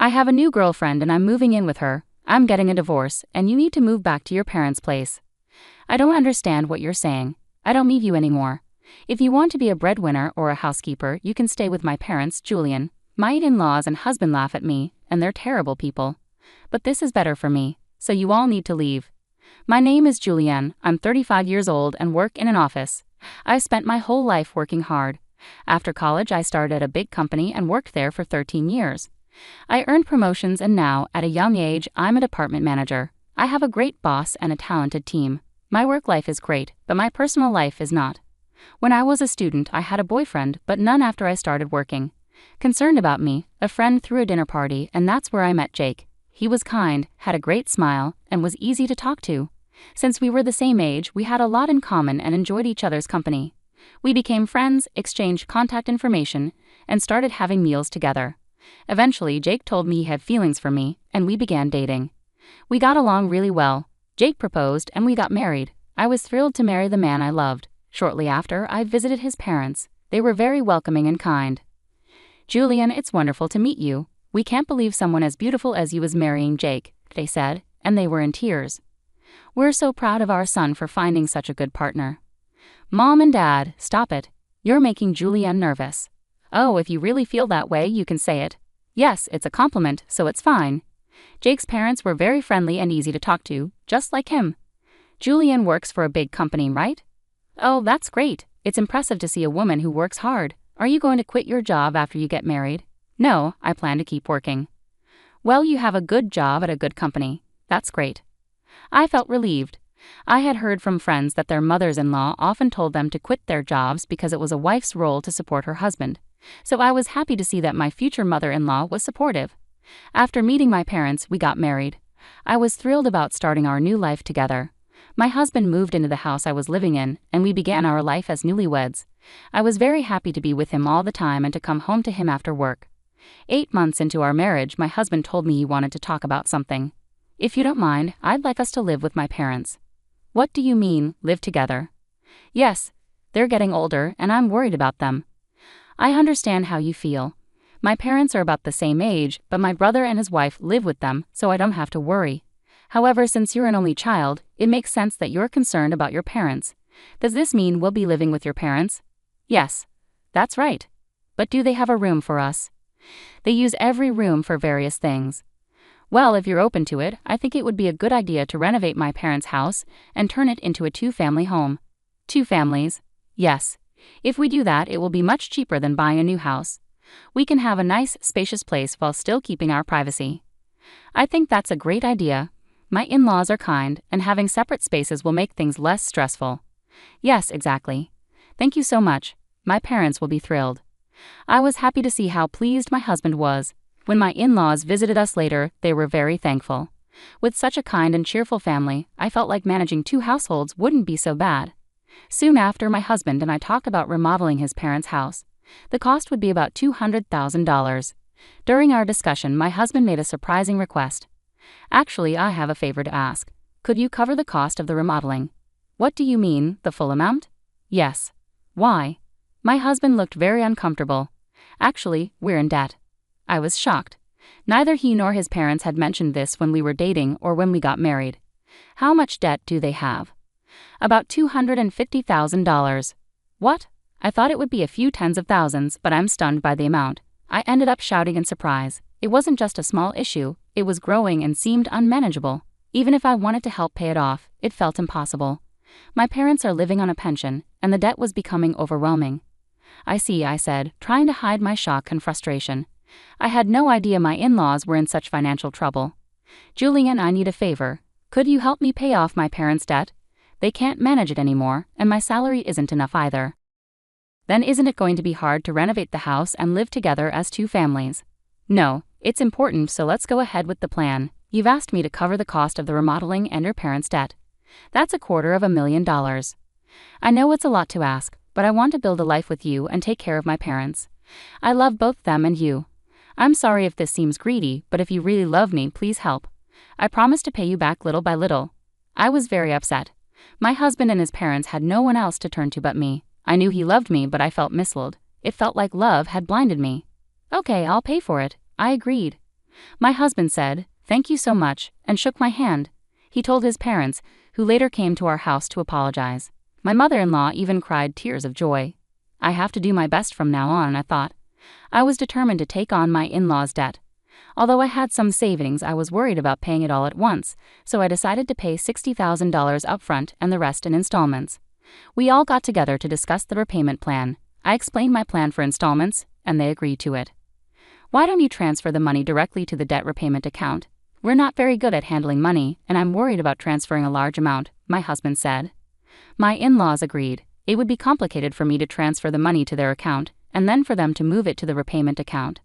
I have a new girlfriend and I'm moving in with her. I'm getting a divorce, and you need to move back to your parents' place. I don't understand what you're saying. I don't need you anymore. If you want to be a breadwinner or a housekeeper, you can stay with my parents, Julian. My in-laws and husband laugh at me, and they're terrible people. But this is better for me, so you all need to leave. My name is Julianne. I'm 35 years old and work in an office. I've spent my whole life working hard. After college, I started at a big company and worked there for 13 years. I earned promotions, and now, at a young age, I'm a department manager. I have a great boss and a talented team. My work life is great, but my personal life is not. When I was a student, I had a boyfriend, but none after I started working. Concerned about me, a friend threw a dinner party, and that's where I met Jake. He was kind, had a great smile, and was easy to talk to. Since we were the same age, we had a lot in common and enjoyed each other's company. We became friends, exchanged contact information, and started having meals together. Eventually, Jake told me he had feelings for me, and we began dating. We got along really well. Jake proposed, and we got married. I was thrilled to marry the man I loved. Shortly after, I visited his parents. They were very welcoming and kind. Julian, it's wonderful to meet you. We can't believe someone as beautiful as you is marrying Jake, they said, and they were in tears. We're so proud of our son for finding such a good partner. Mom and Dad, stop it. You're making Julianne nervous. Oh, if you really feel that way, you can say it. Yes, it's a compliment, so it's fine. Jake's parents were very friendly and easy to talk to, just like him. Julianne works for a big company, right? Oh, that's great. It's impressive to see a woman who works hard. Are you going to quit your job after you get married? No, I plan to keep working. Well, you have a good job at a good company. That's great. I felt relieved. I had heard from friends that their mothers-in-law often told them to quit their jobs because it was a wife's role to support her husband. So I was happy to see that my future mother-in-law was supportive. After meeting my parents, we got married. I was thrilled about starting our new life together. My husband moved into the house I was living in, and we began our life as newlyweds. I was very happy to be with him all the time and to come home to him after work. 8 months into our marriage, my husband told me he wanted to talk about something. If you don't mind, I'd like us to live with my parents. What do you mean, live together? Yes, they're getting older, and I'm worried about them. I understand how you feel. My parents are about the same age, but my brother and his wife live with them, so I don't have to worry. However, since you're an only child, it makes sense that you're concerned about your parents. Does this mean we'll be living with your parents? Yes, that's right. But do they have a room for us? They use every room for various things. Well, if you're open to it, I think it would be a good idea to renovate my parents' house and turn it into a 2-family home. 2 families? Yes. If we do that, it will be much cheaper than buying a new house. We can have a nice, spacious place while still keeping our privacy. I think that's a great idea. My in-laws are kind, and having separate spaces will make things less stressful. Yes, exactly. Thank you so much. My parents will be thrilled. I was happy to see how pleased my husband was. When my in-laws visited us later, they were very thankful. With such a kind and cheerful family, I felt like managing 2 households wouldn't be so bad. Soon after, my husband and I talked about remodeling his parents' house. The cost would be about $200,000. During our discussion, my husband made a surprising request. Actually, I have a favor to ask. Could you cover the cost of the remodeling? What do you mean, the full amount? Yes. Why? My husband looked very uncomfortable. Actually, we're in debt. I was shocked. Neither he nor his parents had mentioned this when we were dating or when we got married. How much debt do they have? About $250,000. What? I thought it would be a few tens of thousands, but I'm stunned by the amount. I ended up shouting in surprise. It wasn't just a small issue, it was growing and seemed unmanageable. Even if I wanted to help pay it off, it felt impossible. My parents are living on a pension, and the debt was becoming overwhelming. I see, I said, trying to hide my shock and frustration. I had no idea my in-laws were in such financial trouble. Julian, I need a favor. Could you help me pay off my parents' debt? They can't manage it anymore, and my salary isn't enough either. Then isn't it going to be hard to renovate the house and live together as 2 families? No, it's important, so let's go ahead with the plan. You've asked me to cover the cost of the remodeling and your parents' debt. That's $250,000. I know it's a lot to ask, but I want to build a life with you and take care of my parents. I love both them and you. I'm sorry if this seems greedy, but if you really love me, please help. I promise to pay you back little by little. I was very upset. My husband and his parents had no one else to turn to but me. I knew he loved me, but I felt misled. It felt like love had blinded me. Okay, I'll pay for it. I agreed. My husband said, "Thank you so much," and shook my hand. He told his parents, who later came to our house to apologize. My mother-in-law even cried tears of joy. I have to do my best from now on, I thought. I was determined to take on my in-laws' debt. Although I had some savings, I was worried about paying it all at once, so I decided to pay $60,000 upfront and the rest in installments. We all got together to discuss the repayment plan. I explained my plan for installments, and they agreed to it. "Why don't you transfer the money directly to the debt repayment account? We're not very good at handling money, and I'm worried about transferring a large amount," my husband said. My in-laws agreed. It would be complicated for me to transfer the money to their account, and then for them to move it to the repayment account.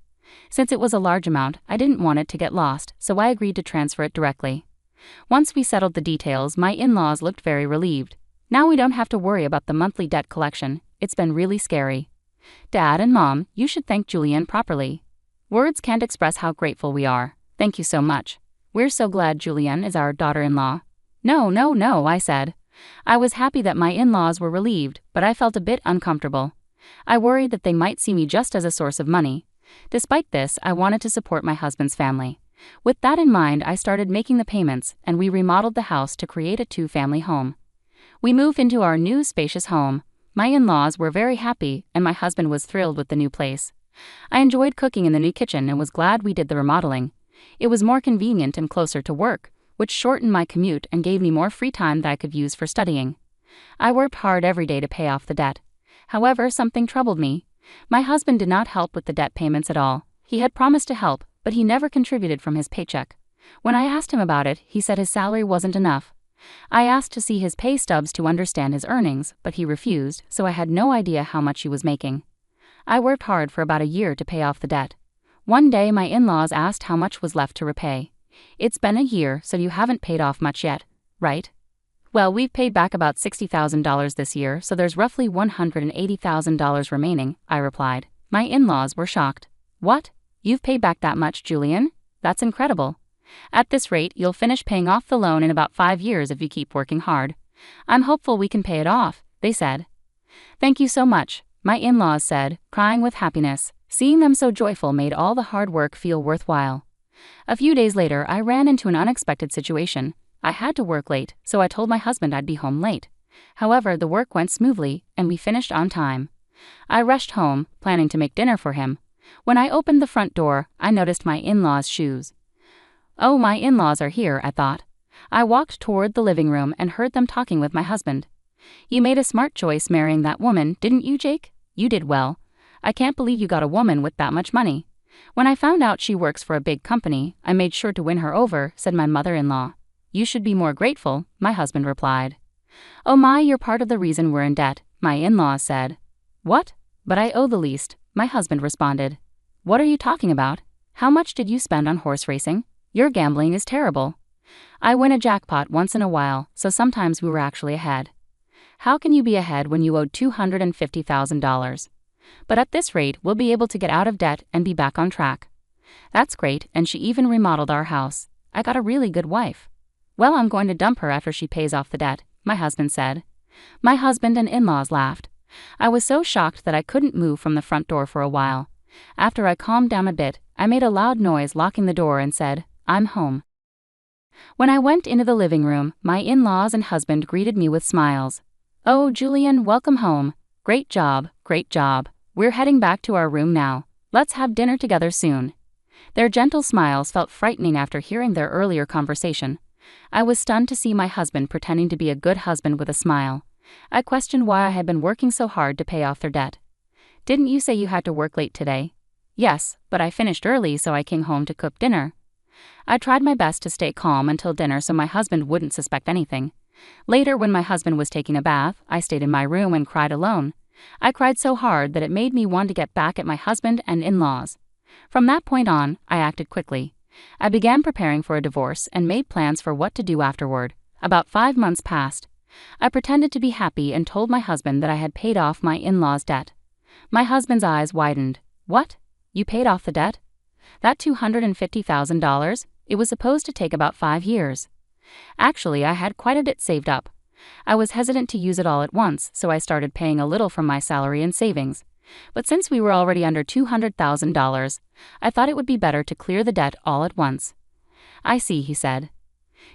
Since it was a large amount, I didn't want it to get lost, so I agreed to transfer it directly. Once we settled the details, my in-laws looked very relieved. Now we don't have to worry about the monthly debt collection. It's been really scary. Dad and Mom, you should thank Julianne properly. Words can't express how grateful we are. Thank you so much. We're so glad Julianne is our daughter-in-law. No, I said. I was happy that my in-laws were relieved, but I felt a bit uncomfortable. I worried that they might see me just as a source of money. Despite this, I wanted to support my husband's family. With that in mind, I started making the payments, and we remodeled the house to create a two-family home. We moved into our new spacious home. My in-laws were very happy, and my husband was thrilled with the new place. I enjoyed cooking in the new kitchen and was glad we did the remodeling. It was more convenient and closer to work, which shortened my commute and gave me more free time that I could use for studying. I worked hard every day to pay off the debt. However, something troubled me. My husband did not help with the debt payments at all. He had promised to help, but he never contributed from his paycheck. When I asked him about it, he said his salary wasn't enough. I asked to see his pay stubs to understand his earnings, but he refused, so I had no idea how much he was making. I worked hard for about a year to pay off the debt. One day my in-laws asked how much was left to repay. "It's been a year, so you haven't paid off much yet, right?" "Well, we've paid back about $60,000 this year, so there's roughly $180,000 remaining," I replied. My in-laws were shocked. "What? You've paid back that much, Julian? That's incredible. At this rate, you'll finish paying off the loan in about 5 years if you keep working hard. I'm hopeful we can pay it off," they said. "Thank you so much," my in-laws said, crying with happiness. Seeing them so joyful made all the hard work feel worthwhile. A few days later, I ran into an unexpected situation. I had to work late, so I told my husband I'd be home late. However, the work went smoothly, and we finished on time. I rushed home, planning to make dinner for him. When I opened the front door, I noticed my in-laws' shoes. "Oh, my in-laws are here," I thought. I walked toward the living room and heard them talking with my husband. "You made a smart choice marrying that woman, didn't you, Jake? You did well. I can't believe you got a woman with that much money." "When I found out she works for a big company, I made sure to win her over," said my mother-in-law. "You should be more grateful," my husband replied. "Oh my, you're part of the reason we're in debt," my in-laws said. "What? But I owe the least," my husband responded. "What are you talking about? How much did you spend on horse racing? Your gambling is terrible." "I win a jackpot once in a while, so sometimes we were actually ahead." "How can you be ahead when you owed $250,000? But at this rate, we'll be able to get out of debt and be back on track." "That's great, and she even remodeled our house. I got a really good wife." "Well, I'm going to dump her after she pays off the debt," my husband said. My husband and in-laws laughed. I was so shocked that I couldn't move from the front door for a while. After I calmed down a bit, I made a loud noise locking the door and said, "I'm home." When I went into the living room, my in-laws and husband greeted me with smiles. "Oh, Julian, welcome home. Great job, great job. We're heading back to our room now. Let's have dinner together soon." Their gentle smiles felt frightening after hearing their earlier conversation. I was stunned to see my husband pretending to be a good husband with a smile. I questioned why I had been working so hard to pay off their debt. "Didn't you say you had to work late today?" "Yes, but I finished early so I came home to cook dinner." I tried my best to stay calm until dinner so my husband wouldn't suspect anything. Later, when my husband was taking a bath, I stayed in my room and cried alone. I cried so hard that it made me want to get back at my husband and in-laws. From that point on, I acted quickly. I began preparing for a divorce and made plans for what to do afterward. About 5 months passed. I pretended to be happy and told my husband that I had paid off my in-laws' debt. My husband's eyes widened. "What? You paid off the debt? That $250,000? It was supposed to take about 5 years. Actually, I had quite a bit saved up. I was hesitant to use it all at once, so I started paying a little from my salary and savings. But since we were already under $200,000, I thought it would be better to clear the debt all at once. I see, he said.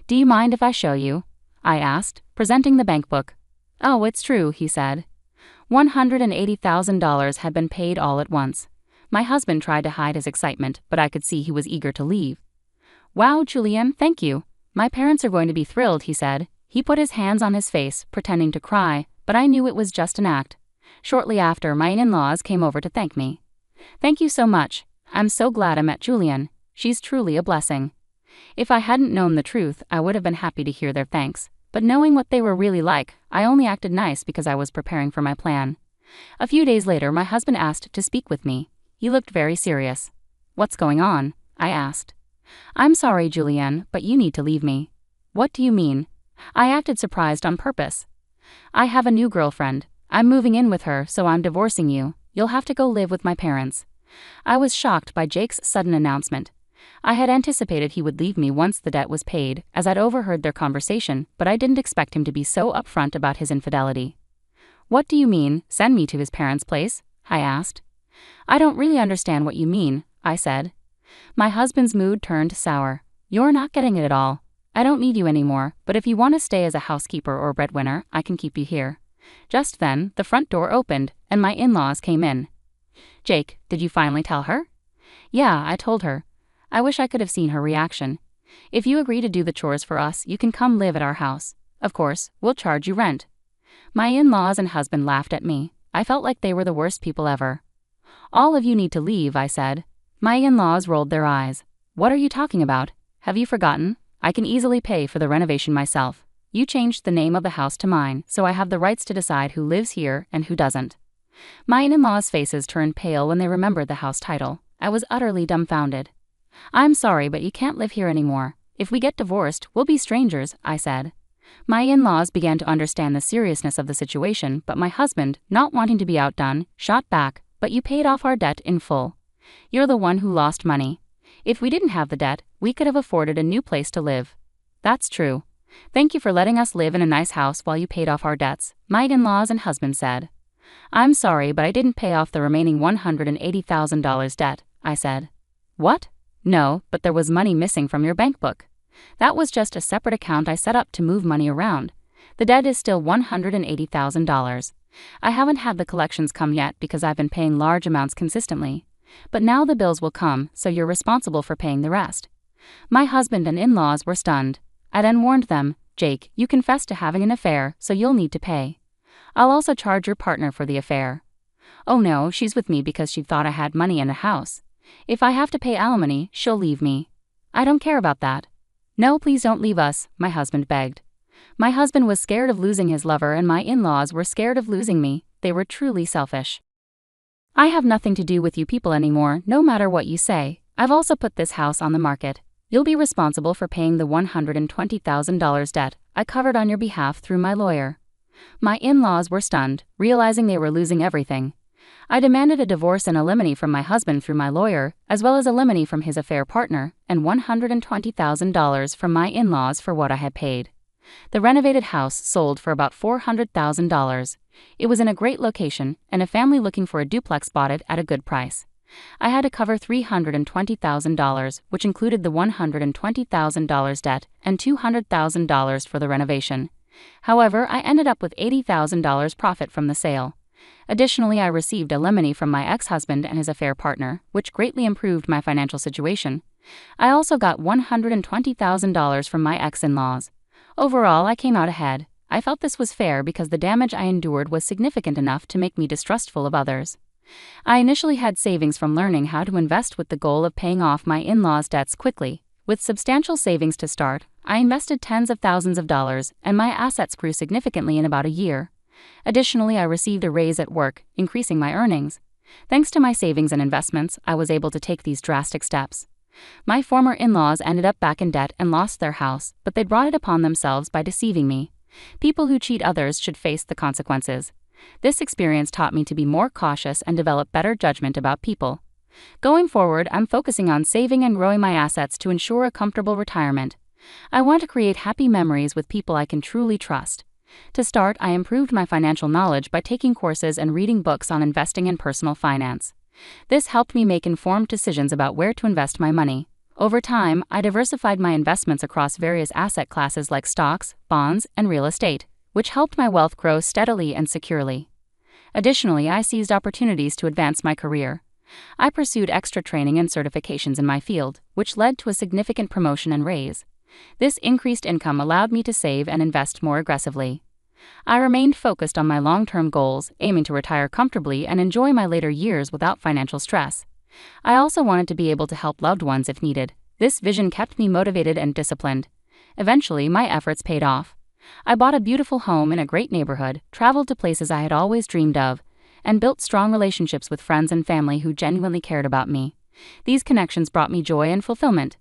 Do you mind if I show you? I asked, presenting the bank book. Oh, it's true, he said. $180,000 had been paid all at once. My husband tried to hide his excitement, but I could see he was eager to leave. Wow, Julian, thank you. My parents are going to be thrilled, he said. He put his hands on his face, pretending to cry, but I knew it was just an act. Shortly after, my in-laws came over to thank me. Thank you so much. I'm so glad I met Julian. She's truly a blessing. If I hadn't known the truth, I would have been happy to hear their thanks. But knowing what they were really like, I only acted nice because I was preparing for my plan. A few days later, my husband asked to speak with me. He looked very serious. What's going on? I asked. I'm sorry, Julianne, but you need to leave me. What do you mean? I acted surprised on purpose. I have a new girlfriend. I'm moving in with her, so I'm divorcing you. You'll have to go live with my parents. I was shocked by Jake's sudden announcement. I had anticipated he would leave me once the debt was paid, as I'd overheard their conversation, but I didn't expect him to be so upfront about his infidelity. What do you mean, send me to his parents' place? I asked. I don't really understand what you mean, I said. My husband's mood turned sour. You're not getting it at all. I don't need you anymore, but if you want to stay as a housekeeper or breadwinner, I can keep you here. Just then, the front door opened, and my in-laws came in. Jake, did you finally tell her? Yeah, I told her. I wish I could have seen her reaction. If you agree to do the chores for us, you can come live at our house. Of course, we'll charge you rent. My in-laws and husband laughed at me. I felt like they were the worst people ever. All of you need to leave, I said. My in-laws rolled their eyes. What are you talking about? Have you forgotten? I can easily pay for the renovation myself. You changed the name of the house to mine, so I have the rights to decide who lives here and who doesn't. My in-laws' faces turned pale when they remembered the house title. I was utterly dumbfounded. I'm sorry, but you can't live here anymore. If we get divorced, we'll be strangers, I said. My in-laws began to understand the seriousness of the situation, but my husband, not wanting to be outdone, shot back, but you paid off our debt in full. You're the one who lost money. If we didn't have the debt, we could have afforded a new place to live. That's true. Thank you for letting us live in a nice house while you paid off our debts, my in-laws and husband said. I'm sorry, but I didn't pay off the remaining $180,000 debt, I said. What? No, but there was money missing from your bank book. That was just a separate account I set up to move money around. The debt is still $180,000. I haven't had the collections come yet because I've been paying large amounts consistently. But now the bills will come, so you're responsible for paying the rest. My husband and in-laws were stunned. I then warned them, Jake, you confessed to having an affair, so you'll need to pay. I'll also charge your partner for the affair. Oh no, she's with me because she thought I had money in a house. If I have to pay alimony, she'll leave me. I don't care about that. No, please don't leave us, my husband begged. My husband was scared of losing his lover and my in-laws were scared of losing me. They were truly selfish. I have nothing to do with you people anymore, no matter what you say. I've also put this house on the market. You'll be responsible for paying the $120,000 debt I covered on your behalf through my lawyer. My in-laws were stunned, realizing they were losing everything. I demanded a divorce and alimony from my husband through my lawyer, as well as alimony from his affair partner, and $120,000 from my in-laws for what I had paid. The renovated house sold for about $400,000. It was in a great location, and a family looking for a duplex bought it at a good price. I had to cover $320,000, which included the $120,000 debt and $200,000 for the renovation. However, I ended up with $80,000 profit from the sale. Additionally, I received alimony from my ex-husband and his affair partner, which greatly improved my financial situation. I also got $120,000 from my ex-in-laws. Overall, I came out ahead. I felt this was fair because the damage I endured was significant enough to make me distrustful of others. I initially had savings from learning how to invest with the goal of paying off my in-laws' debts quickly. With substantial savings to start, I invested tens of thousands of dollars, and my assets grew significantly in about a year. Additionally, I received a raise at work, increasing my earnings. Thanks to my savings and investments, I was able to take these drastic steps. My former in-laws ended up back in debt and lost their house, but they brought it upon themselves by deceiving me. People who cheat others should face the consequences. This experience taught me to be more cautious and develop better judgment about people. Going forward, I'm focusing on saving and growing my assets to ensure a comfortable retirement. I want to create happy memories with people I can truly trust. To start, I improved my financial knowledge by taking courses and reading books on investing and personal finance. This helped me make informed decisions about where to invest my money. Over time, I diversified my investments across various asset classes like stocks, bonds, and real estate, which helped my wealth grow steadily and securely. Additionally, I seized opportunities to advance my career. I pursued extra training and certifications in my field, which led to a significant promotion and raise. This increased income allowed me to save and invest more aggressively. I remained focused on my long-term goals, aiming to retire comfortably and enjoy my later years without financial stress. I also wanted to be able to help loved ones if needed. This vision kept me motivated and disciplined. Eventually, my efforts paid off. I bought a beautiful home in a great neighborhood, traveled to places I had always dreamed of, and built strong relationships with friends and family who genuinely cared about me. These connections brought me joy and fulfillment.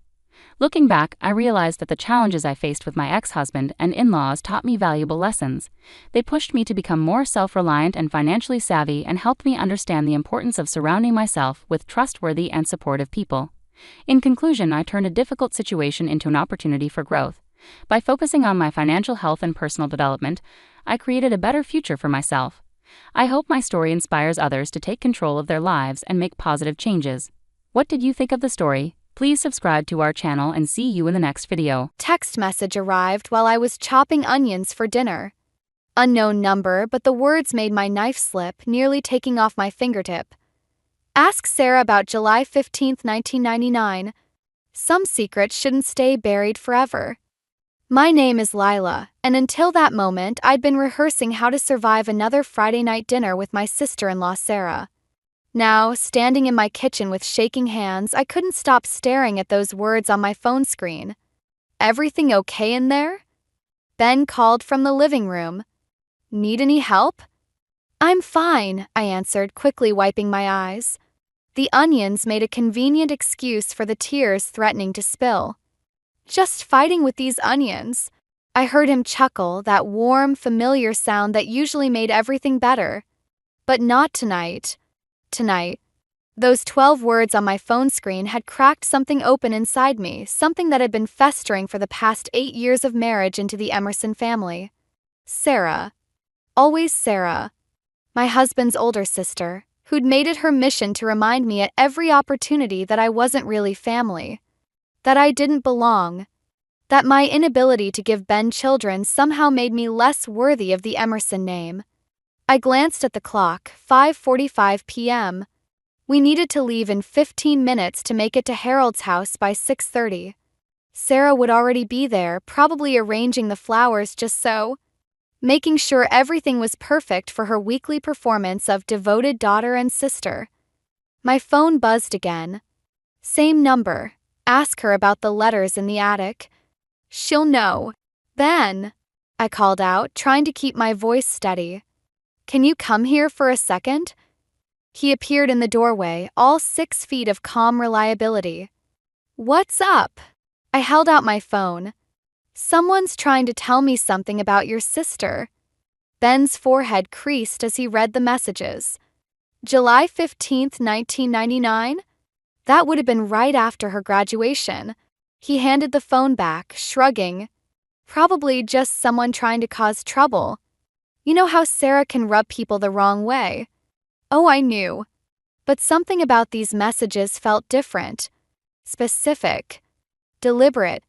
Looking back, I realized that the challenges I faced with my ex-husband and in-laws taught me valuable lessons. They pushed me to become more self-reliant and financially savvy and helped me understand the importance of surrounding myself with trustworthy and supportive people. In conclusion, I turned a difficult situation into an opportunity for growth. By focusing on my financial health and personal development, I created a better future for myself. I hope my story inspires others to take control of their lives and make positive changes. What did you think of the story? Please subscribe to our channel and see you in the next video. Text message arrived while I was chopping onions for dinner. Unknown number, but the words made my knife slip, nearly taking off my fingertip. Ask Sarah about July 15, 1999. Some secrets shouldn't stay buried forever. My name is Lila, and until that moment, I'd been rehearsing how to survive another Friday night dinner with my sister-in-law Sarah. Now, standing in my kitchen with shaking hands, I couldn't stop staring at those words on my phone screen. Everything okay in there? Ben called from the living room. Need any help? I'm fine, I answered, quickly wiping my eyes. The onions made a convenient excuse for the tears threatening to spill. Just fighting with these onions. I heard him chuckle, that warm, familiar sound that usually made everything better. But not tonight. Tonight. Those 12 words on my phone screen had cracked something open inside me, something that had been festering for the past 8 years of marriage into the Emerson family. Sarah. Always Sarah. My husband's older sister, who'd made it her mission to remind me at every opportunity that I wasn't really family. That I didn't belong. That my inability to give Ben children somehow made me less worthy of the Emerson name. I glanced at the clock, 5:45 p.m. We needed to leave in 15 minutes to make it to Harold's house by 6:30. Sarah would already be there, probably arranging the flowers just so. Making sure everything was perfect for her weekly performance of devoted daughter and sister. My phone buzzed again. Same number. Ask her about the letters in the attic. She'll know. Ben, I called out, trying to keep my voice steady. Can you come here for a second? He appeared in the doorway, all 6 feet of calm reliability. What's up? I held out my phone. Someone's trying to tell me something about your sister. Ben's forehead creased as he read the messages. July 15, 1999? That would have been right after her graduation. He handed the phone back, shrugging. Probably just someone trying to cause trouble. You know how Sarah can rub people the wrong way. Oh, I knew. But something about these messages felt different. Specific. Deliberate.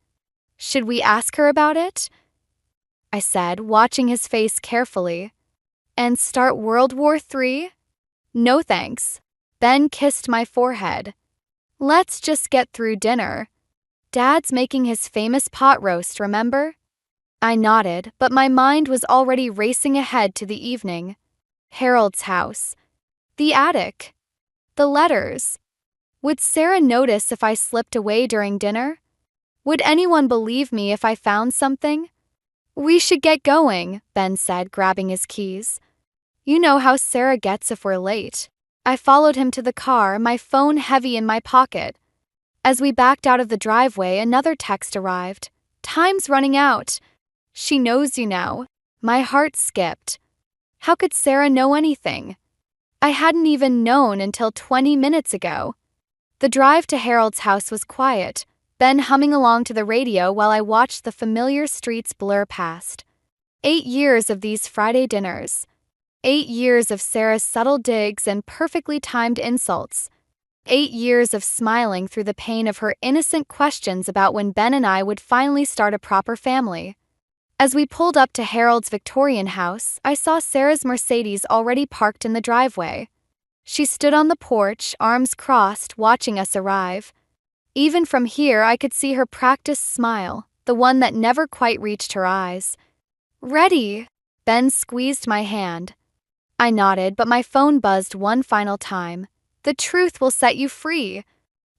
Should we ask her about it? I said, watching his face carefully. And start World War III? No thanks. Ben kissed my forehead. Let's just get through dinner. Dad's making his famous pot roast, remember? I nodded, but my mind was already racing ahead to the evening. Harold's house. The attic. The letters. Would Sarah notice if I slipped away during dinner? Would anyone believe me if I found something? We should get going, Ben said, grabbing his keys. You know how Sarah gets if we're late. I followed him to the car, my phone heavy in my pocket. As we backed out of the driveway, another text arrived. Time's running out. She knows you now. My heart skipped. How could Sarah know anything? I hadn't even known until 20 minutes ago. The drive to Harold's house was quiet, Ben humming along to the radio while I watched the familiar streets blur past. 8 years of these Friday dinners. 8 years of Sarah's subtle digs and perfectly timed insults. 8 years of smiling through the pain of her innocent questions about when Ben and I would finally start a proper family. As we pulled up to Harold's Victorian house, I saw Sarah's Mercedes already parked in the driveway. She stood on the porch, arms crossed, watching us arrive. Even from here, I could see her practiced smile, the one that never quite reached her eyes. "Ready?" Ben squeezed my hand. I nodded, but my phone buzzed one final time. "The truth will set you free."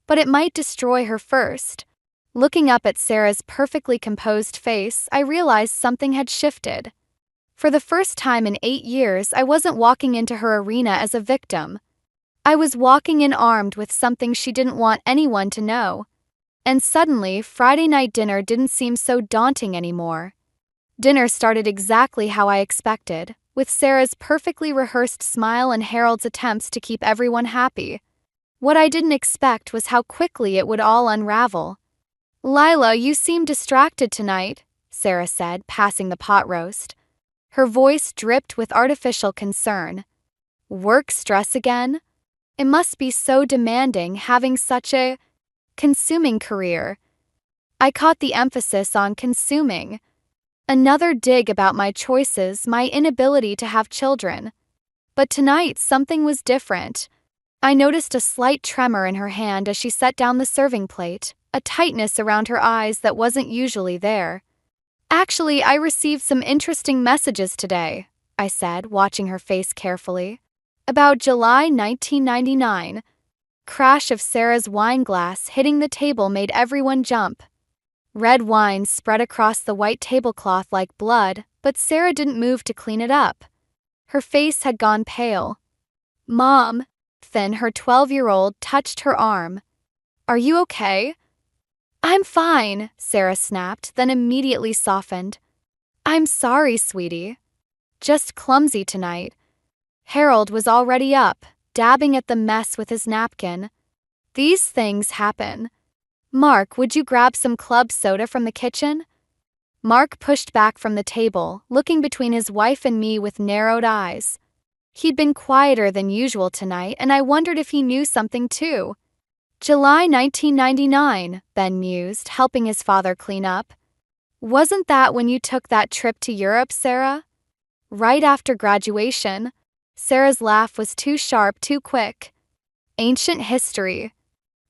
But it might destroy her first. Looking up at Sarah's perfectly composed face, I realized something had shifted. For the first time in 8 years, I wasn't walking into her arena as a victim. I was walking in armed with something she didn't want anyone to know. And suddenly, Friday night dinner didn't seem so daunting anymore. Dinner started exactly how I expected, with Sarah's perfectly rehearsed smile and Harold's attempts to keep everyone happy. What I didn't expect was how quickly it would all unravel. "Lila, you seem distracted tonight," Sarah said, passing the pot roast. Her voice dripped with artificial concern. "Work stress again? It must be so demanding having such a consuming career." I caught the emphasis on consuming. Another dig about my choices, my inability to have children. But tonight, something was different. I noticed a slight tremor in her hand as she set down the serving plate, a tightness around her eyes that wasn't usually there. "Actually, I received some interesting messages today," I said, watching her face carefully. "About July 1999. Crash of Sarah's wine glass hitting the table made everyone jump. Red wine spread across the white tablecloth like blood, but Sarah didn't move to clean it up. Her face had gone pale. "Mom," then her 12-year-old touched her arm. "Are you okay?" "I'm fine," Sarah snapped, then immediately softened. "I'm sorry, sweetie. Just clumsy tonight." Harold was already up, dabbing at the mess with his napkin. "These things happen. Mark, would you grab some club soda from the kitchen?" Mark pushed back from the table, looking between his wife and me with narrowed eyes. He'd been quieter than usual tonight, and I wondered if he knew something too. "July 1999, Ben mused, helping his father clean up. "Wasn't that when you took that trip to Europe, Sarah?" "Right after graduation." Sarah's laugh was too sharp, too quick. "Ancient history.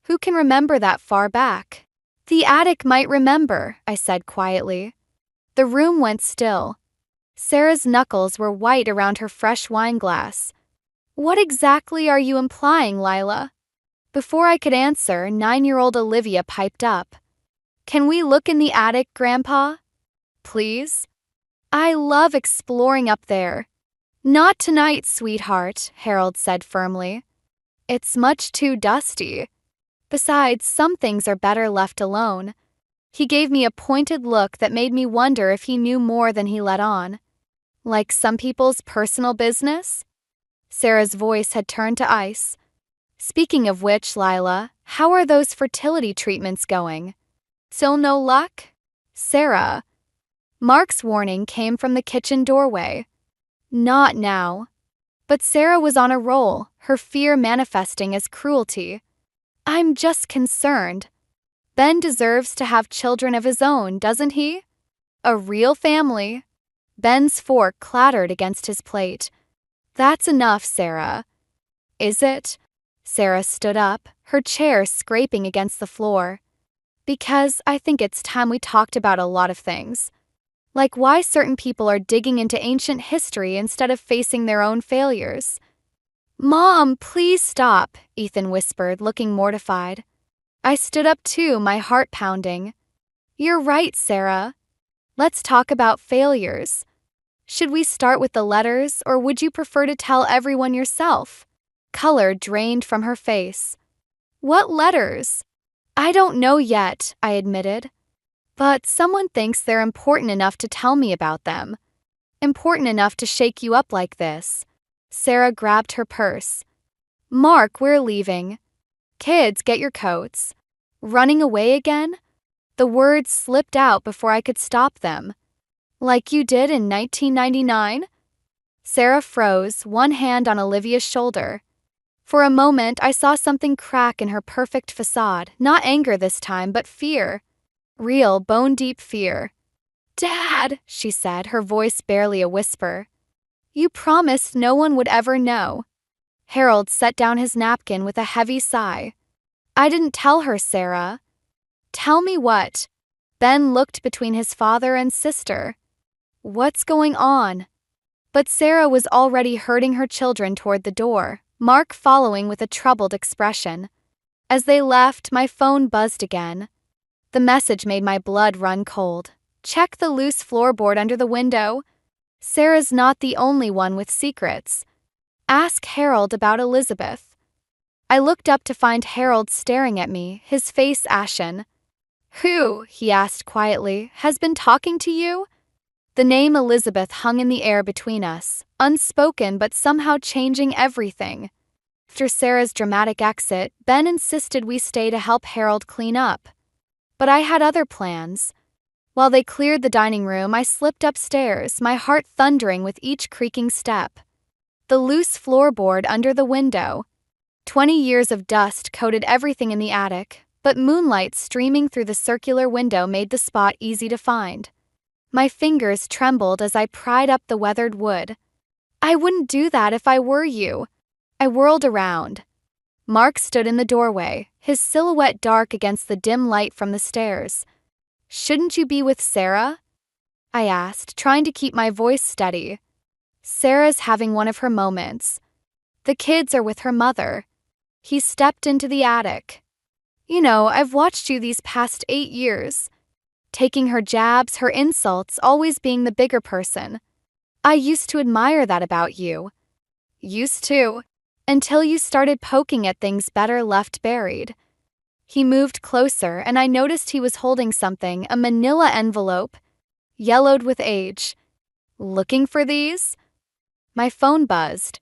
Who can remember that far back?" "The attic might remember," I said quietly. The room went still. Sarah's knuckles were white around her fresh wine glass. "What exactly are you implying, Lila?" Before I could answer, 9-year-old Olivia piped up. "Can we look in the attic, Grandpa? Please? I love exploring up there." "Not tonight, sweetheart," Harold said firmly. "It's much too dusty. Besides, some things are better left alone." He gave me a pointed look that made me wonder if he knew more than he let on. "Like some people's personal business?" Sarah's voice had turned to ice. "Speaking of which, Lila, how are those fertility treatments going? Still no luck?" "Sarah." Mark's warning came from the kitchen doorway. "Not now." But Sarah was on a roll, her fear manifesting as cruelty. "I'm just concerned. Ben deserves to have children of his own, doesn't he? A real family." Ben's fork clattered against his plate. "That's enough, Sarah." "Is it?" Sarah stood up, her chair scraping against the floor. "Because I think it's time we talked about a lot of things. Like why certain people are digging into ancient history instead of facing their own failures." "Mom, please stop," Ethan whispered, looking mortified. I stood up too, my heart pounding. "You're right, Sarah. Let's talk about failures. Should we start with the letters, or would you prefer to tell everyone yourself?" Color drained from her face. "What letters?" "I don't know yet," I admitted. "But someone thinks they're important enough to tell me about them. Important enough to shake you up like this." Sarah grabbed her purse. "Mark, we're leaving. Kids, get your coats." "Running away again?" The words slipped out before I could stop them. Like you did in 1999? Sarah froze, one hand on Olivia's shoulder. For a moment, I saw something crack in her perfect facade, not anger this time, but fear. Real, bone-deep fear. "Dad," she said, her voice barely a whisper. "You promised no one would ever know." Harold set down his napkin with a heavy sigh. "I didn't tell her, Sarah." "Tell me what?" Ben looked between his father and sister. "What's going on?" But Sarah was already herding her children toward the door, Mark following with a troubled expression. As they left, my phone buzzed again. The message made my blood run cold. "Check the loose floorboard under the window. Sarah's not the only one with secrets. Ask Harold about Elizabeth." I looked up to find Harold staring at me, his face ashen. "Who," he asked quietly, "has been talking to you?" The name Elizabeth hung in the air between us, unspoken but somehow changing everything. After Sarah's dramatic exit, Ben insisted we stay to help Harold clean up. But I had other plans. While they cleared the dining room, I slipped upstairs, my heart thundering with each creaking step. The loose floorboard under the window. 20 years of dust coated everything in the attic, but moonlight streaming through the circular window made the spot easy to find. My fingers trembled as I pried up the weathered wood. "I wouldn't do that if I were you." I whirled around. Mark stood in the doorway, his silhouette dark against the dim light from the stairs. "Shouldn't you be with Sarah?" I asked, trying to keep my voice steady. "Sarah's having one of her moments. The kids are with her mother." He stepped into the attic. "You know, I've watched you these past 8 years. Taking her jabs, her insults, always being the bigger person. I used to admire that about you. Used to. Until you started poking at things better left buried." He moved closer, and I noticed he was holding something, a manila envelope, yellowed with age. "Looking for these?" My phone buzzed.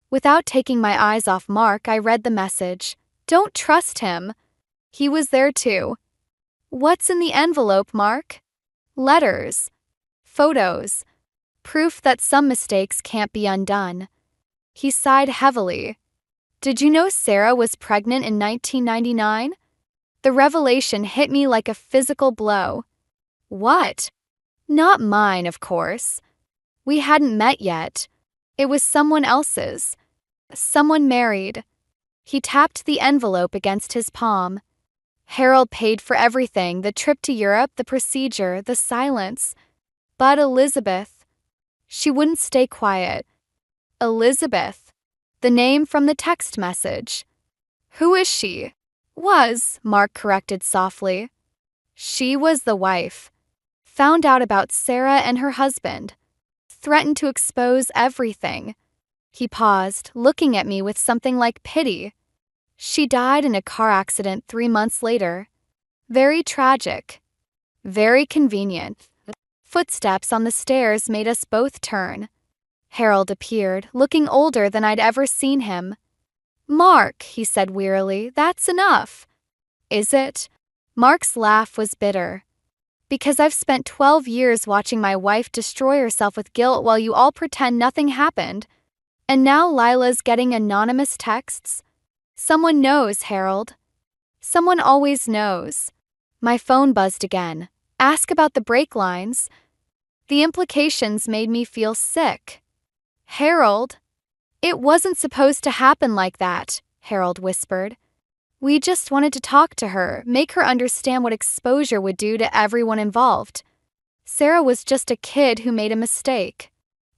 Without taking my eyes off Mark, I read the message. "Don't trust him." He was there too. "What's in the envelope, Mark?" "Letters. Photos. Proof that some mistakes can't be undone." He sighed heavily. "Did you know Sarah was pregnant in 1999? The revelation hit me like a physical blow. "What?" "Not mine, of course. We hadn't met yet. It was someone else's. Someone married." He tapped the envelope against his palm. "Harold paid for everything, the trip to Europe, the procedure, the silence. But Elizabeth." She wouldn't stay quiet. "Elizabeth. The name from the text message." "Who is she?" "Was," Mark corrected softly. "She was the wife. Found out about Sarah and her husband. Threatened to expose everything." He paused, looking at me with something like pity. "She died in a car accident 3 months later. Very tragic. Very convenient." Footsteps on the stairs made us both turn. Harold appeared, looking older than I'd ever seen him. "Mark," he said wearily, "that's enough." "Is it?" Mark's laugh was bitter. "Because I've spent 12 years watching my wife destroy herself with guilt while you all pretend nothing happened. And now Lila's getting anonymous texts? Someone knows, Harold. Someone always knows." My phone buzzed again. "Ask about the brake lines." The implications made me feel sick. "Harold." "It wasn't supposed to happen like that," Harold whispered. "We just wanted to talk to her, make her understand what exposure would do to everyone involved. Sarah was just a kid who made a mistake."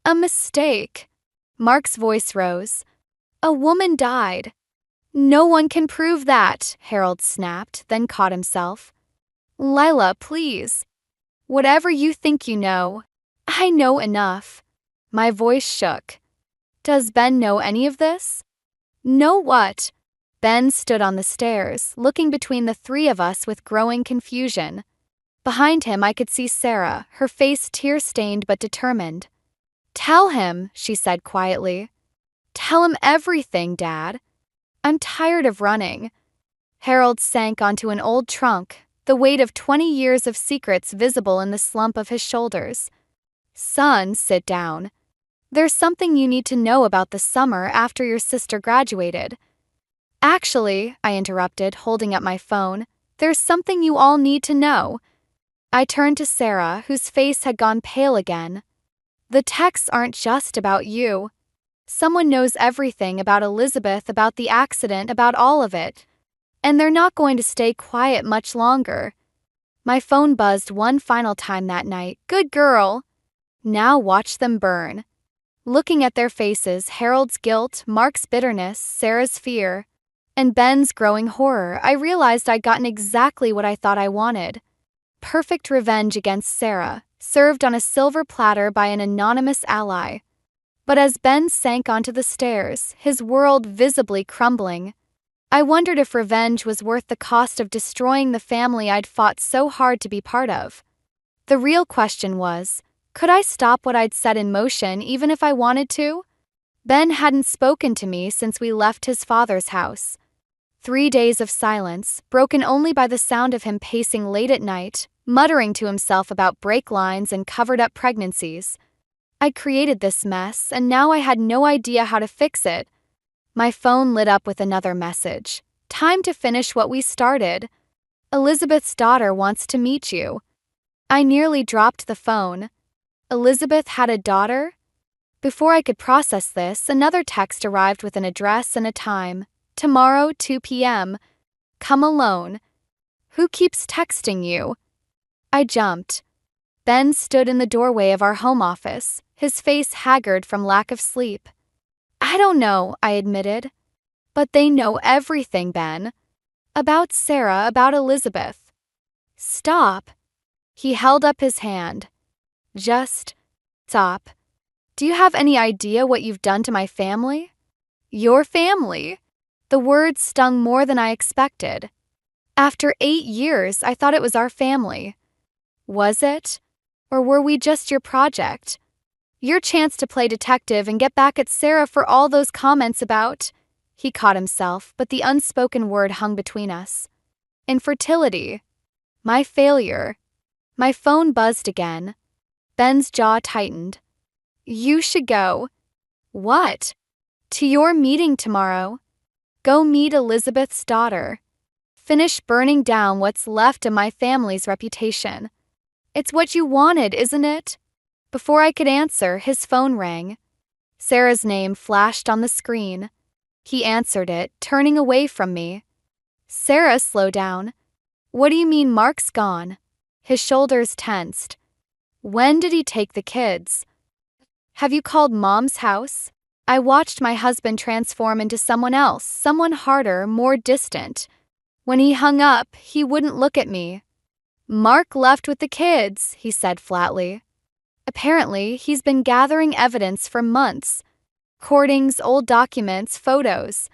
"A mistake?" Mark's voice rose. "A woman died." "No one can prove that," Harold snapped, then caught himself. "Lila, please. Whatever you think you know, I know enough." My voice shook. "Does Ben know any of this?" "Know what?" Ben stood on the stairs, looking between the three of us with growing confusion. Behind him I could see Sarah, her face tear-stained but determined. "Tell him," she said quietly. "Tell him everything, Dad. I'm tired of running." Harold sank onto an old trunk, the weight of 20 years of secrets visible in the slump of his shoulders. Son, sit down. There's something you need to know about the summer after your sister graduated. Actually, I interrupted, holding up my phone, there's something you all need to know. I turned to Sarah, whose face had gone pale again. The texts aren't just about you. Someone knows everything about Elizabeth, about the accident, about all of it. And they're not going to stay quiet much longer. My phone buzzed one final time that night. Good girl. Now watch them burn. Looking at their faces, Harold's guilt, Mark's bitterness, Sarah's fear, and Ben's growing horror, I realized I'd gotten exactly what I thought I wanted. Perfect revenge against Sarah, served on a silver platter by an anonymous ally. But as Ben sank onto the stairs, his world visibly crumbling, I wondered if revenge was worth the cost of destroying the family I'd fought so hard to be part of. The real question was, could I stop what I'd set in motion even if I wanted to? Ben hadn't spoken to me since we left his father's house. 3 days of silence, broken only by the sound of him pacing late at night, muttering to himself about brake lines and covered-up pregnancies. I'd created this mess, and now I had no idea how to fix it. My phone lit up with another message. Time to finish what we started. Elizabeth's daughter wants to meet you. I nearly dropped the phone. Elizabeth had a daughter? Before I could process this, another text arrived with an address and a time. Tomorrow, 2 p.m. Come alone. Who keeps texting you? I jumped. Ben stood in the doorway of our home office, his face haggard from lack of sleep. I don't know, I admitted. But they know everything, Ben. About Sarah, about Elizabeth. Stop. He held up his hand. Just stop. Do you have any idea what you've done to my family? Your family? The words stung more than I expected. After 8 years, I thought it was our family. Was it? Or were we just your project? Your chance to play detective and get back at Sarah for all those comments about... He caught himself, but the unspoken word hung between us. Infertility. My failure. My phone buzzed again. Ben's jaw tightened. You should go. What? To your meeting tomorrow. Go meet Elizabeth's daughter. Finish burning down what's left of my family's reputation. It's what you wanted, isn't it? Before I could answer, his phone rang. Sarah's name flashed on the screen. He answered it, turning away from me. Sarah, slow down. What do you mean Mark's gone? His shoulders tensed. When did he take the kids? Have you called Mom's house? I watched my husband transform into someone else, someone harder, more distant. When he hung up, he wouldn't look at me. Mark left with the kids, he said flatly. Apparently, he's been gathering evidence for months. Recordings, old documents, photos.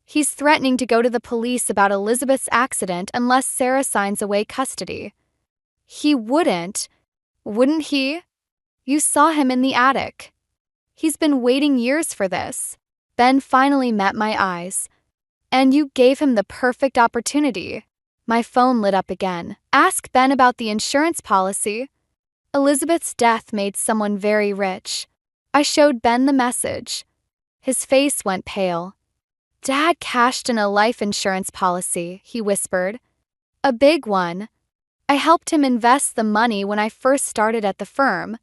He's threatening to go to the police about Elizabeth's accident unless Sarah signs away custody. He wouldn't he? You saw him in the attic. He's been waiting years for this. Ben finally met my eyes. And you gave him the perfect opportunity. My phone lit up again. Ask Ben about the insurance policy. Elizabeth's death made someone very rich. I showed Ben the message. His face went pale. Dad cashed in a life insurance policy, he whispered. A big one. I helped him invest the money when I first started at the firm.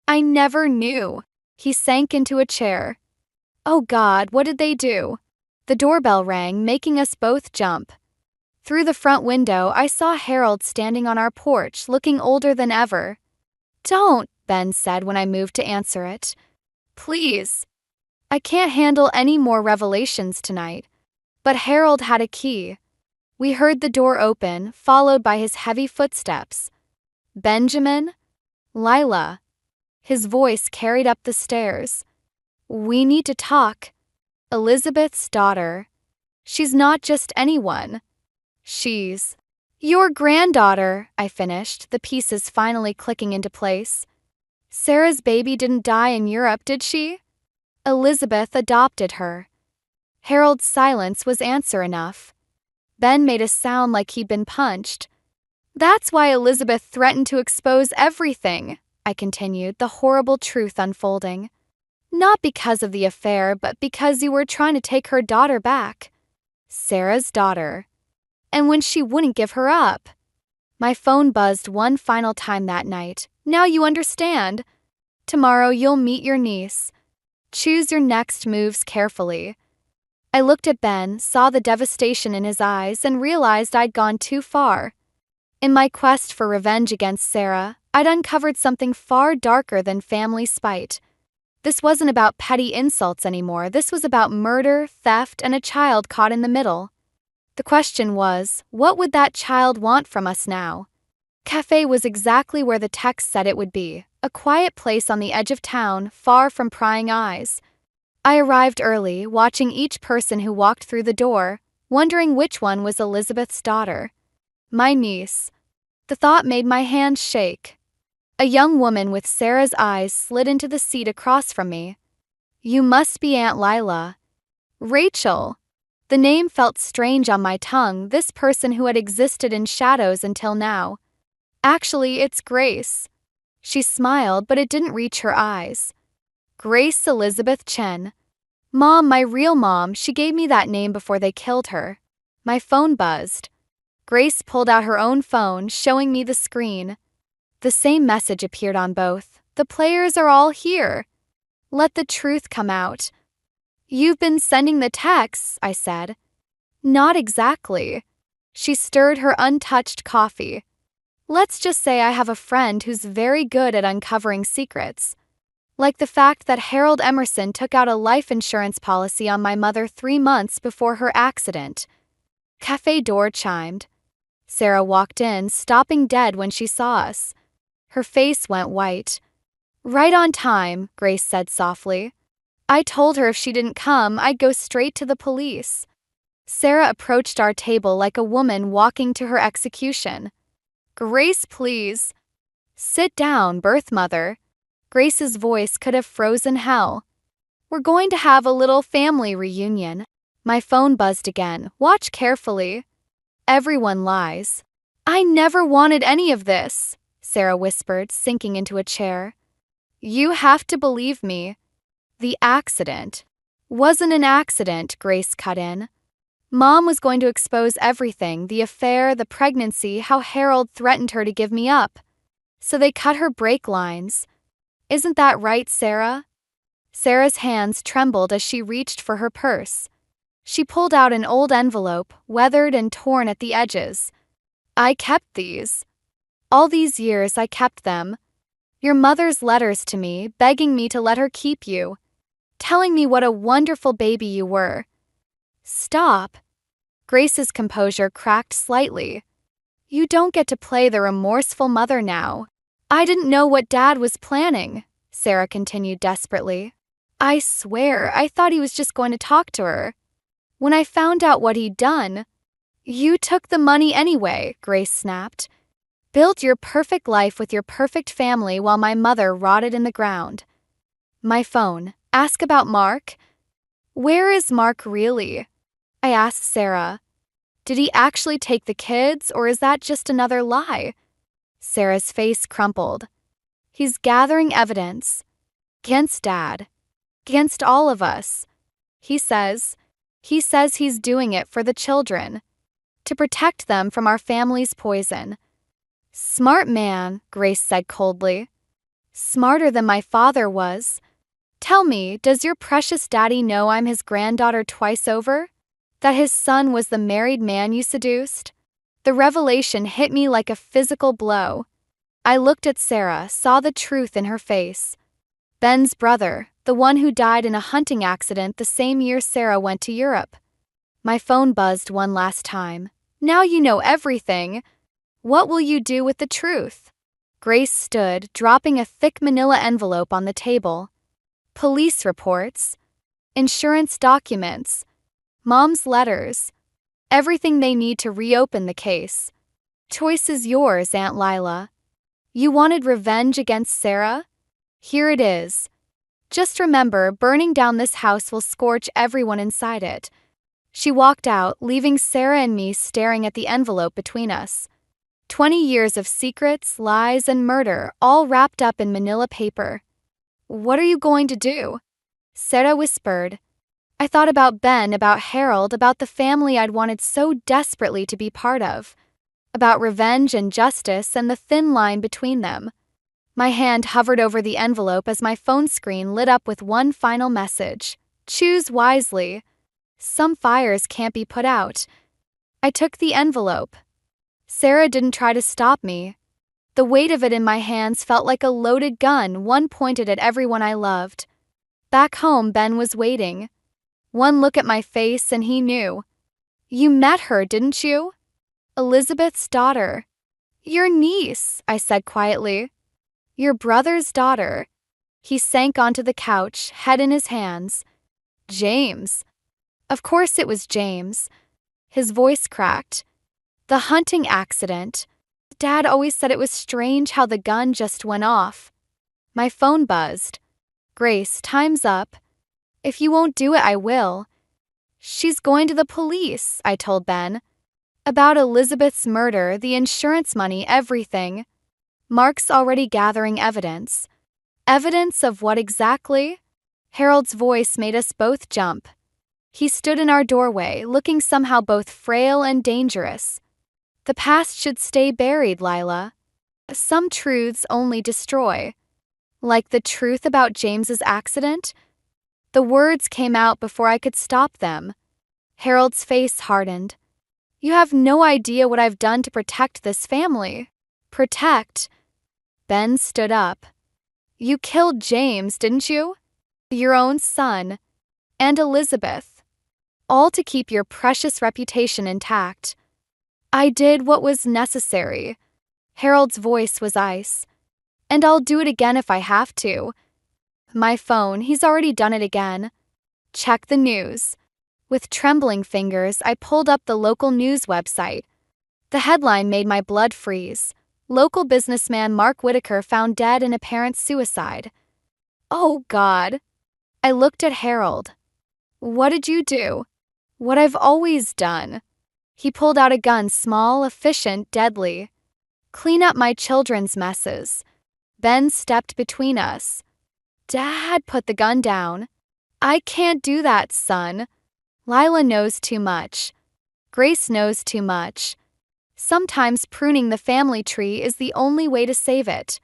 I never knew. He sank into a chair. Oh God, what did they do? The doorbell rang, making us both jump. Through the front window, I saw Harold standing on our porch, looking older than ever. Don't, Ben said when I moved to answer it. Please. I can't handle any more revelations tonight. But Harold had a key. We heard the door open, followed by his heavy footsteps. Benjamin? Lila. His voice carried up the stairs. We need to talk. Elizabeth's daughter. She's not just anyone. She's your granddaughter, I finished, the pieces finally clicking into place. Sarah's baby didn't die in Europe, did she? Elizabeth adopted her. Harold's silence was answer enough. Ben made a sound like he'd been punched. That's why Elizabeth threatened to expose everything, I continued, the horrible truth unfolding. Not because of the affair, but because you were trying to take her daughter back. Sarah's daughter. And when she wouldn't give her up. My phone buzzed one final time that night. Now you understand. Tomorrow you'll meet your niece. Choose your next moves carefully. I looked at Ben, saw the devastation in his eyes, and realized I'd gone too far. In my quest for revenge against Sarah, I'd uncovered something far darker than family spite. This wasn't about petty insults anymore. This was about murder, theft, and a child caught in the middle. The question was, what would that child want from us now? Cafe was exactly where the text said it would be, a quiet place on the edge of town, far from prying eyes. I arrived early, watching each person who walked through the door, wondering which one was Elizabeth's daughter. My niece. The thought made my hands shake. A young woman with Sarah's eyes slid into the seat across from me. You must be Aunt Lila. Rachel. The name felt strange on my tongue, this person who had existed in shadows until now. Actually, it's Grace. She smiled, but it didn't reach her eyes. Grace Elizabeth Chen. Mom, my real mom, she gave me that name before they killed her. My phone buzzed. Grace pulled out her own phone, showing me the screen. The same message appeared on both. The players are all here. Let the truth come out. You've been sending the texts, I said. Not exactly. She stirred her untouched coffee. Let's just say I have a friend who's very good at uncovering secrets. Like the fact that Harold Emerson took out a life insurance policy on my mother 3 months before her accident. Cafe door chimed. Sarah walked in, stopping dead when she saw us. Her face went white. Right on time, Grace said softly. I told her if she didn't come, I'd go straight to the police. Sarah approached our table like a woman walking to her execution. Grace, please. Sit down, birth mother. Grace's voice could have frozen hell. We're going to have a little family reunion. My phone buzzed again. Watch carefully. Everyone lies. I never wanted any of this, Sarah whispered, sinking into a chair. You have to believe me. The accident wasn't an accident, Grace cut in. Mom was going to expose everything, the affair, the pregnancy, how Harold threatened her to give me up. So they cut her brake lines. Isn't that right, Sarah? Sarah's hands trembled as she reached for her purse. She pulled out an old envelope, weathered and torn at the edges. I kept these. All these years I kept them. Your mother's letters to me, begging me to let her keep you. Telling me what a wonderful baby you were. Stop. Grace's composure cracked slightly. You don't get to play the remorseful mother now. I didn't know what Dad was planning, Sarah continued desperately. I swear, I thought he was just going to talk to her. When I found out what he'd done, you took the money anyway, Grace snapped. Built your perfect life with your perfect family while my mother rotted in the ground. My phone. Ask about Mark? Where is Mark really? I asked Sarah. Did he actually take the kids, or is that just another lie? Sarah's face crumpled. He's gathering evidence. Against Dad. Against all of us. He says he's doing it for the children. To protect them from our family's poison. Smart man, Grace said coldly. Smarter than my father was. Tell me, does your precious daddy know I'm his granddaughter twice over? That his son was the married man you seduced? The revelation hit me like a physical blow. I looked at Sarah, saw the truth in her face. Ben's brother, the one who died in a hunting accident the same year Sarah went to Europe. My phone buzzed one last time. Now you know everything. What will you do with the truth? Grace stood, dropping a thick manila envelope on the table. Police reports. Insurance documents. Mom's letters. Everything they need to reopen the case. Choice is yours, Aunt Lila. You wanted revenge against Sarah? Here it is. Just remember, burning down this house will scorch everyone inside it. She walked out, leaving Sarah and me staring at the envelope between us. 20 years of secrets, lies, and murder, all wrapped up in manila paper. What are you going to do? Sarah whispered. I thought about Ben, about Harold, about the family I'd wanted so desperately to be part of, about revenge and justice and the thin line between them. My hand hovered over the envelope as my phone screen lit up with one final message. Choose wisely. Some fires can't be put out. I took the envelope. Sarah didn't try to stop me. The weight of it in my hands felt like a loaded gun, one pointed at everyone I loved. Back home, Ben was waiting. One look at my face and he knew. You met her, didn't you? Elizabeth's daughter. Your niece, I said quietly. Your brother's daughter. He sank onto the couch, head in his hands. James. Of course it was James. His voice cracked. The hunting accident. Dad always said it was strange how the gun just went off. My phone buzzed. Grace, time's up. If you won't do it, I will. She's going to the police, I told Ben. About Elizabeth's murder, the insurance money, everything. Mark's already gathering evidence. Evidence of what exactly? Harold's voice made us both jump. He stood in our doorway, looking somehow both frail and dangerous. The past should stay buried, Lila. Some truths only destroy. Like the truth about James's accident? The words came out before I could stop them. Harold's face hardened. You have no idea what I've done to protect this family. Protect? Ben stood up. You killed James, didn't you? Your own son. And Elizabeth. All to keep your precious reputation intact. I did what was necessary. Harold's voice was ice. And I'll do it again if I have to. My phone, he's already done it again. Check the news. With trembling fingers, I pulled up the local news website. The headline made my blood freeze. Local businessman Mark Whitaker found dead in apparent suicide. Oh, God. I looked at Harold. What did you do? What I've always done. He pulled out a gun, small, efficient, deadly. Clean up my children's messes. Ben stepped between us. Dad put the gun down. I can't do that, son. Lila knows too much. Grace knows too much. Sometimes pruning the family tree is the only way to save it.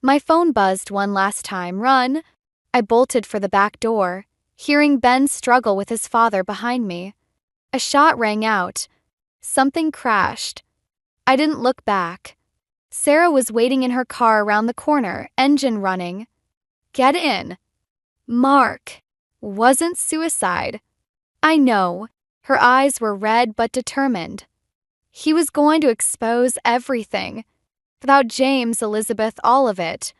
My phone buzzed one last time. Run. I bolted for the back door, hearing Ben struggle with his father behind me. A shot rang out. Something crashed. I didn't look back. Sarah was waiting in her car around the corner, engine running. Get in. Mark. Wasn't suicide. I know. Her eyes were red but determined. He was going to expose everything. About James, Elizabeth, all of it.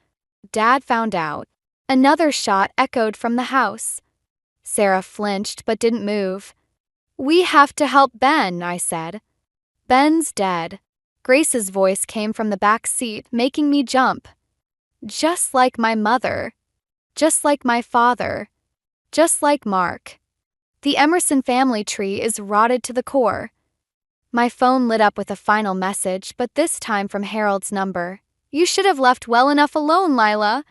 Dad found out. Another shot echoed from the house. Sarah flinched but didn't move. We have to help Ben, I said. Ben's dead. Grace's voice came from the back seat, making me jump. Just like my mother. Just like my father. Just like Mark. The Emerson family tree is rotted to the core. My phone lit up with a final message, but this time from Harold's number. You should have left well enough alone, Lila.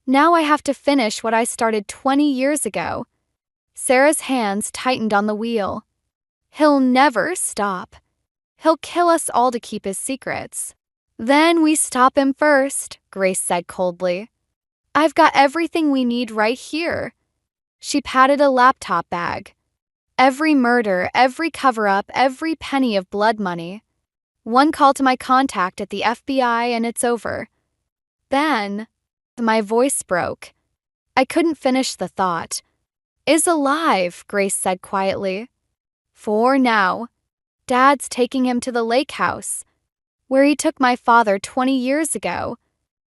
Now I have to finish what I started 20 years ago. Sarah's hands tightened on the wheel. He'll never stop. He'll kill us all to keep his secrets. Then we stop him first, Grace said coldly. I've got everything we need right here. She patted a laptop bag. Every murder, every cover-up, every penny of blood money. One call to my contact at the FBI and it's over. Ben, my voice broke. I couldn't finish the thought. Is alive, Grace said quietly. For now. Dad's taking him to the lake house, where he took my father 20 years ago.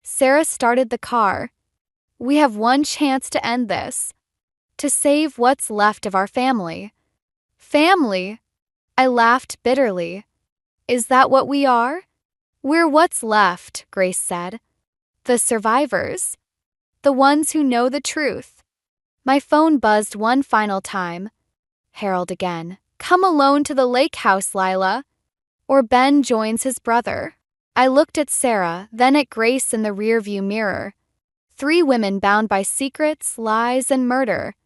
Sarah started the car. We have one chance to end this. To save what's left of our family. Family? I laughed bitterly. Is that what we are? We're what's left, Grace said. The survivors. The ones who know the truth. My phone buzzed one final time. Harold again. Come alone to the lake house, Lila. Or Ben joins his brother. I looked at Sarah, then at Grace in the rearview mirror. 3 women bound by secrets, lies, and murder.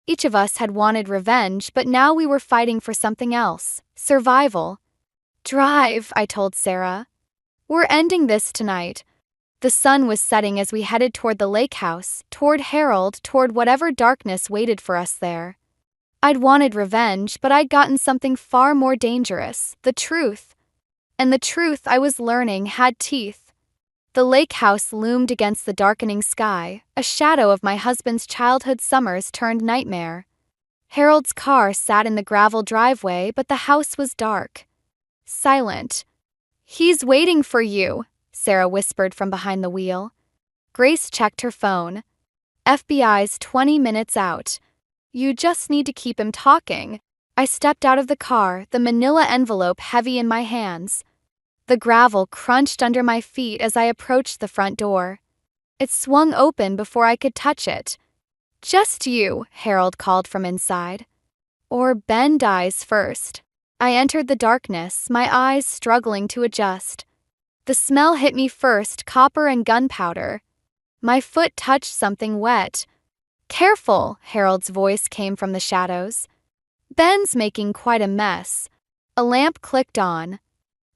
Each of us had wanted revenge, but now we were fighting for something else: survival. "Drive," I told Sarah. "We're ending this tonight." The sun was setting as we headed toward the lake house, toward Harold, toward whatever darkness waited for us there. I'd wanted revenge, but I'd gotten something far more dangerous: the truth. And the truth, I was learning, had teeth. The lake house loomed against the darkening sky, a shadow of my husband's childhood summers turned nightmare. Harold's car sat in the gravel driveway, but the house was dark. Silent. "He's waiting for you," Sarah whispered from behind the wheel. Grace checked her phone. "FBI's 20 minutes out. You just need to keep him talking." I stepped out of the car, the manila envelope heavy in my hands. The gravel crunched under my feet as I approached the front door. It swung open before I could touch it. "Just you," Harold called from inside. "Or Ben dies first." I entered the darkness, my eyes struggling to adjust. The smell hit me first: copper and gunpowder. My foot touched something wet. "Careful," Harold's voice came from the shadows. "Ben's making quite a mess." A lamp clicked on.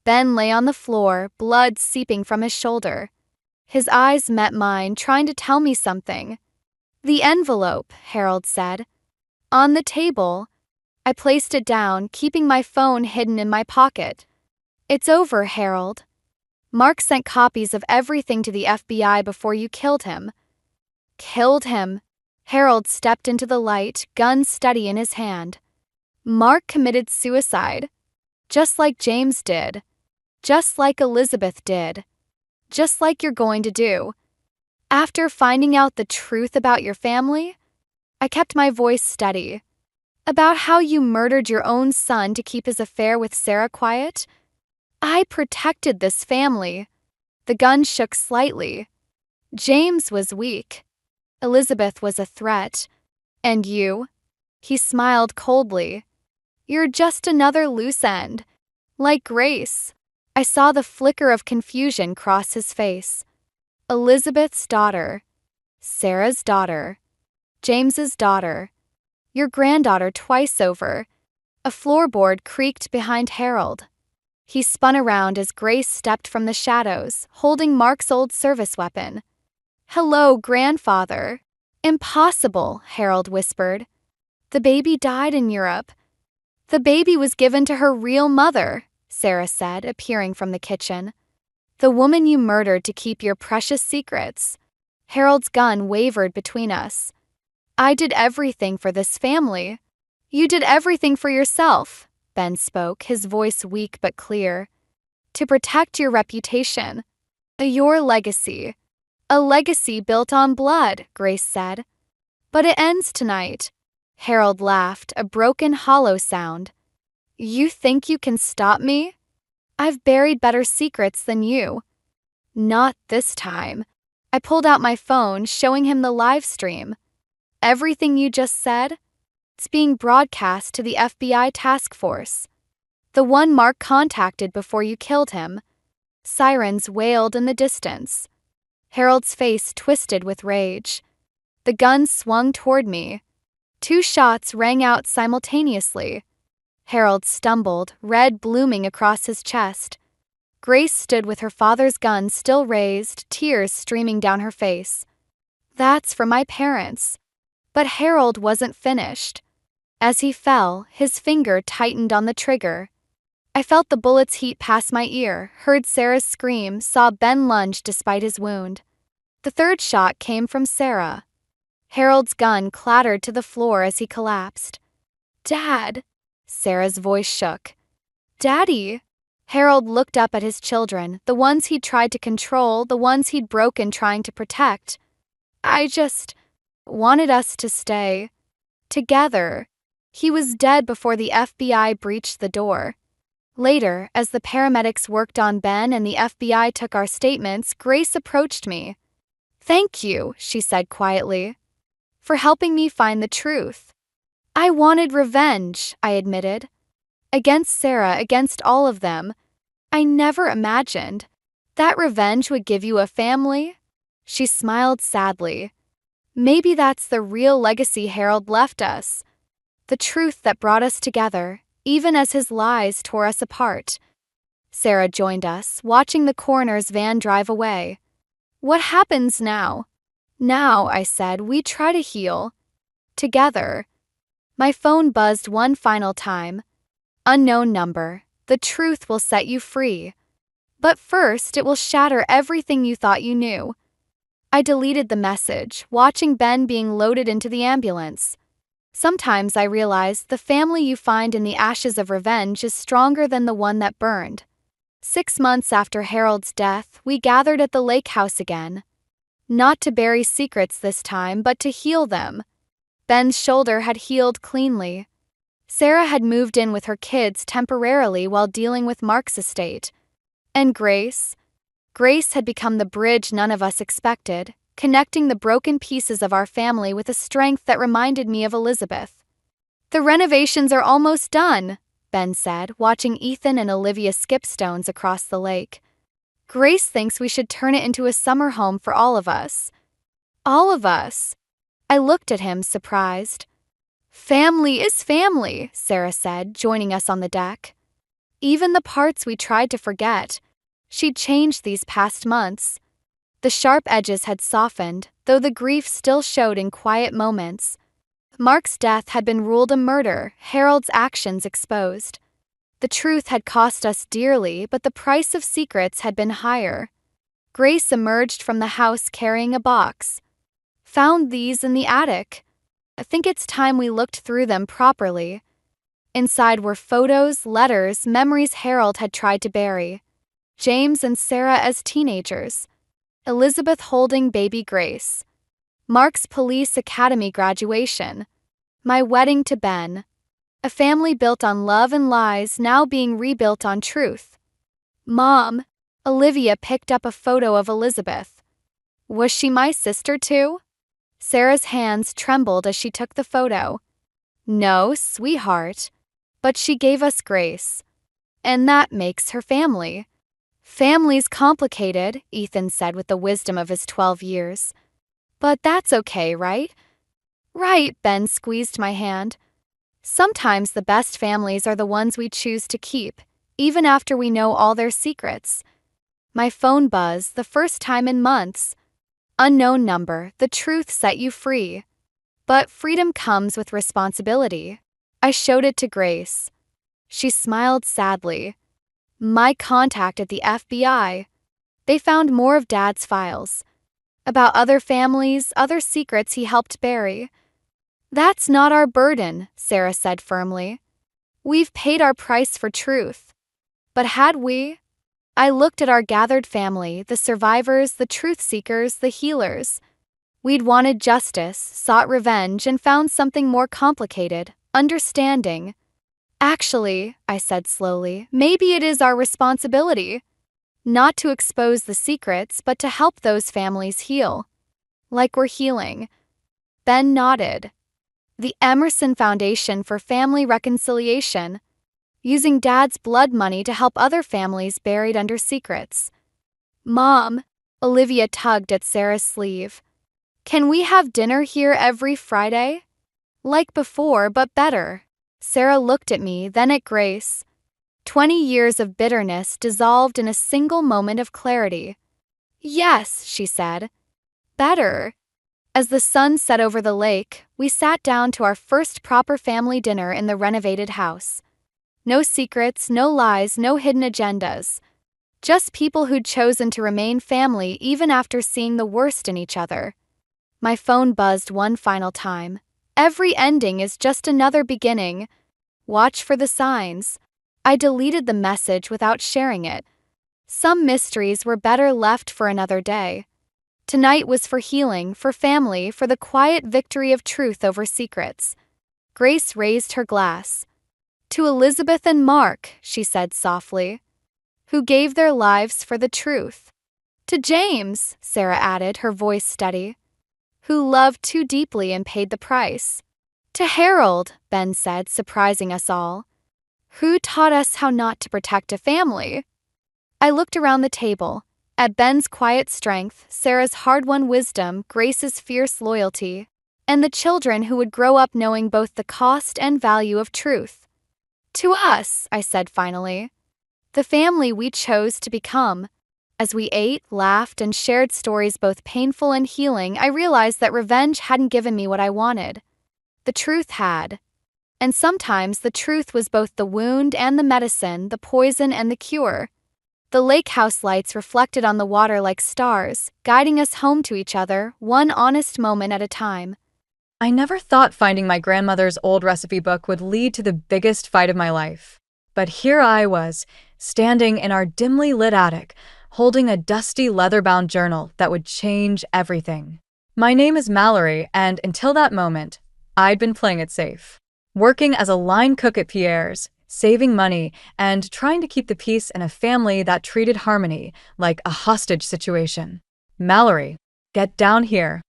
Ben lay on the floor, blood seeping from his shoulder. His eyes met mine, trying to tell me something. "The envelope," Harold said. "On the table." I placed it down, keeping my phone hidden in my pocket. "It's over, Harold. Mark sent copies of everything to the FBI before you killed him." "Killed him?" Harold stepped into the light, gun steady in his hand. "Mark committed suicide. Just like James did. Just like Elizabeth did. Just like you're going to do. After finding out the truth about your family?" I kept my voice steady. "About how you murdered your own son to keep his affair with Sarah quiet? I protected this family." The gun shook slightly. "James was weak. Elizabeth was a threat. And you?" He smiled coldly. "You're just another loose end. Like Grace." I saw the flicker of confusion cross his face. "Elizabeth's daughter. Sarah's daughter. James's daughter. Your granddaughter twice over." A floorboard creaked behind Harold. He spun around as Grace stepped from the shadows, holding Mark's old service weapon. "Hello, grandfather." "Impossible," Harold whispered. "The baby died in Europe." "The baby was given to her real mother," Sarah said, appearing from the kitchen. "The woman you murdered to keep your precious secrets." Harold's gun wavered between us. "I did everything for this family." "You did everything for yourself," Ben spoke, his voice weak but clear. "To protect your reputation. Your legacy." "A legacy built on blood," Grace said. "But it ends tonight." Harold laughed, a broken, hollow sound. "You think you can stop me? I've buried better secrets than you." "Not this time." I pulled out my phone, showing him the live stream. "Everything you just said? It's being broadcast to the FBI task force. The one Mark contacted before you killed him." Sirens wailed in the distance. Harold's face twisted with rage. The gun swung toward me. 2 shots rang out simultaneously. Harold stumbled, red blooming across his chest. Grace stood with her father's gun still raised, tears streaming down her face. "That's for my parents." But Harold wasn't finished. As he fell, his finger tightened on the trigger. I felt the bullet's heat pass my ear, heard Sarah's scream, saw Ben lunge despite his wound. The 3rd shot came from Sarah. Harold's gun clattered to the floor as he collapsed. "Dad!" Sarah's voice shook. "Daddy!" Harold looked up at his children, the ones he'd tried to control, the ones he'd broken trying to protect. "I just wanted us to stay together." He was dead before the FBI breached the door. Later, as the paramedics worked on Ben and the FBI took our statements, Grace approached me. "Thank you," she said quietly, "for helping me find the truth." "I wanted revenge," I admitted. "Against Sarah, against all of them. I never imagined." That revenge would give you a family? She smiled sadly. Maybe that's the real legacy Harold left us. The truth that brought us together, even as his lies tore us apart. Sarah joined us, watching the coroner's van drive away. What happens now? Now, I said, we try to heal. Together. My phone buzzed one final time. Unknown number. The truth will set you free. But first, it will shatter everything you thought you knew. I deleted the message, watching Ben being loaded into the ambulance. Sometimes I realized the family you find in the ashes of revenge is stronger than the one that burned. 6 months after Harold's death, we gathered at the lake house again. Not to bury secrets this time, but to heal them. Ben's shoulder had healed cleanly. Sarah had moved in with her kids temporarily while dealing with Mark's estate. And Grace? Grace had become the bridge none of us expected, connecting the broken pieces of our family with a strength that reminded me of Elizabeth. The renovations are almost done, Ben said, watching Ethan and Olivia skip stones across the lake. Grace thinks we should turn it into a summer home for all of us. All of us. I looked at him, surprised. Family is family, Sarah said, joining us on the deck. Even the parts we tried to forget. She'd changed these past months. The sharp edges had softened, though the grief still showed in quiet moments. Mark's death had been ruled a murder, Harold's actions exposed. The truth had cost us dearly, but the price of secrets had been higher. Grace emerged from the house carrying a box. Found these in the attic. I think it's time we looked through them properly. Inside were photos, letters, memories Harold had tried to bury. James and Sarah as teenagers. Elizabeth holding baby Grace. Mark's police academy graduation. My wedding to Ben. A family built on love and lies now being rebuilt on truth. Mom, Olivia picked up a photo of Elizabeth. Was she my sister too? Sarah's hands trembled as she took the photo. No, sweetheart. But she gave us Grace. And that makes her family. Family's complicated, Ethan said with the wisdom of his 12 years. But that's okay, right? Right, Ben squeezed my hand. Sometimes the best families are the ones we choose to keep, even after we know all their secrets. My phone buzzed the first time in months. Unknown number, the truth set you free. But freedom comes with responsibility. I showed it to Grace. She smiled sadly. My contact at the FBI. They found more of Dad's files. About other families, other secrets he helped bury. That's not our burden, Sarah said firmly. We've paid our price for truth. But had we? I looked at our gathered family, the survivors, the truth seekers, the healers. We'd wanted justice, sought revenge, and found something more complicated, understanding. Actually, I said slowly, maybe it is our responsibility. Not to expose the secrets, but to help those families heal. Like we're healing. Ben nodded. The Emerson Foundation for Family Reconciliation, using Dad's blood money to help other families buried under secrets. Mom, Olivia tugged at Sarah's sleeve. Can we have dinner here every Friday? Like before, but better. Sarah looked at me, then at Grace. 20 years of bitterness dissolved in a single moment of clarity. Yes, she said. Better. As the sun set over the lake, we sat down to our first proper family dinner in the renovated house. No secrets, no lies, no hidden agendas. Just people who'd chosen to remain family even after seeing the worst in each other. My phone buzzed one final time. Every ending is just another beginning. Watch for the signs. I deleted the message without sharing it. Some mysteries were better left for another day. Tonight was for healing, for family, for the quiet victory of truth over secrets. Grace raised her glass. To Elizabeth and Mark, she said softly, who gave their lives for the truth. To James, Sarah added, her voice steady, who loved too deeply and paid the price. To Harold, Ben said, surprising us all, who taught us how not to protect a family. I looked around the table. At Ben's quiet strength, Sarah's hard-won wisdom, Grace's fierce loyalty, and the children who would grow up knowing both the cost and value of truth. To us, I said finally, the family we chose to become. As we ate, laughed, and shared stories both painful and healing, I realized that revenge hadn't given me what I wanted. The truth had. And sometimes the truth was both the wound and the medicine, the poison and the cure. The lake house lights reflected on the water like stars, guiding us home to each other, one honest moment at a time. I never thought finding my grandmother's old recipe book would lead to the biggest fight of my life. But here I was, standing in our dimly lit attic, holding a dusty leather-bound journal that would change everything. My name is Mallory, and until that moment, I'd been playing it safe. Working as a line cook at Pierre's, saving money, and trying to keep the peace in a family that treated harmony like a hostage situation. Mallory, get down here.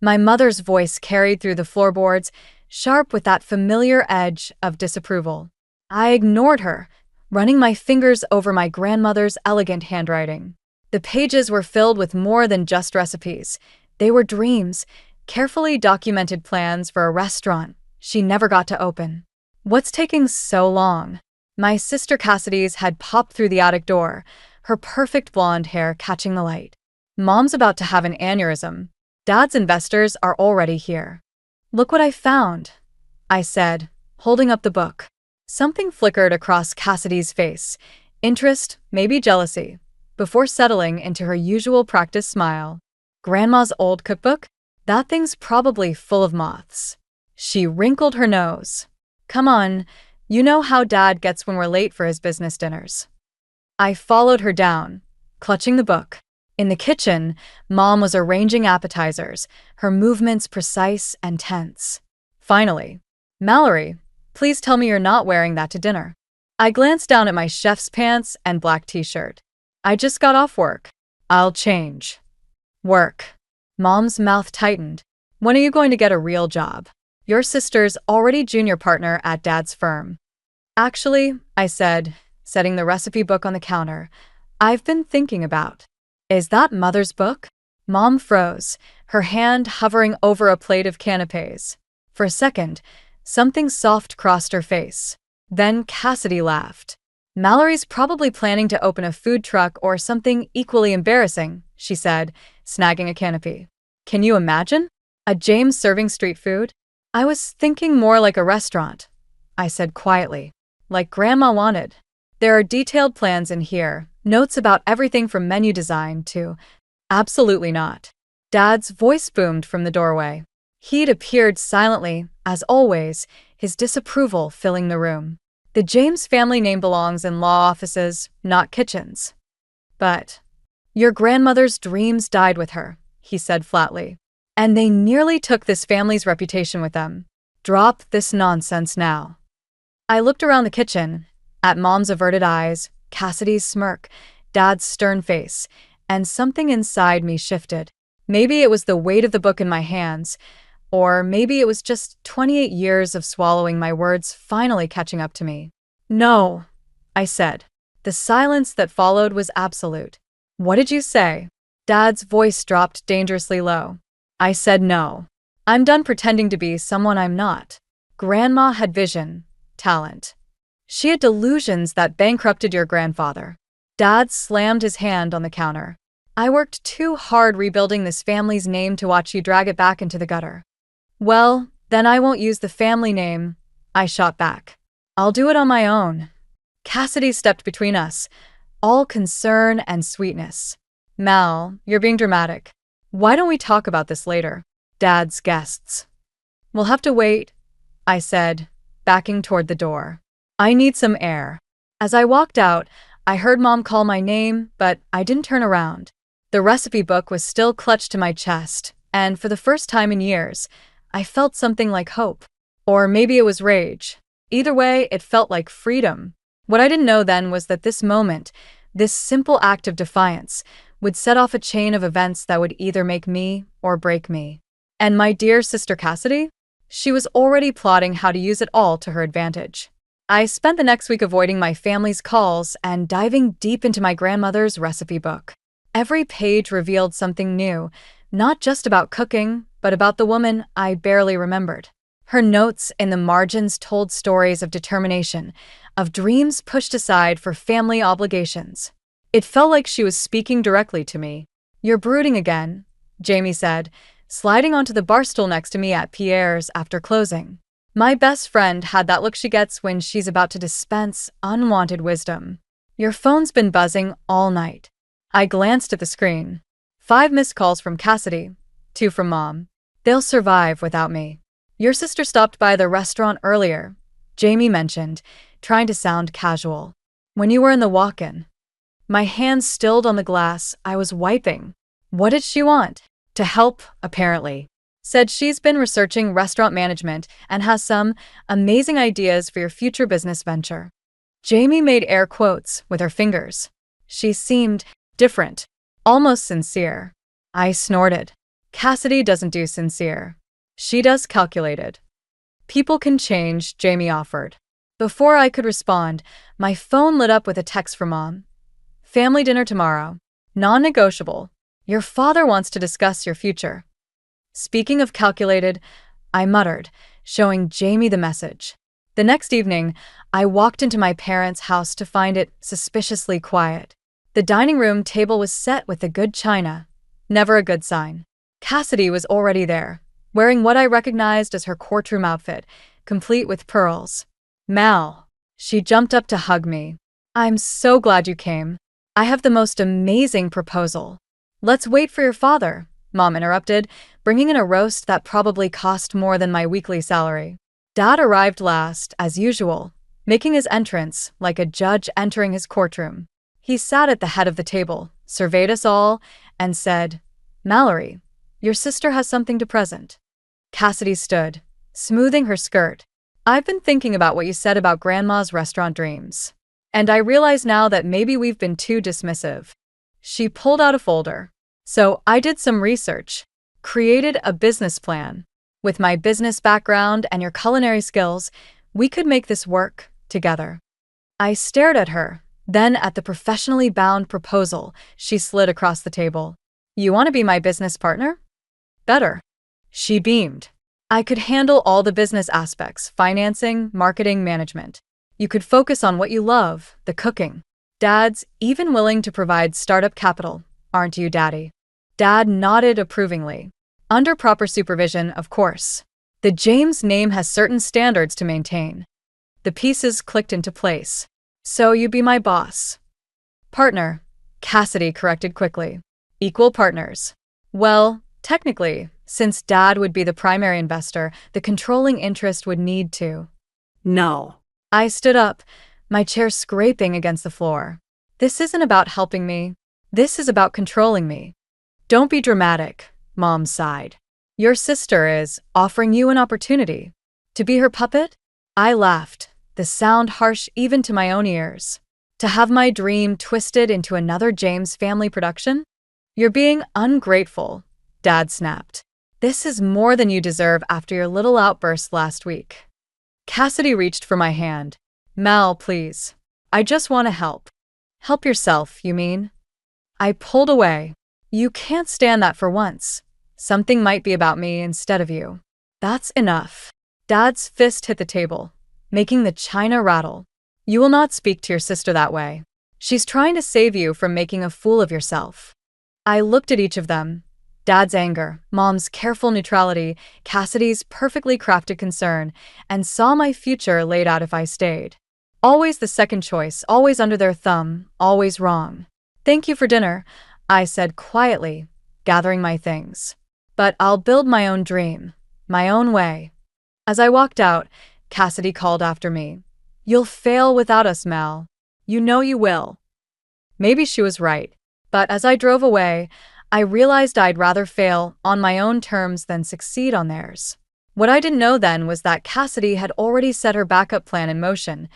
My mother's voice carried through the floorboards, sharp with that familiar edge of disapproval. I ignored her, running my fingers over my grandmother's elegant handwriting. The pages were filled with more than just recipes. They were dreams, carefully documented plans for a restaurant she never got to open. What's taking so long? My sister Cassidy's had popped through the attic door, her perfect blonde hair catching the light. Mom's about to have an aneurysm. Dad's investors are already here. Look what I found, I said, holding up the book. Something flickered across Cassidy's face, interest, maybe jealousy, before settling into her usual practice smile. Grandma's old cookbook? That thing's probably full of moths. She wrinkled her nose. Come on, you know how Dad gets when we're late for his business dinners. I followed her down, clutching the book. In the kitchen, Mom was arranging appetizers, her movements precise and tense. Finally, Mallory, please tell me you're not wearing that to dinner. I glanced down at my chef's pants and black t-shirt. I just got off work. I'll change. Work. Mom's mouth tightened. When are you going to get a real job? Your sister's already junior partner at Dad's firm. Actually, I said, setting the recipe book on the counter, I've been thinking about. Is that Mother's book? Mom froze, her hand hovering over a plate of canapés. For a second, something soft crossed her face. Then Cassidy laughed. Mallory's probably planning to open a food truck or something equally embarrassing, she said, snagging a canapé. Can you imagine? A James serving street food? I was thinking more like a restaurant, I said quietly. Like Grandma wanted. There are detailed plans in here, notes about everything from menu design to… Absolutely not. Dad's voice boomed from the doorway. He'd appeared silently, as always, his disapproval filling the room. The James family name belongs in law offices, not kitchens. But your grandmother's dreams died with her, he said flatly. And they nearly took this family's reputation with them. Drop this nonsense now. I looked around the kitchen, at Mom's averted eyes, Cassidy's smirk, Dad's stern face, and something inside me shifted. Maybe it was the weight of the book in my hands, or maybe it was just 28 years of swallowing my words finally catching up to me. No, I said. The silence that followed was absolute. What did you say? Dad's voice dropped dangerously low. I said no. I'm done pretending to be someone I'm not. Grandma had vision, talent. She had delusions that bankrupted your grandfather. Dad slammed his hand on the counter. I worked too hard rebuilding this family's name to watch you drag it back into the gutter. Well, then I won't use the family name, I shot back. I'll do it on my own. Cassidy stepped between us, all concern and sweetness. Mal, you're being dramatic. Why don't we talk about this later? Dad's guests. We'll have to wait, I said, backing toward the door. I need some air. As I walked out, I heard Mom call my name, but I didn't turn around. The recipe book was still clutched to my chest, and for the first time in years, I felt something like hope. Or maybe it was rage. Either way, it felt like freedom. What I didn't know then was that this moment, this simple act of defiance, would set off a chain of events that would either make me or break me. And my dear sister Cassidy? She was already plotting how to use it all to her advantage. I spent the next week avoiding my family's calls and diving deep into my grandmother's recipe book. Every page revealed something new, not just about cooking, but about the woman I barely remembered. Her notes in the margins told stories of determination, of dreams pushed aside for family obligations. It felt like she was speaking directly to me. "You're brooding again," Jamie said, sliding onto the bar stool next to me at Pierre's after closing. My best friend had that look she gets when she's about to dispense unwanted wisdom. "Your phone's been buzzing all night." I glanced at the screen. 5 missed calls from Cassidy, 2 from Mom. "They'll survive without me." "Your sister stopped by the restaurant earlier," Jamie mentioned, trying to sound casual. "When you were in the walk-in." My hands stilled on the glass I was wiping. What did she want? To help, apparently. Said she's been researching restaurant management and has some amazing ideas for your future business venture. Jamie made air quotes with her fingers. She seemed different, almost sincere. I snorted. Cassidy doesn't do sincere. She does calculated. "People can change," Jamie offered. Before I could respond, my phone lit up with a text from Mom. "Family dinner tomorrow. Non-negotiable. Your father wants to discuss your future." Speaking of calculated, I muttered, showing Jamie the message. The next evening, I walked into my parents' house to find it suspiciously quiet. The dining room table was set with the good china. Never a good sign. Cassidy was already there, wearing what I recognized as her courtroom outfit, complete with pearls. "Mal." She jumped up to hug me. "I'm so glad you came. I have the most amazing proposal." "Let's wait for your father," Mom interrupted, bringing in a roast that probably cost more than my weekly salary. Dad arrived last, as usual, making his entrance like a judge entering his courtroom. He sat at the head of the table, surveyed us all, and said, "Mallory, your sister has something to present." Cassidy stood, smoothing her skirt. "I've been thinking about what you said about Grandma's restaurant dreams. And I realize now that maybe we've been too dismissive." She pulled out a folder. "So I did some research, created a business plan. With my business background and your culinary skills, we could make this work together." I stared at her, then at the professionally bound proposal she slid across the table. "You want to be my business partner?" "Better." She beamed. "I could handle all the business aspects, financing, marketing, management. You could focus on what you love, the cooking. Dad's even willing to provide startup capital, aren't you, Daddy?" Dad nodded approvingly. "Under proper supervision, of course. The James name has certain standards to maintain." The pieces clicked into place. "So you be my boss." "Partner," Cassidy corrected quickly. "Equal partners." "Well, technically, since Dad would be the primary investor, the controlling interest would need to." "No." I stood up, my chair scraping against the floor. "This isn't about helping me. This is about controlling me." "Don't be dramatic," Mom sighed. "Your sister is offering you an opportunity. To be her puppet?" I laughed, the sound harsh even to my own ears. "To have my dream twisted into another James family production?" "You're being ungrateful," Dad snapped. "This is more than you deserve after your little outburst last week." Cassidy reached for my hand. "Mal, please. I just want to help." "Help yourself, you mean?" I pulled away. "You can't stand that for once. Something might be about me instead of you." "That's enough." Dad's fist hit the table, making the china rattle. "You will not speak to your sister that way. She's trying to save you from making a fool of yourself." I looked at each of them. Dad's anger, Mom's careful neutrality, Cassidy's perfectly crafted concern, and saw my future laid out if I stayed. Always the second choice, always under their thumb, always wrong. "Thank you for dinner," I said quietly, gathering my things. "But I'll build my own dream, my own way." As I walked out, Cassidy called after me. "You'll fail without us, Mal. You know you will." Maybe she was right, but as I drove away, I realized I'd rather fail on my own terms than succeed on theirs. What I didn't know then was that Cassidy had already set her backup plan in motion,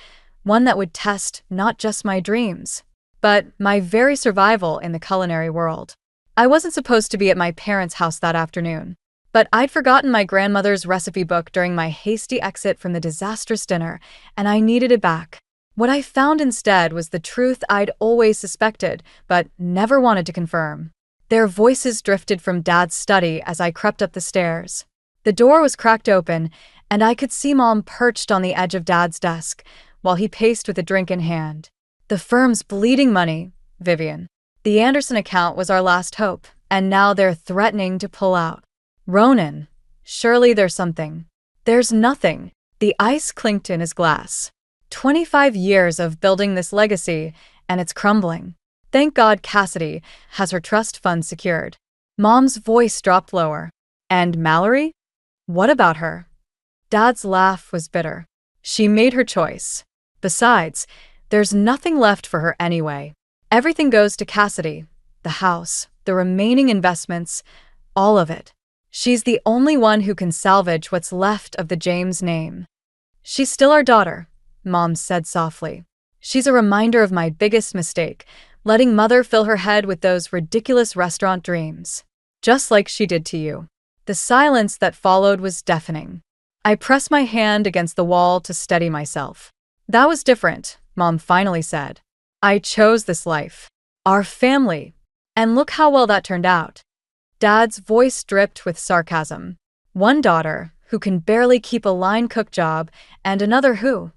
one that would test not just my dreams, but my very survival in the culinary world. I wasn't supposed to be at my parents' house that afternoon, but I'd forgotten my grandmother's recipe book during my hasty exit from the disastrous dinner, and I needed it back. What I found instead was the truth I'd always suspected, but never wanted to confirm. Their voices drifted from Dad's study as I crept up the stairs. The door was cracked open, and I could see Mom perched on the edge of Dad's desk, while he paced with a drink in hand. The firm's bleeding money, Vivian. The Anderson account was our last hope, and now they're threatening to pull out. Ronan, surely there's something. There's nothing. The ice clinked in his glass. 25 years of building this legacy, and it's crumbling. Thank God Cassidy has her trust fund secured. Mom's voice dropped lower. And Mallory? What about her? Dad's laugh was bitter. She made her choice. Besides, there's nothing left for her anyway. Everything goes to Cassidy. The house, the remaining investments, all of it. She's the only one who can salvage what's left of the James name. She's still our daughter, Mom said softly. She's a reminder of my biggest mistake, letting Mother fill her head with those ridiculous restaurant dreams. Just like she did to you. The silence that followed was deafening. I pressed my hand against the wall to steady myself. That was different, Mom finally said. I chose this life. Our family. And look how well that turned out. Dad's voice dripped with sarcasm. One daughter, who can barely keep a line-cook job, and another who?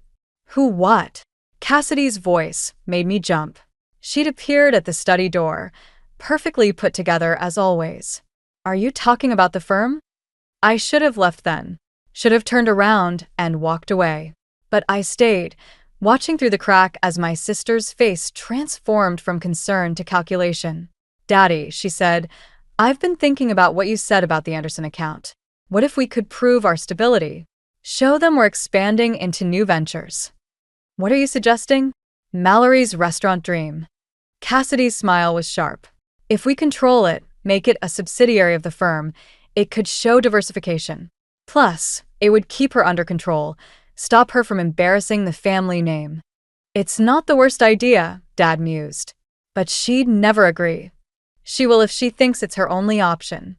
Who what? Cassidy's voice made me jump. She'd appeared at the study door, perfectly put together as always. Are you talking about the firm? I should have left then. Should have turned around and walked away. But I stayed, watching through the crack as my sister's face transformed from concern to calculation. Daddy, she said, I've been thinking about what you said about the Anderson account. What if we could prove our stability? Show them we're expanding into new ventures. What are you suggesting? Mallory's restaurant dream. Cassidy's smile was sharp. If we control it, make it a subsidiary of the firm, it could show diversification. Plus, it would keep her under control, stop her from embarrassing the family name. It's not the worst idea, Dad mused. But she'd never agree. She will if she thinks it's her only option.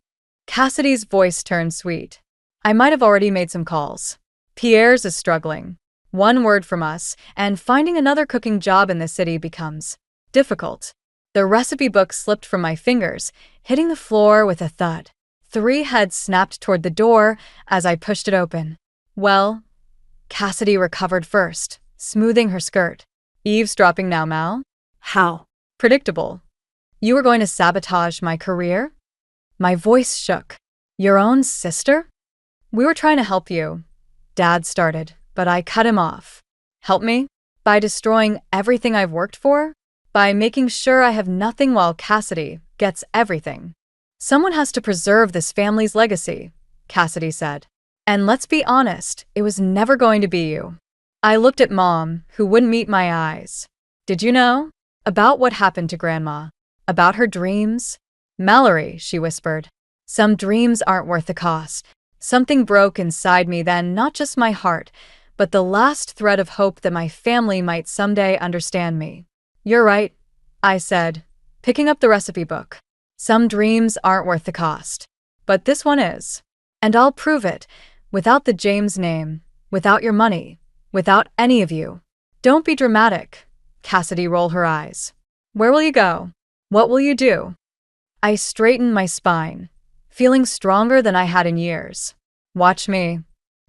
Cassidy's voice turned sweet. I might have already made some calls. Pierre's is struggling. One word from us, and finding another cooking job in the city becomes difficult. The recipe book slipped from my fingers, hitting the floor with a thud. 3 heads snapped toward the door as I pushed it open. Well, Cassidy recovered first, smoothing her skirt. Eavesdropping now, Mal? How? Predictable. You were going to sabotage my career? My voice shook. Your own sister? We were trying to help you. Dad started, but I cut him off. Help me? By destroying everything I've worked for? By making sure I have nothing while Cassidy gets everything. Someone has to preserve this family's legacy, Cassidy said. And let's be honest, it was never going to be you. I looked at Mom, who wouldn't meet my eyes. Did you know? About what happened to Grandma? About her dreams? Mallory, she whispered. Some dreams aren't worth the cost. Something broke inside me then, not just my heart, but the last thread of hope that my family might someday understand me. You're right, I said, picking up the recipe book. Some dreams aren't worth the cost. But this one is. And I'll prove it, without the James name, without your money, without any of you. Don't be dramatic, Cassidy rolled her eyes. Where will you go? What will you do? I straightened my spine, feeling stronger than I had in years. Watch me.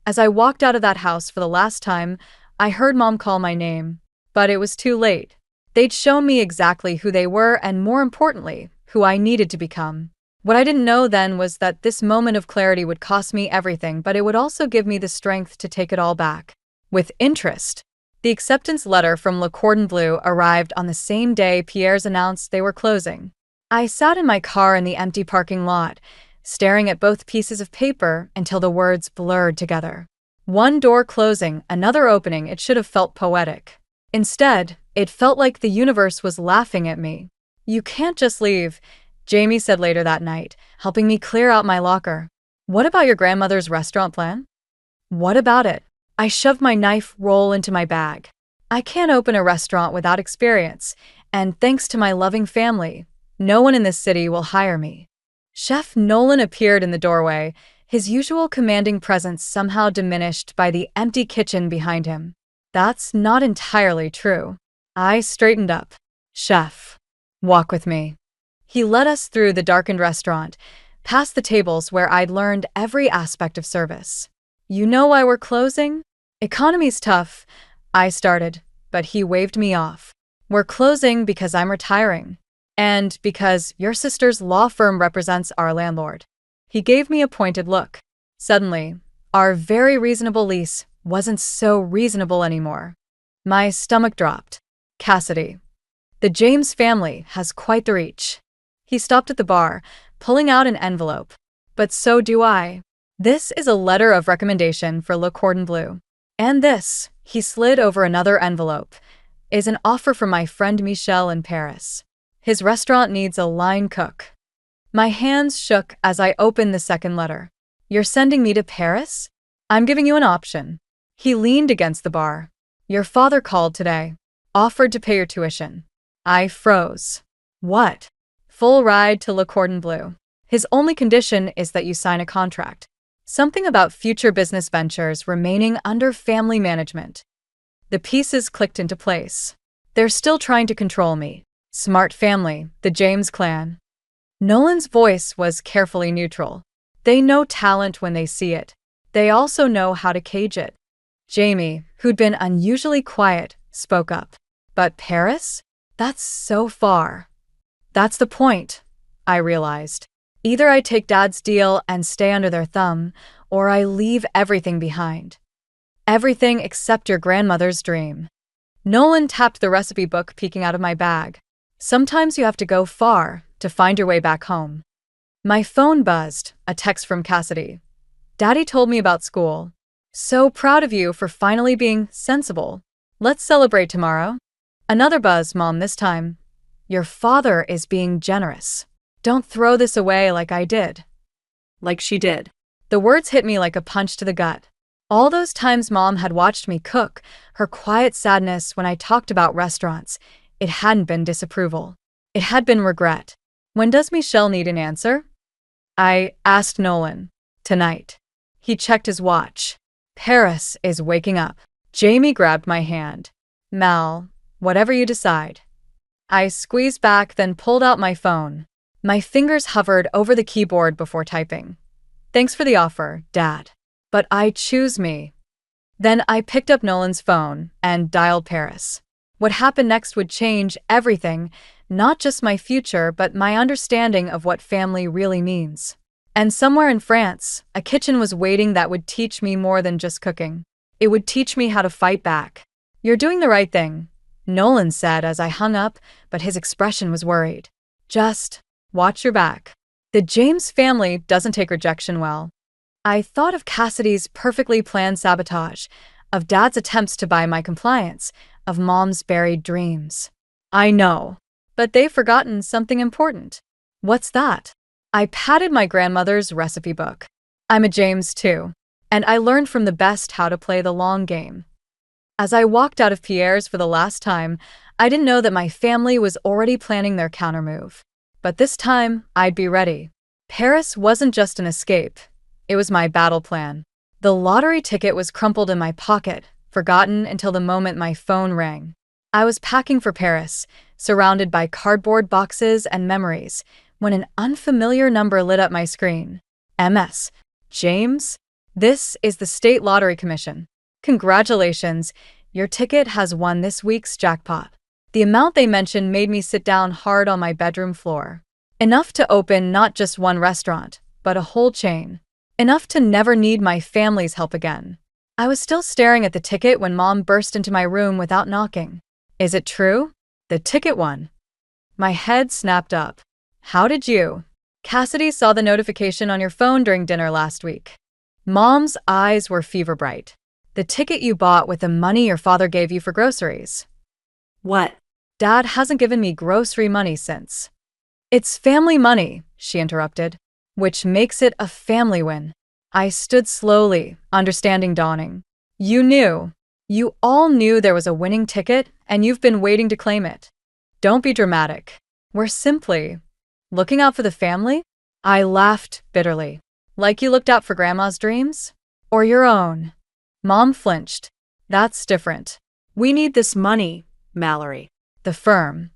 As I walked out of that house for the last time, I heard Mom call my name. But it was too late. They'd shown me exactly who they were and, more importantly, who I needed to become. What I didn't know then was that this moment of clarity would cost me everything, but it would also give me the strength to take it all back. With interest. The acceptance letter from Le Cordon Bleu arrived on the same day Pierre's announced they were closing. I sat in my car in the empty parking lot, staring at both pieces of paper until the words blurred together. One door closing, another opening. It should have felt poetic. Instead, it felt like the universe was laughing at me. You can't just leave, Jamie said later that night, helping me clear out my locker. What about your grandmother's restaurant plan? What about it? I shoved my knife roll into my bag. I can't open a restaurant without experience, and thanks to my loving family, no one in this city will hire me. Chef Nolan appeared in the doorway, his usual commanding presence somehow diminished by the empty kitchen behind him. That's not entirely true. I straightened up. Chef, walk with me. He led us through the darkened restaurant, past the tables where I'd learned every aspect of service. You know why we're closing? Economy's tough, I started, but he waved me off. We're closing because I'm retiring. And because your sister's law firm represents our landlord. He gave me a pointed look. Suddenly, our very reasonable lease wasn't so reasonable anymore. My stomach dropped. Cassidy. The James family has quite the reach. He stopped at the bar, pulling out an envelope. But so do I. This is a letter of recommendation for Le Cordon Bleu. And this, he slid over another envelope, is an offer from my friend Michel in Paris. His restaurant needs a line cook. My hands shook as I opened the second letter. You're sending me to Paris? I'm giving you an option. He leaned against the bar. Your father called today. Offered to pay your tuition. I froze. What? Full ride to Le Cordon Bleu. His only condition is that you sign a contract. Something about future business ventures remaining under family management. The pieces clicked into place. They're still trying to control me. Smart family, the James clan. Nolan's voice was carefully neutral. They know talent when they see it. They also know how to cage it. Jamie, who'd been unusually quiet, spoke up. But Paris? That's so far. That's the point, I realized. Either I take Dad's deal and stay under their thumb, or I leave everything behind. Everything except your grandmother's dream. Nolan tapped the recipe book peeking out of my bag. Sometimes you have to go far to find your way back home. My phone buzzed, a text from Cassidy. Daddy told me about school. So proud of you for finally being sensible. Let's celebrate tomorrow. Another buzz, Mom, this time. Your father is being generous. Don't throw this away like I did. Like she did. The words hit me like a punch to the gut. All those times Mom had watched me cook, her quiet sadness when I talked about restaurants, it hadn't been disapproval. It had been regret. When does Michel need an answer? I asked Nolan. Tonight. He checked his watch. Paris is waking up. Jamie grabbed my hand. Mal, whatever you decide. I squeezed back, then pulled out my phone. My fingers hovered over the keyboard before typing. Thanks for the offer, Dad. But I choose me. Then I picked up Nolan's phone and dialed Paris. What happened next would change everything, not just my future, but my understanding of what family really means. And somewhere in France, a kitchen was waiting that would teach me more than just cooking. It would teach me how to fight back. You're doing the right thing, Nolan said as I hung up, but his expression was worried. Just watch your back. The James family doesn't take rejection well. I thought of Cassidy's perfectly planned sabotage, of Dad's attempts to buy my compliance, of Mom's buried dreams. I know, but they've forgotten something important. What's that? I patted my grandmother's recipe book. I'm a James too, and I learned from the best how to play the long game. As I walked out of Pierre's for the last time, I didn't know that my family was already planning their countermove. But this time, I'd be ready. Paris wasn't just an escape. It was my battle plan. The lottery ticket was crumpled in my pocket, forgotten until the moment my phone rang. I was packing for Paris, surrounded by cardboard boxes and memories, when an unfamiliar number lit up my screen. MS. James? This is the State Lottery Commission. Congratulations, your ticket has won this week's jackpot. The amount they mentioned made me sit down hard on my bedroom floor. Enough to open not just one restaurant, but a whole chain. Enough to never need my family's help again. I was still staring at the ticket when Mom burst into my room without knocking. Is it true? The ticket won. My head snapped up. How did you? Cassidy saw the notification on your phone during dinner last week. Mom's eyes were fever bright. The ticket you bought with the money your father gave you for groceries. What? Dad hasn't given me grocery money since. It's family money, she interrupted, which makes it a family win. I stood slowly, understanding dawning. You knew. You all knew there was a winning ticket, and you've been waiting to claim it. Don't be dramatic. We're simply looking out for the family? I laughed bitterly. Like you looked out for Grandma's dreams? Or your own? Mom flinched. That's different. We need this money, Mallory. The firm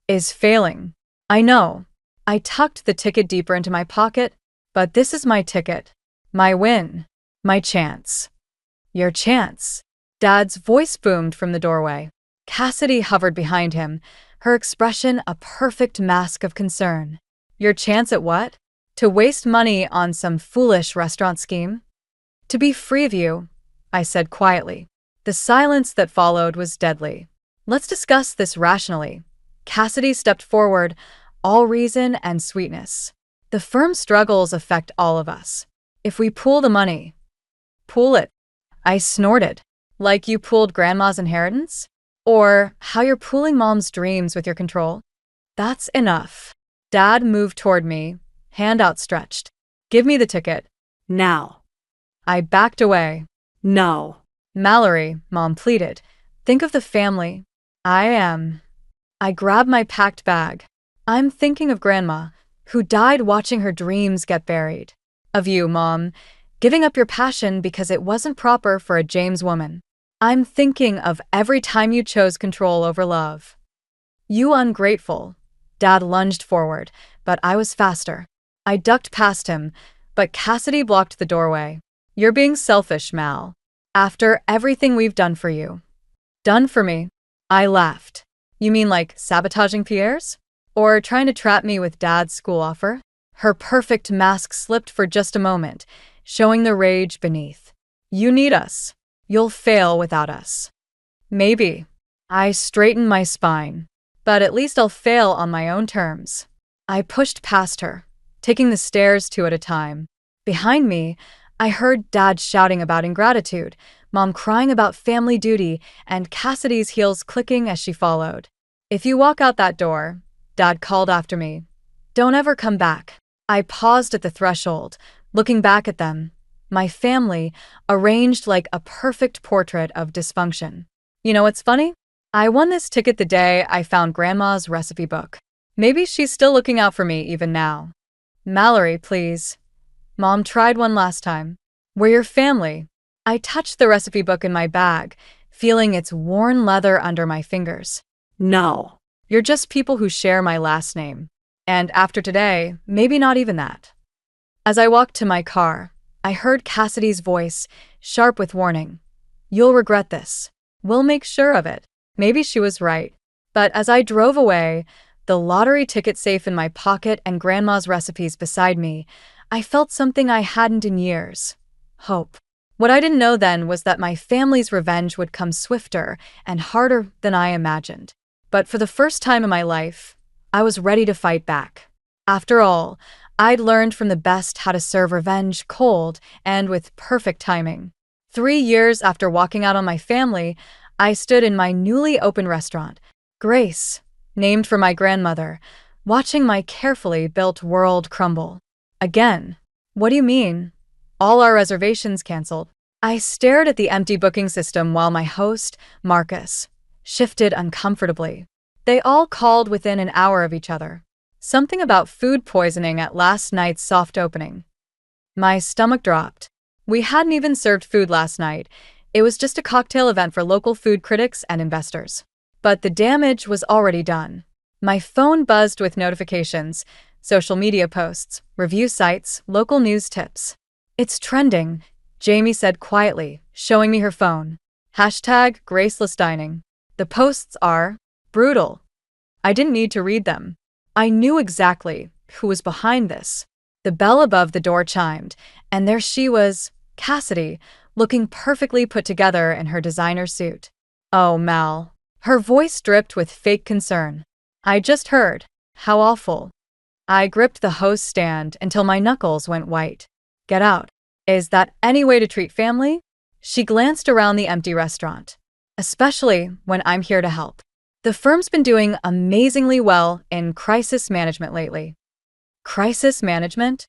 is failing. I know. I tucked the ticket deeper into my pocket, but this is my ticket. My win. My chance. Your chance. Dad's voice boomed from the doorway. Cassidy hovered behind him, her expression a perfect mask of concern. Your chance at what? To waste money on some foolish restaurant scheme? To be free of you, I said quietly. The silence that followed was deadly. Let's discuss this rationally. Cassidy stepped forward, all reason and sweetness. The firm's struggles affect all of us. If we pool the money, pool it. I snorted. Like you pooled grandma's inheritance? Or how you're pooling mom's dreams with your control? That's enough. Dad moved toward me, hand outstretched. Give me the ticket. Now. I backed away. No. Mallory, Mom pleaded. Think of the family. I grabbed my packed bag. I'm thinking of Grandma, who died watching her dreams get buried. Of you, Mom, giving up your passion because it wasn't proper for a James woman. I'm thinking of every time you chose control over love. You ungrateful. Dad lunged forward, but I was faster. I ducked past him, but Cassidy blocked the doorway. You're being selfish, Mal. After everything we've done for you. Done for me? I laughed. You mean like sabotaging Pierre's? Or trying to trap me with Dad's school offer? Her perfect mask slipped for just a moment, showing the rage beneath. You need us. You'll fail without us. Maybe. I straightened my spine. But at least I'll fail on my own terms. I pushed past her, taking the stairs two at a time. Behind me, I heard Dad shouting about ingratitude, Mom crying about family duty, and Cassidy's heels clicking as she followed. If you walk out that door, Dad called after me, don't ever come back. I paused at the threshold, looking back at them. My family, arranged like a perfect portrait of dysfunction. You know what's funny? I won this ticket the day I found Grandma's recipe book. Maybe she's still looking out for me even now. Mallory, please. Mom tried one last time. We're your family. I touched the recipe book in my bag, feeling its worn leather under my fingers. No. You're just people who share my last name. And after today, maybe not even that. As I walked to my car, I heard Cassidy's voice, sharp with warning. You'll regret this. We'll make sure of it. Maybe she was right. But as I drove away, the lottery ticket safe in my pocket and Grandma's recipes beside me, I felt something I hadn't in years. Hope. What I didn't know then was that my family's revenge would come swifter and harder than I imagined. But for the first time in my life, I was ready to fight back. After all, I'd learned from the best how to serve revenge cold and with perfect timing. 3 years after walking out on my family, I stood in my newly opened restaurant, Grace, named for my grandmother, watching my carefully built world crumble. Again. What do you mean? All our reservations canceled. I stared at the empty booking system while my host, Marcus, shifted uncomfortably. They all called within an hour of each other. Something about food poisoning at last night's soft opening. My stomach dropped. We hadn't even served food last night. It was just a cocktail event for local food critics and investors. But the damage was already done. My phone buzzed with notifications, social media posts, review sites, local news tips. It's trending, Jamie said quietly, showing me her phone. Hashtag graceless dining. The posts are brutal. I didn't need to read them. I knew exactly who was behind this. The bell above the door chimed, and there she was, Cassidy, looking perfectly put together in her designer suit. Oh, Mal. Her voice dripped with fake concern. I just heard. How awful. I gripped the hose stand until my knuckles went white. Get out. Is that any way to treat family? She glanced around the empty restaurant. Especially when I'm here to help. The firm's been doing amazingly well in crisis management lately. Crisis management?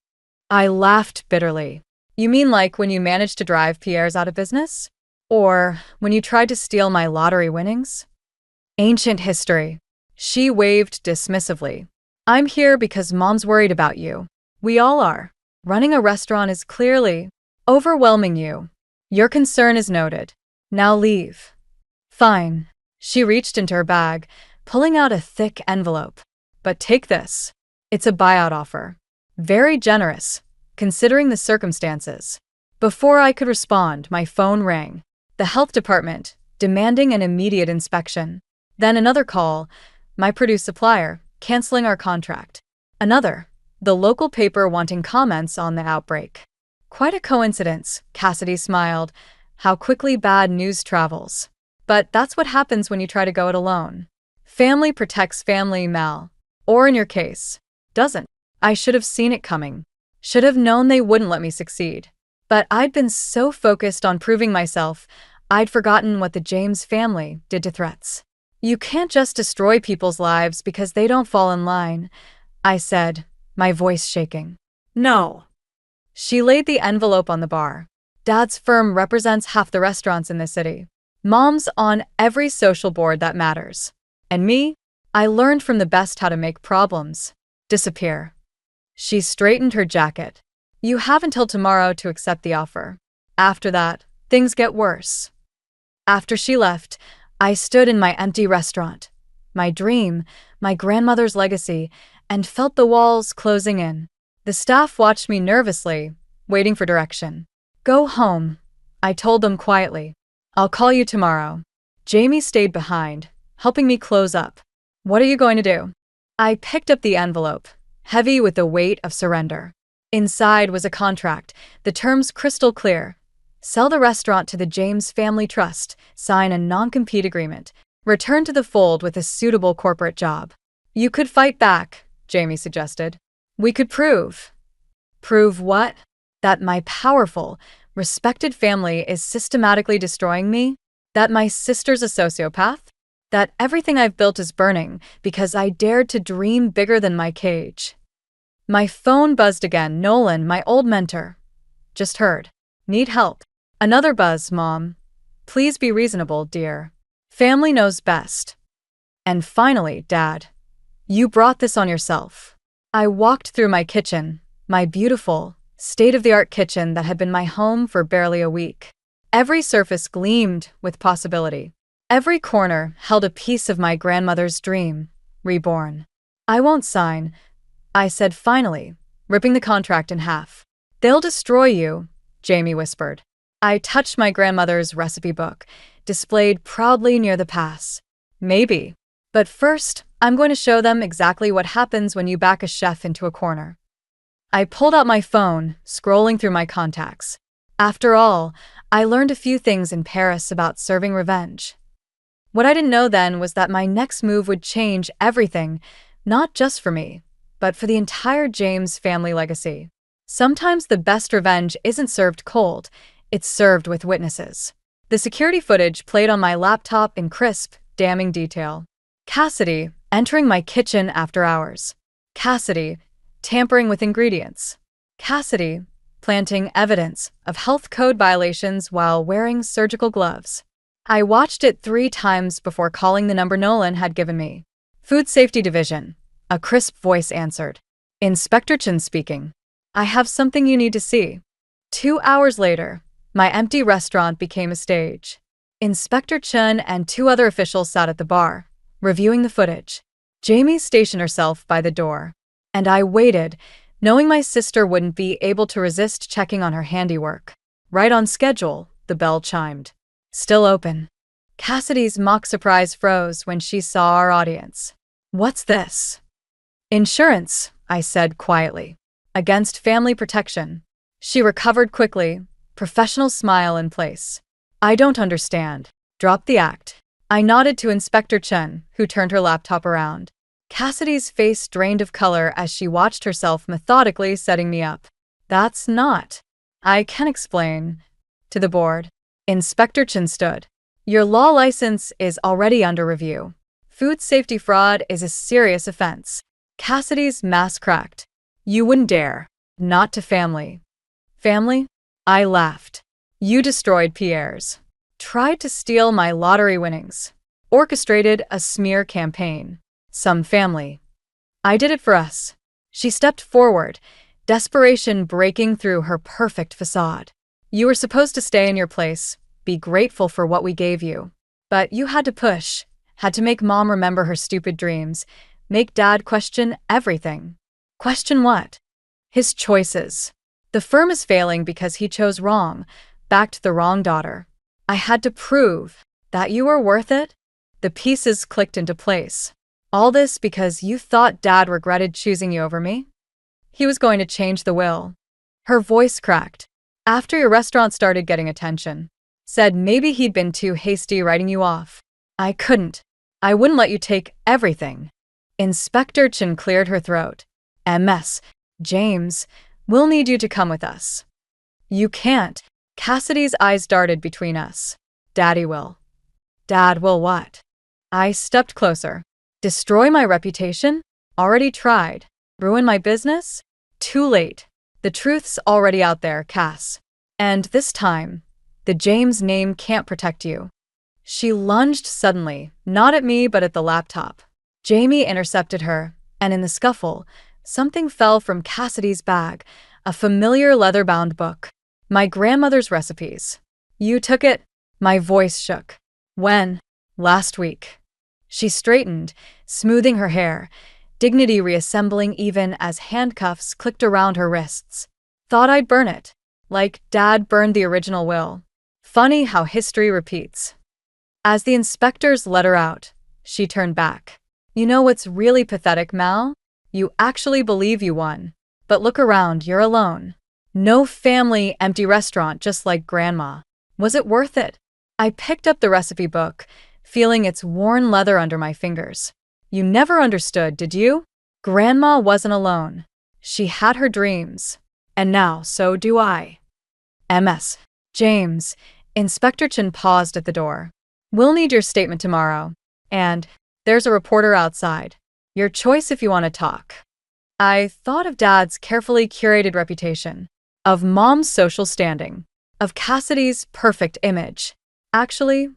I laughed bitterly. You mean like when you managed to drive Pierre's out of business? Or when you tried to steal my lottery winnings? Ancient history. She waved dismissively. I'm here because Mom's worried about you. We all are. Running a restaurant is clearly overwhelming you. Your concern is noted. Now leave. Fine. She reached into her bag, pulling out a thick envelope. But take this. It's a buyout offer. Very generous, considering the circumstances. Before I could respond, my phone rang. The health department, demanding an immediate inspection. Then another call, my produce supplier, canceling our contract. Another, the local paper wanting comments on the outbreak. Quite a coincidence, Cassidy smiled. How quickly bad news travels. But that's what happens when you try to go it alone. Family protects family, Mal. Or in your case, doesn't. I should have seen it coming. Should have known they wouldn't let me succeed. But I'd been so focused on proving myself, I'd forgotten what the James family did to threats. You can't just destroy people's lives because they don't fall in line, I said, my voice shaking. No. She laid the envelope on the bar. Dad's firm represents half the restaurants in this city. Mom's on every social board that matters. And me? I learned from the best how to make problems disappear. She straightened her jacket. You have until tomorrow to accept the offer. After that, things get worse. After she left, I stood in my empty restaurant, my dream, my grandmother's legacy, and felt the walls closing in. The staff watched me nervously, waiting for direction. Go home, I told them quietly. I'll call you tomorrow. Jamie stayed behind, helping me close up. What are you going to do? I picked up the envelope, heavy with the weight of surrender. Inside was a contract, the terms crystal clear. Sell the restaurant to the James Family Trust, sign a non-compete agreement, return to the fold with a suitable corporate job. You could fight back, Jamie suggested. We could prove. Prove what? That my powerful, respected family is systematically destroying me? That my sister's a sociopath? That everything I've built is burning because I dared to dream bigger than my cage? My phone buzzed again. Nolan, my old mentor. Just heard. Need help. Another buzz, Mom. Please be reasonable, dear. Family knows best. And finally, Dad. You brought this on yourself. I walked through my kitchen, my beautiful, state-of-the-art kitchen that had been my home for barely a week. Every surface gleamed with possibility. Every corner held a piece of my grandmother's dream, reborn. I won't sign, I said finally, ripping the contract in half. They'll destroy you, Jamie whispered. I touched my grandmother's recipe book, displayed proudly near the pass. Maybe. But first, I'm going to show them exactly what happens when you back a chef into a corner. I pulled out my phone, scrolling through my contacts. After all, I learned a few things in Paris about serving revenge. What I didn't know then was that my next move would change everything, not just for me, but for the entire James family legacy. Sometimes the best revenge isn't served cold, it's served with witnesses. The security footage played on my laptop in crisp, damning detail. Cassidy entering my kitchen after hours. Cassidy tampering with ingredients. Cassidy planting evidence of health code violations while wearing surgical gloves. I watched it 3 times before calling the number Nolan had given me. Food Safety Division. A crisp voice answered. Inspector Chen speaking. I have something you need to see. 2 hours later, my empty restaurant became a stage. Inspector Chen and 2 other officials sat at the bar, reviewing the footage. Jamie stationed herself by the door. And I waited, knowing my sister wouldn't be able to resist checking on her handiwork. Right on schedule, the bell chimed. Still open. Cassidy's mock surprise froze when she saw our audience. What's this? Insurance, I said quietly. Against family protection. She recovered quickly, professional smile in place. I don't understand. Drop the act. I nodded to Inspector Chen, who turned her laptop around. Cassidy's face drained of color as she watched herself methodically setting me up. That's not. I can explain. To the board. Inspector Chen stood. Your law license is already under review. Food safety fraud is a serious offense. Cassidy's mask cracked. You wouldn't dare. Not to family. Family? I laughed. You destroyed Pierre's. Tried to steal my lottery winnings. Orchestrated a smear campaign. Some family. I did it for us. She stepped forward, desperation breaking through her perfect facade. You were supposed to stay in your place, be grateful for what we gave you. But you had to push, had to make Mom remember her stupid dreams, make Dad question everything. Question what? His choices. The firm is failing because he chose wrong, backed the wrong daughter. I had to prove that you were worth it. The pieces clicked into place. All this because you thought Dad regretted choosing you over me? He was going to change the will. Her voice cracked. After your restaurant started getting attention. Said maybe he'd been too hasty writing you off. I couldn't. I wouldn't let you take everything. Inspector Chin cleared her throat. MS, James, we'll need you to come with us. You can't. Cassidy's eyes darted between us. Daddy will. Dad will what? I stepped closer. Destroy my reputation? Already tried. Ruin my business? Too late. The truth's already out there, Cass. And this time, the James name can't protect you. She lunged suddenly, not at me but at the laptop. Jamie intercepted her, and in the scuffle, something fell from Cassidy's bag, a familiar leather-bound book. My grandmother's recipes. You took it? My voice shook. When? Last week. She straightened, smoothing her hair, dignity reassembling even as handcuffs clicked around her wrists. Thought I'd burn it, like Dad burned the original will. Funny how history repeats. As the inspectors let her out, she turned back. You know what's really pathetic, Mal? You actually believe you won. But look around, you're alone. No family, empty restaurant just like Grandma. Was it worth it? I picked up the recipe book, feeling its worn leather under my fingers. You never understood, did you? Grandma wasn't alone. She had her dreams. And now, so do I. MS. James. Inspector Chin paused at the door. We'll need your statement tomorrow. And there's a reporter outside. Your choice if you want to talk. I thought of Dad's carefully curated reputation, of Mom's social standing, of Cassidy's perfect image. Actually,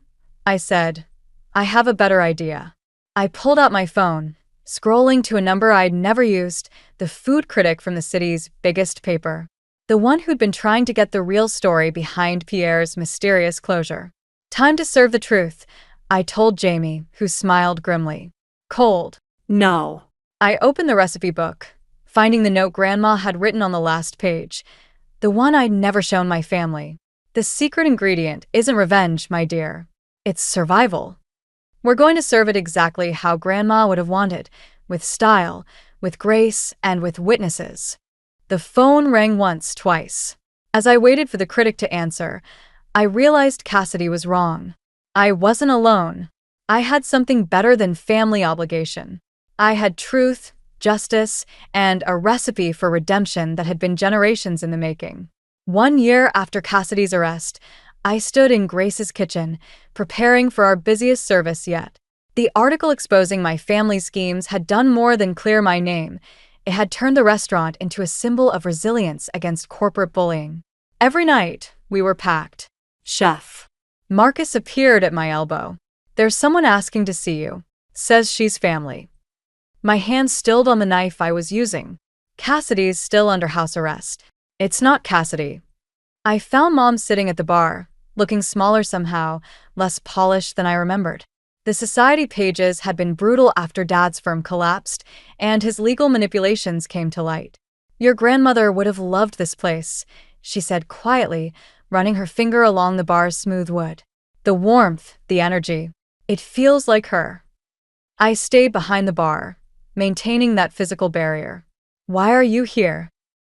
I said, I have a better idea. I pulled out my phone, scrolling to a number I'd never used, the food critic from the city's biggest paper. The one who'd been trying to get the real story behind Pierre's mysterious closure. Time to serve the truth, I told Jamie, who smiled grimly. Cold. No. I opened the recipe book, finding the note Grandma had written on the last page. The one I'd never shown my family. The secret ingredient isn't revenge, my dear. It's survival. We're going to serve it exactly how Grandma would have wanted, with style, with grace, and with witnesses. The phone rang once, twice. As I waited for the critic to answer, I realized Cassidy was wrong. I wasn't alone. I had something better than family obligation. I had truth, justice, and a recipe for redemption that had been generations in the making. 1 year after Cassidy's arrest, I stood in Grace's kitchen, preparing for our busiest service yet. The article exposing my family's schemes had done more than clear my name. It had turned the restaurant into a symbol of resilience against corporate bullying. Every night, we were packed. Chef. Marcus appeared at my elbow. There's someone asking to see you. Says she's family. My hand stilled on the knife I was using. Cassidy's still under house arrest. It's not Cassidy. I found Mom sitting at the bar, looking smaller somehow, less polished than I remembered. The society pages had been brutal after Dad's firm collapsed, and his legal manipulations came to light. Your grandmother would have loved this place, she said quietly, running her finger along the bar's smooth wood. The warmth, the energy. It feels like her. I stayed behind the bar, maintaining that physical barrier. Why are you here?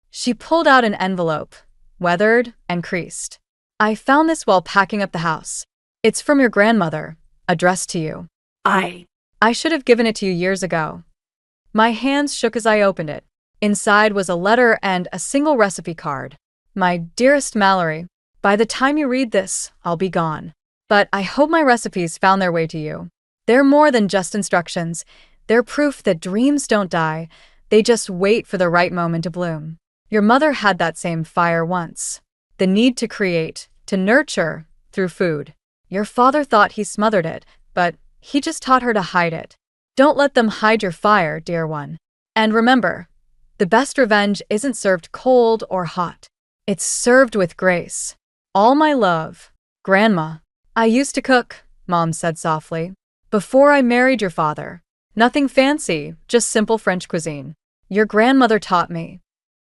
She pulled out an envelope, weathered and creased. I found this while packing up the house. It's from your grandmother, addressed to you. I should have given it to you years ago. My hands shook as I opened it. Inside was a letter and a single recipe card. My dearest Mallory, by the time you read this, I'll be gone. But I hope my recipes found their way to you. They're more than just instructions. They're proof that dreams don't die. They just wait for the right moment to bloom. Your mother had that same fire once. The need to create, to nurture, through food. Your father thought he smothered it, but he just taught her to hide it. Don't let them hide your fire, dear one. And remember, the best revenge isn't served cold or hot. It's served with grace. All my love, Grandma, I used to cook, Mom said softly. Before I married your father. Nothing fancy, just simple French cuisine. Your grandmother taught me.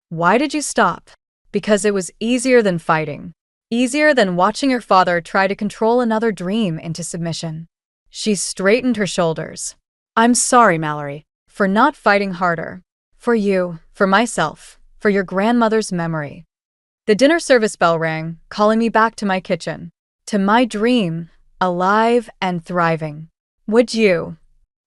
Why did you stop? Because it was easier than fighting. Easier than watching your father try to control another dream into submission. She straightened her shoulders. I'm sorry, Mallory. For not fighting harder. For you, for myself, for your grandmother's memory. The dinner service bell rang, calling me back to my kitchen. To my dream, alive and thriving. Would you?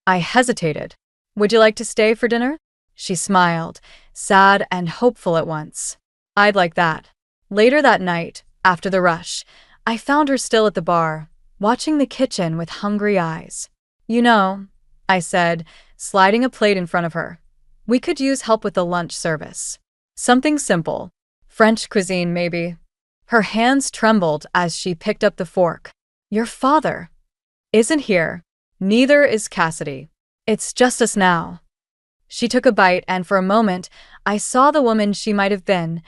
I hesitated. Would you like to stay for dinner? She smiled, sad and hopeful at once. I'd like that. Later that night, after the rush, I found her still at the bar, watching the kitchen with hungry eyes. You know, I said, sliding a plate in front of her. We could use help with the lunch service. Something simple. French cuisine, maybe. Her hands trembled as she picked up the fork. Your father isn't here. Neither is Cassidy. It's just us now. She took a bite, and for a moment, I saw the woman she might have been,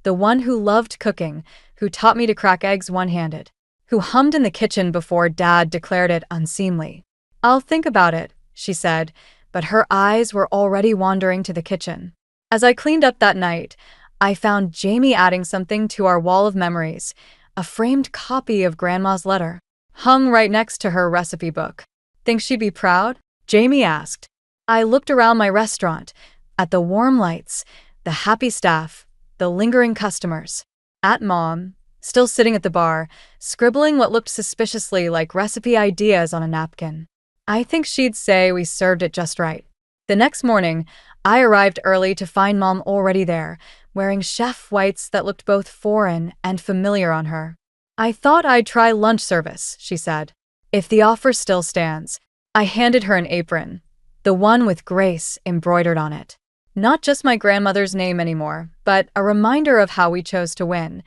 the one who loved cooking, who taught me to crack eggs one-handed, who hummed in the kitchen before Dad declared it unseemly. I'll think about it, she said, but her eyes were already wandering to the kitchen. As I cleaned up that night, I found Jamie adding something to our wall of memories, a framed copy of Grandma's letter, hung right next to her recipe book. Think she'd be proud? Jamie asked. I looked around my restaurant, at the warm lights, the happy staff, the lingering customers. At Mom, still sitting at the bar, scribbling what looked suspiciously like recipe ideas on a napkin. I think she'd say we served it just right. The next morning, I arrived early to find Mom already there, wearing chef whites that looked both foreign and familiar on her. I thought I'd try lunch service, she said. If the offer still stands. I handed her an apron, the one with Grace embroidered on it. Not just my grandmother's name anymore, but a reminder of how we chose to win.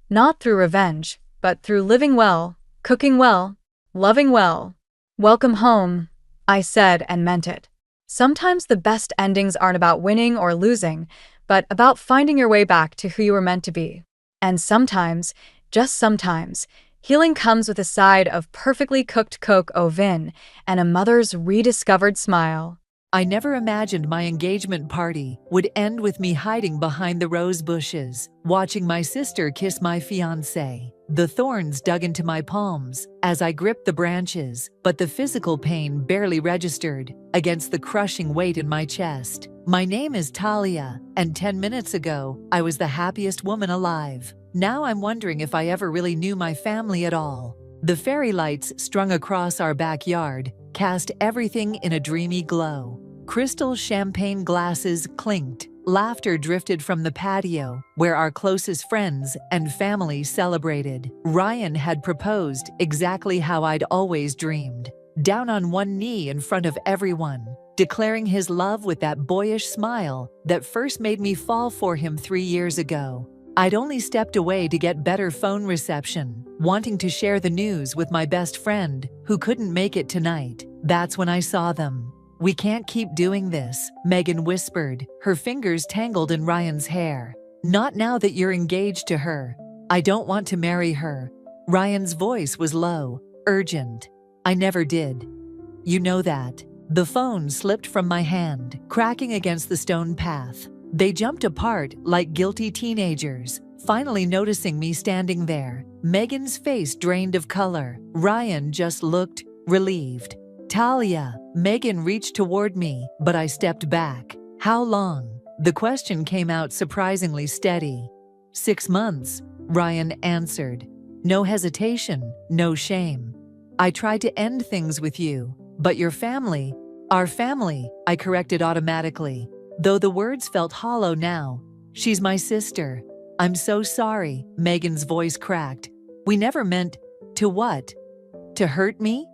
Not through revenge, but through living well, cooking well, loving well. Welcome home, I said and meant it. Sometimes the best endings aren't about winning or losing, but about finding your way back to who you were meant to be. And sometimes, just sometimes, healing comes with a side of perfectly cooked coq au vin and a mother's rediscovered smile. I never imagined my engagement party would end with me hiding behind the rose bushes, watching my sister kiss my fiancé. The thorns dug into my palms as I gripped the branches, but the physical pain barely registered against the crushing weight in my chest. My name is Talia, and 10 minutes ago, I was the happiest woman alive. Now I'm wondering if I ever really knew my family at all. The fairy lights strung across our backyard cast everything in a dreamy glow. Crystal champagne glasses clinked. Laughter drifted from the patio, where our closest friends and family celebrated. Ryan had proposed exactly how I'd always dreamed. Down on one knee in front of everyone, declaring his love with that boyish smile that first made me fall for him 3 years ago. I'd only stepped away to get better phone reception, wanting to share the news with my best friend, who couldn't make it tonight. That's when I saw them. We can't keep doing this, Megan whispered, her fingers tangled in Ryan's hair. Not now that you're engaged to her. I don't want to marry her. Ryan's voice was low, urgent. I never did. You know that. The phone slipped from my hand, cracking against the stone path. They jumped apart like guilty teenagers, finally noticing me standing there. Megan's face drained of color. Ryan just looked relieved. Talia, Megan reached toward me, but I stepped back. How long? The question came out surprisingly steady. 6 months, Ryan answered. No hesitation, no shame. I tried to end things with you, but your family, our family, I corrected automatically. Though the words felt hollow now. She's my sister. I'm so sorry, Megan's voice cracked. We never meant to what? To hurt me?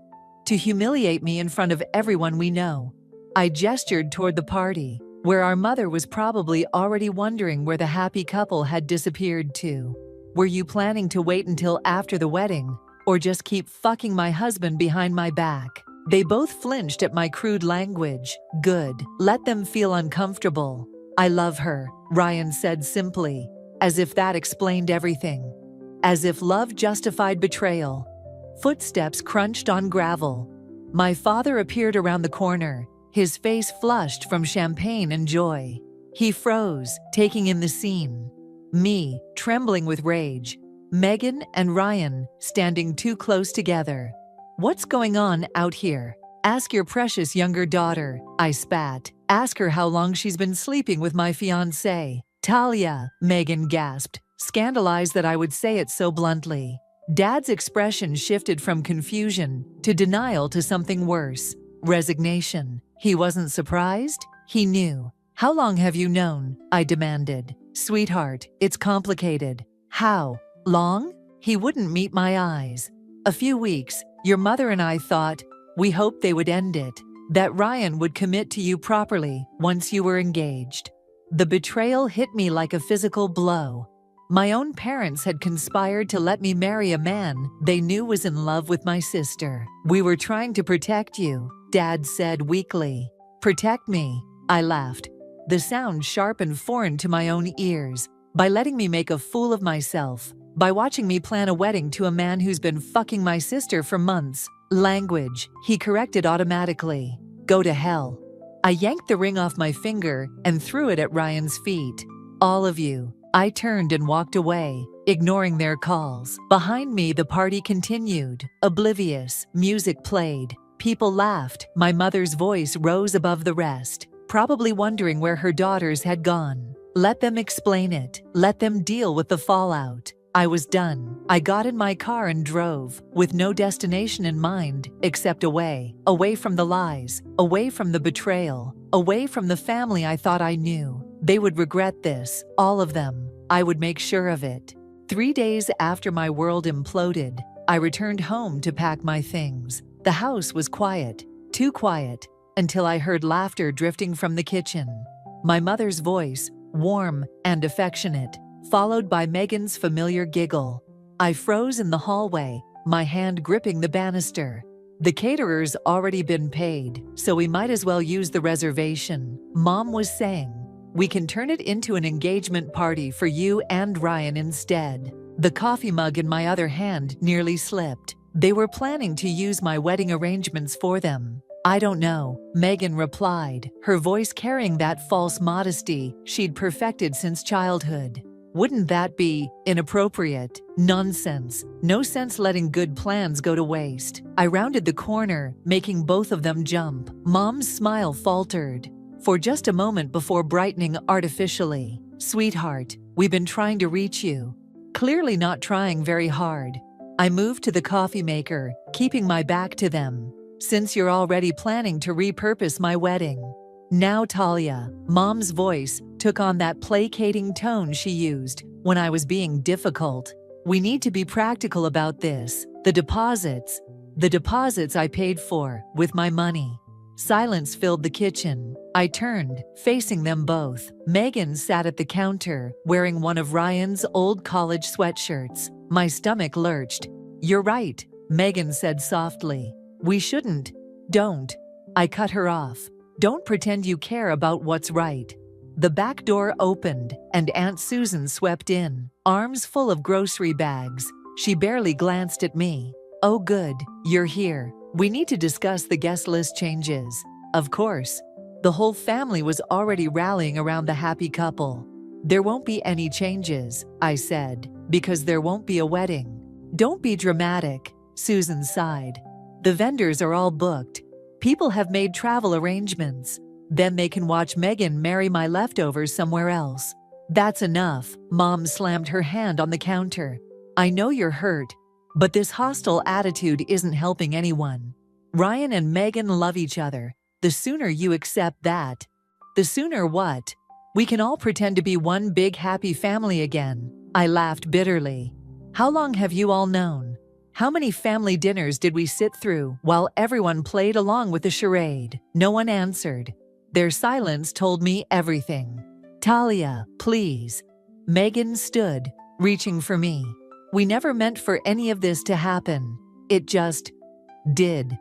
To humiliate me in front of everyone we know. I gestured toward the party, where our mother was probably already wondering where the happy couple had disappeared to. Were you planning to wait until after the wedding, or just keep fucking my husband behind my back? They both flinched at my crude language. Good. Let them feel uncomfortable. I love her, Ryan said simply, as if that explained everything. as if love justified betrayal. Footsteps crunched on gravel. My father appeared around the corner, his face flushed from champagne and joy. He froze, taking in the scene. Me, trembling with rage. Megan and Ryan, standing too close together. "What's going on out here? Ask your precious younger daughter," I spat. "Ask her how long she's been sleeping with my fiancé." "Talia," Megan gasped, scandalized that I would say it so bluntly. Dad's expression shifted from confusion to denial to something worse. Resignation. He wasn't surprised. He knew. "How long have you known?" I demanded. "Sweetheart, it's complicated." "How long?" He wouldn't meet my eyes. "A few weeks. Your mother and I thought, we hoped they would end it, that Ryan would commit to you properly once you were engaged." The betrayal hit me like a physical blow. My own parents had conspired to let me marry a man they knew was in love with my sister. "We were trying to protect you," Dad said weakly. "Protect me?" I laughed, the sound sharp and foreign to my own ears. "By letting me make a fool of myself. By watching me plan a wedding to a man who's been fucking my sister for months." "Language," he corrected automatically. "Go to hell." I yanked the ring off my finger and threw it at Ryan's feet. "All of you." I turned and walked away, ignoring their calls. Behind me, the party continued. Oblivious, music played. People laughed. My mother's voice rose above the rest, probably wondering where her daughters had gone. Let them explain it. Let them deal with the fallout. I was done. I got in my car and drove, with no destination in mind, except away. Away from the lies. Away from the betrayal. Away from the family I thought I knew. They would regret this, all of them. I would make sure of it. 3 days after my world imploded, I returned home to pack my things. The house was quiet, too quiet, until I heard laughter drifting from the kitchen. My mother's voice, warm and affectionate, followed by Megan's familiar giggle. I froze in the hallway, my hand gripping the banister. The caterer's already been paid, so we might as well use the reservation. Mom was saying, "We can turn it into an engagement party for you and Ryan instead." The coffee mug in my other hand nearly slipped. They were planning to use my wedding arrangements for them. "I don't know," Megan replied, her voice carrying that false modesty she'd perfected since childhood. "Wouldn't that be inappropriate?" Nonsense. No sense letting good plans go to waste. I rounded the corner, making both of them jump. Mom's smile faltered, for just a moment before brightening artificially. "Sweetheart, we've been trying to reach you." Clearly not trying very hard. I moved to the coffee maker, keeping my back to them. "Since you're already planning to repurpose my wedding." "Now, Talia," Mom's voice took on that placating tone she used when I was being difficult. "We need to be practical about this. The deposits I paid for, with my money." Silence filled the kitchen. I turned, facing them both. Megan sat at the counter, wearing one of Ryan's old college sweatshirts. My stomach lurched. "You're right," Megan said softly. "We shouldn't." "Don't." I cut her off. "Don't pretend you care about what's right." The back door opened, and Aunt Susan swept in, arms full of grocery bags. She barely glanced at me. "Oh good, you're here. We need to discuss the guest list changes." Of course. The whole family was already rallying around the happy couple. "There won't be any changes," I said, "because there won't be a wedding." "Don't be dramatic," Susan sighed. "The vendors are all booked. People have made travel arrangements. Then they can watch Megan marry my leftovers somewhere else." "That's enough," Mom slammed her hand on the counter. "I know you're hurt, but this hostile attitude isn't helping anyone. Ryan and Megan love each other. The sooner you accept that." "The sooner what?" "We can all pretend to be one big happy family again." I laughed bitterly. "How long have you all known? How many family dinners did we sit through while everyone played along with the charade?" No one answered. Their silence told me everything. "Talia, please." Megan stood, reaching for me. "We never meant for any of this to happen. It just did.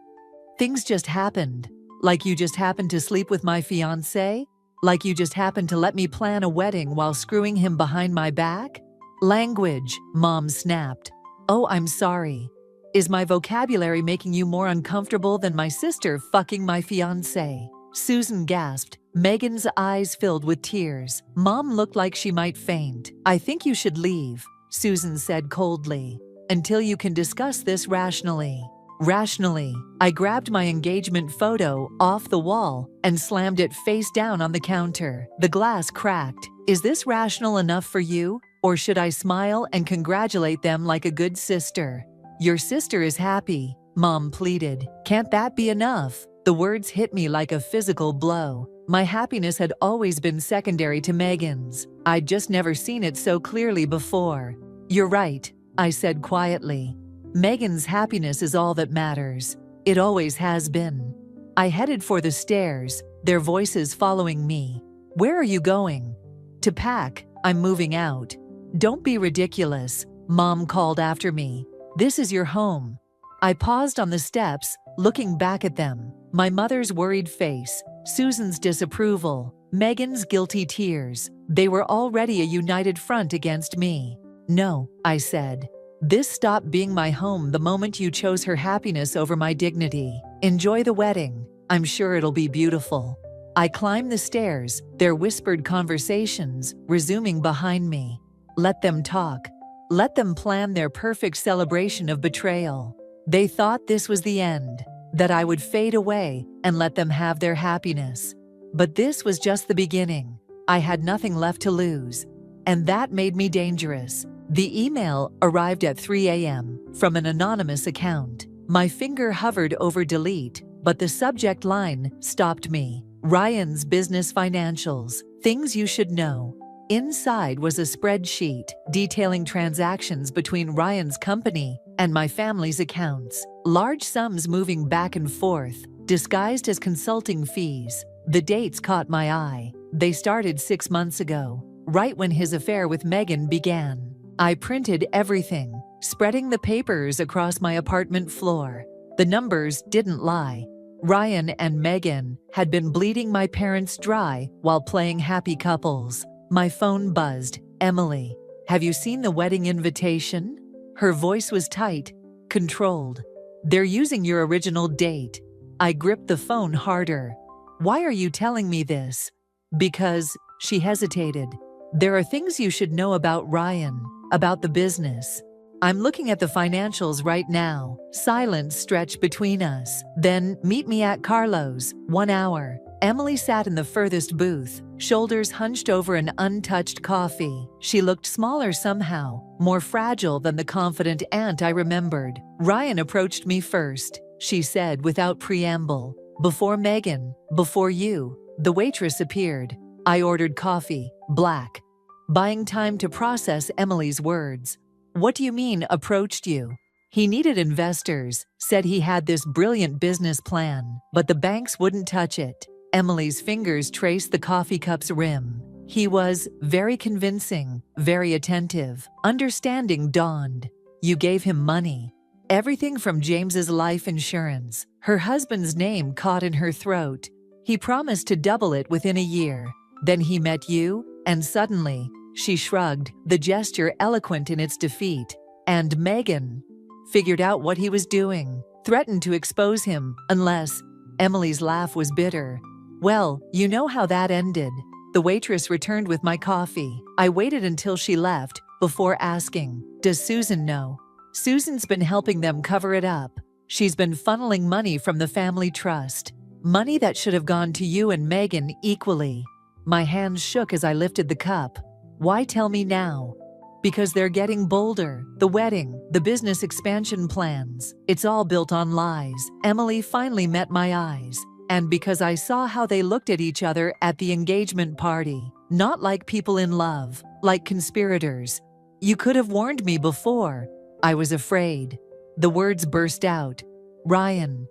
Things just happened. Like you just happened to sleep with my fiancé? Like you just happened to let me plan a wedding while screwing him behind my back? Language, Mom snapped. Oh, I'm sorry. Is my vocabulary making you more uncomfortable than my sister fucking my fiancé? Susan gasped. Megan's eyes filled with tears. Mom looked like she might faint. I think you should leave, Susan said coldly, until you can discuss this rationally. Rationally, I grabbed my engagement photo off the wall and slammed it face down on the counter. The glass cracked. Is this rational enough for you? Or should I smile and congratulate them like a good sister? Your sister is happy, Mom pleaded. Can't that be enough? The words hit me like a physical blow. My happiness had always been secondary to Megan's. I'd just never seen it so clearly before. You're right, I said quietly. Megan's happiness is all that matters. It always has been. I headed for the stairs, their voices following me. Where are you going? To pack. I'm moving out. Don't be ridiculous, Mom called after me. This is your home. I paused on the steps, looking back at them. My mother's worried face, Susan's disapproval, Megan's guilty tears. They were already a united front against me. No, I said. This stopped being my home the moment you chose her happiness over my dignity. Enjoy the wedding. I'm sure it'll be beautiful. I climbed the stairs, their whispered conversations resuming behind me. Let them talk. Let them plan their perfect celebration of betrayal. They thought this was the end, that I would fade away and let them have their happiness. But this was just the beginning. I had nothing left to lose. And that made me dangerous. The email arrived at 3 a.m. from an anonymous account. My finger hovered over delete, but the subject line stopped me. Ryan's business financials, things you should know. Inside was a spreadsheet detailing transactions between Ryan's company and my family's accounts. Large sums moving back and forth, disguised as consulting fees. The dates caught my eye. They started 6 months ago, right when his affair with Megan began. I printed everything, spreading the papers across my apartment floor. The numbers didn't lie. Ryan and Megan had been bleeding my parents dry while playing happy couples. My phone buzzed. Emily, have you seen the wedding invitation? Her voice was tight, controlled. They're using your original date. I gripped the phone harder. Why are you telling me this? Because, she hesitated. There are things you should know about Ryan, about the business. I'm looking at the financials right now. Silence stretched between us. Then, meet me at Carlo's, 1 hour. Emily sat in the furthest booth, shoulders hunched over an untouched coffee. She looked smaller somehow, more fragile than the confident aunt I remembered. Ryan approached me first, she said without preamble. Before Megan, before you. The waitress appeared. I ordered coffee, black. Buying time to process Emily's words. What do you mean, approached you? He needed investors, said he had this brilliant business plan, but the banks wouldn't touch it. Emily's fingers traced the coffee cup's rim. He was very convincing, very attentive. Understanding dawned. You gave him money. Everything from James's life insurance. Her husband's name caught in her throat. He promised to double it within a year. Then he met you, and suddenly, she shrugged, the gesture eloquent in its defeat. And Megan figured out what he was doing, threatened to expose him, unless... Emily's laugh was bitter. Well, you know how that ended. The waitress returned with my coffee. I waited until she left, before asking, does Susan know? Susan's been helping them cover it up. She's been funneling money from the family trust. Money that should have gone to you and Megan equally. My hands shook as I lifted the cup. Why tell me now? Because they're getting bolder. The wedding, the business expansion plans. It's all built on lies. Emily finally met my eyes. And because I saw how they looked at each other at the engagement party. Not like people in love, like conspirators. You could have warned me before. I was afraid. The words burst out. Ryan.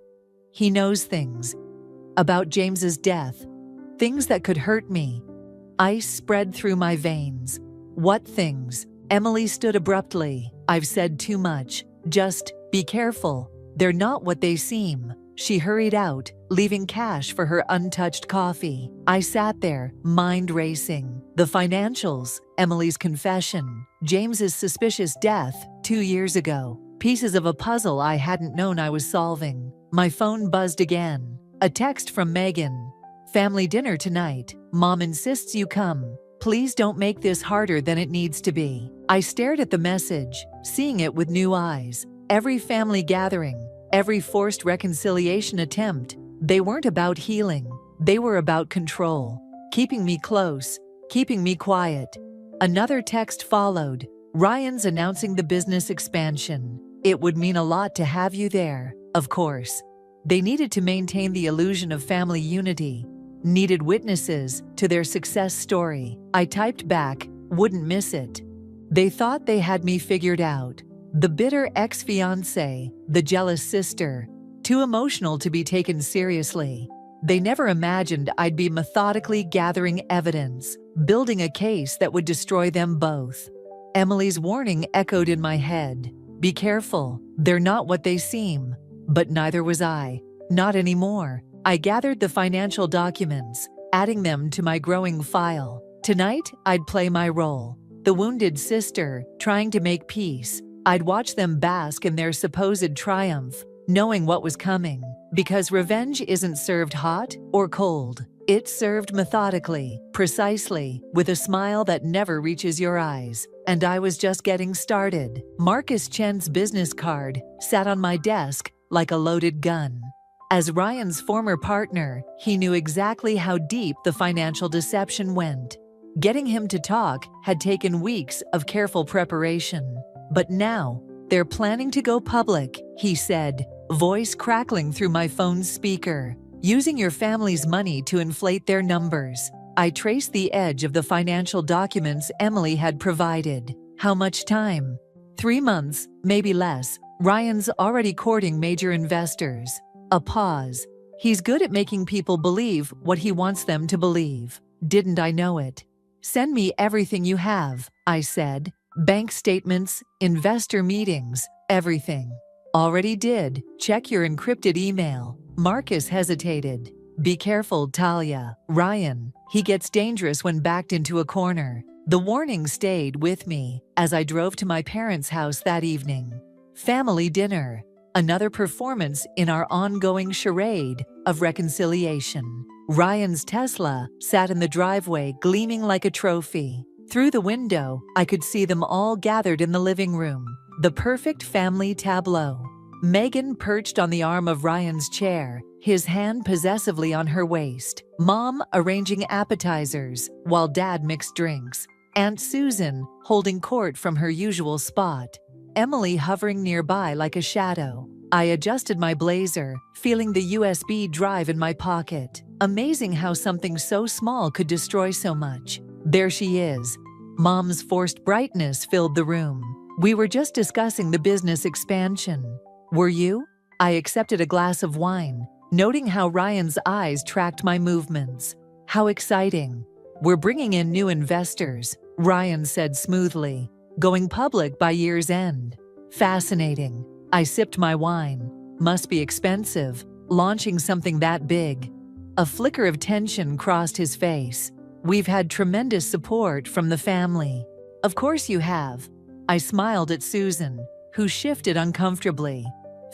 He knows things. About James's death. Things that could hurt me. Ice spread through my veins. What things? Emily stood abruptly. I've said too much. Just be careful. They're not what they seem. She hurried out, leaving cash for her untouched coffee. I sat there, mind racing. The financials, Emily's confession, James's suspicious death 2 years ago. Pieces of a puzzle I hadn't known I was solving. My phone buzzed again. A text from Megan. "Family dinner tonight. Mom insists you come. Please don't make this harder than it needs to be." I stared at the message, seeing it with new eyes. Every family gathering, every forced reconciliation attempt, they weren't about healing. They were about control. Keeping me close, keeping me quiet. Another text followed. "Ryan's announcing the business expansion. It would mean a lot to have you there, of course." They needed to maintain the illusion of family unity. Needed witnesses to their success story. I typed back, "Wouldn't miss it." They thought they had me figured out. The bitter ex-fiancé, the jealous sister, too emotional to be taken seriously. They never imagined I'd be methodically gathering evidence, building a case that would destroy them both. Emily's warning echoed in my head. "Be careful, they're not what they seem." But neither was I. Not anymore. I gathered the financial documents, adding them to my growing file. Tonight, I'd play my role. The wounded sister, trying to make peace. I'd watch them bask in their supposed triumph, knowing what was coming. Because revenge isn't served hot or cold. It's served methodically, precisely, with a smile that never reaches your eyes. And I was just getting started. Marcus Chen's business card sat on my desk like a loaded gun. As Ryan's former partner, he knew exactly how deep the financial deception went. Getting him to talk had taken weeks of careful preparation. But now, they're planning to go public, he said, voice crackling through my phone's speaker. "Using your family's money to inflate their numbers." I traced the edge of the financial documents Emily had provided. How much time? 3 months, maybe less. Ryan's already courting major investors. A pause. He's good at making people believe what he wants them to believe. Didn't I know it? "Send me everything you have," I said. "Bank statements, investor meetings, everything." "Already did. Check your encrypted email." Marcus hesitated. "Be careful, Talia. Ryan, he gets dangerous when backed into a corner." The warning stayed with me as I drove to my parents' house that evening. Family dinner. Another performance in our ongoing charade of reconciliation. Ryan's Tesla sat in the driveway gleaming like a trophy. Through the window, I could see them all gathered in the living room. The perfect family tableau. Megan perched on the arm of Ryan's chair, his hand possessively on her waist. Mom arranging appetizers, while Dad mixed drinks. Aunt Susan holding court from her usual spot. Emily hovering nearby like a shadow. I adjusted my blazer, feeling the USB drive in my pocket. Amazing how something so small could destroy so much. There she is. Mom's forced brightness filled the room. We were just discussing the business expansion. Were you? I accepted a glass of wine, noting how Ryan's eyes tracked my movements. How exciting. "We're bringing in new investors," Ryan said smoothly. "Going public by year's end." Fascinating. I sipped my wine. Must be expensive, launching something that big. A flicker of tension crossed his face. "We've had tremendous support from the family." "Of course you have." I smiled at Susan, who shifted uncomfortably.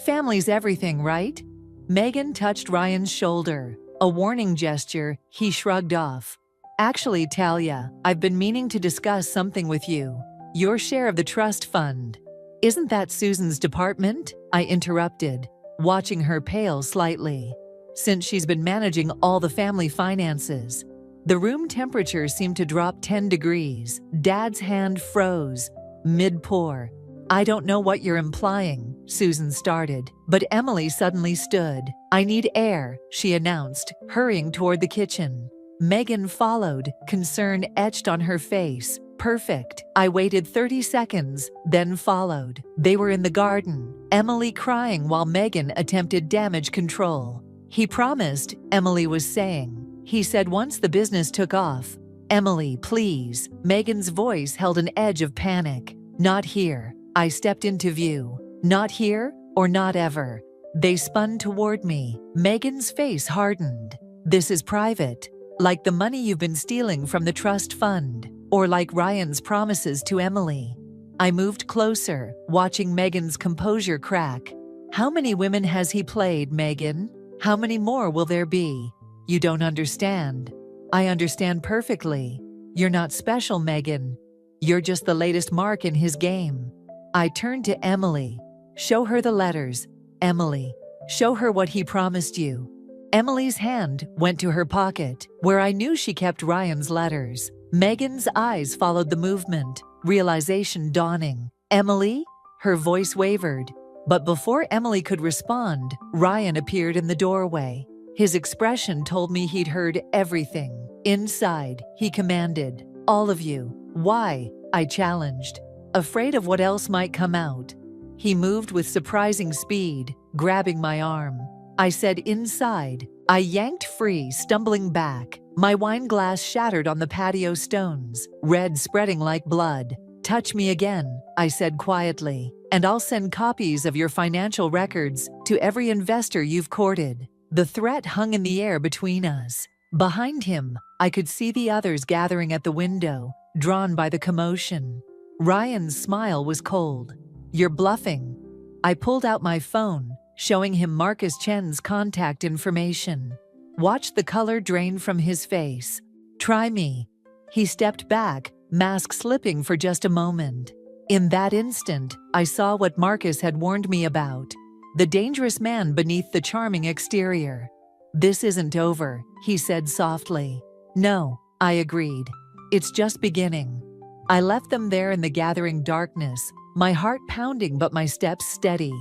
"Family's everything, right?" Megan touched Ryan's shoulder. A warning gesture he shrugged off. "Actually, Talia, I've been meaning to discuss something with you. Your share of the trust fund." "Isn't that Susan's department?" I interrupted, watching her pale slightly. "Since she's been managing all the family finances." The room temperature seemed to drop 10 degrees. Dad's hand froze, mid-pour. "I don't know what you're implying," Susan started, but Emily suddenly stood. "I need air," she announced, hurrying toward the kitchen. Megan followed, concern etched on her face. "Perfect." I waited 30 seconds, then followed. They were in the garden, Emily crying while Megan attempted damage control. "He promised," Emily was saying. "He said once the business took off." "Emily, please." Megan's voice held an edge of panic. "Not here." I stepped into view. "Not here, or not ever." They spun toward me. Megan's face hardened. This is private. Like the money you've been stealing from the trust fund, or like Ryan's promises to Emily. I moved closer, watching Megan's composure crack. How many women has he played, Megan? How many more will there be? You don't understand. I understand perfectly. You're not special, Megan. You're just the latest mark in his game. I turned to Emily. Show her the letters. Emily, show her what he promised you. Emily's hand went to her pocket, where I knew she kept Ryan's letters. Megan's eyes followed the movement, realization dawning. Emily? Her voice wavered. But before Emily could respond, Ryan appeared in the doorway. His expression told me he'd heard everything. Inside, he commanded, "All of you." "Why?" I challenged, afraid of what else might come out. He moved with surprising speed, grabbing my arm. I said, "Inside." I yanked free, stumbling back. My wine glass shattered on the patio stones, red spreading like blood. "Touch me again," I said quietly, "and I'll send copies of your financial records to every investor you've courted." The threat hung in the air between us. Behind him, I could see the others gathering at the window, drawn by the commotion. Ryan's smile was cold. "You're bluffing." I pulled out my phone, showing him Marcus Chen's contact information. Watched the color drain from his face. "Try me." He stepped back, mask slipping for just a moment. In that instant, I saw what Marcus had warned me about. The dangerous man beneath the charming exterior. "This isn't over," he said softly. "No," I agreed. "It's just beginning." I left them there in the gathering darkness, my heart pounding but my steps steady.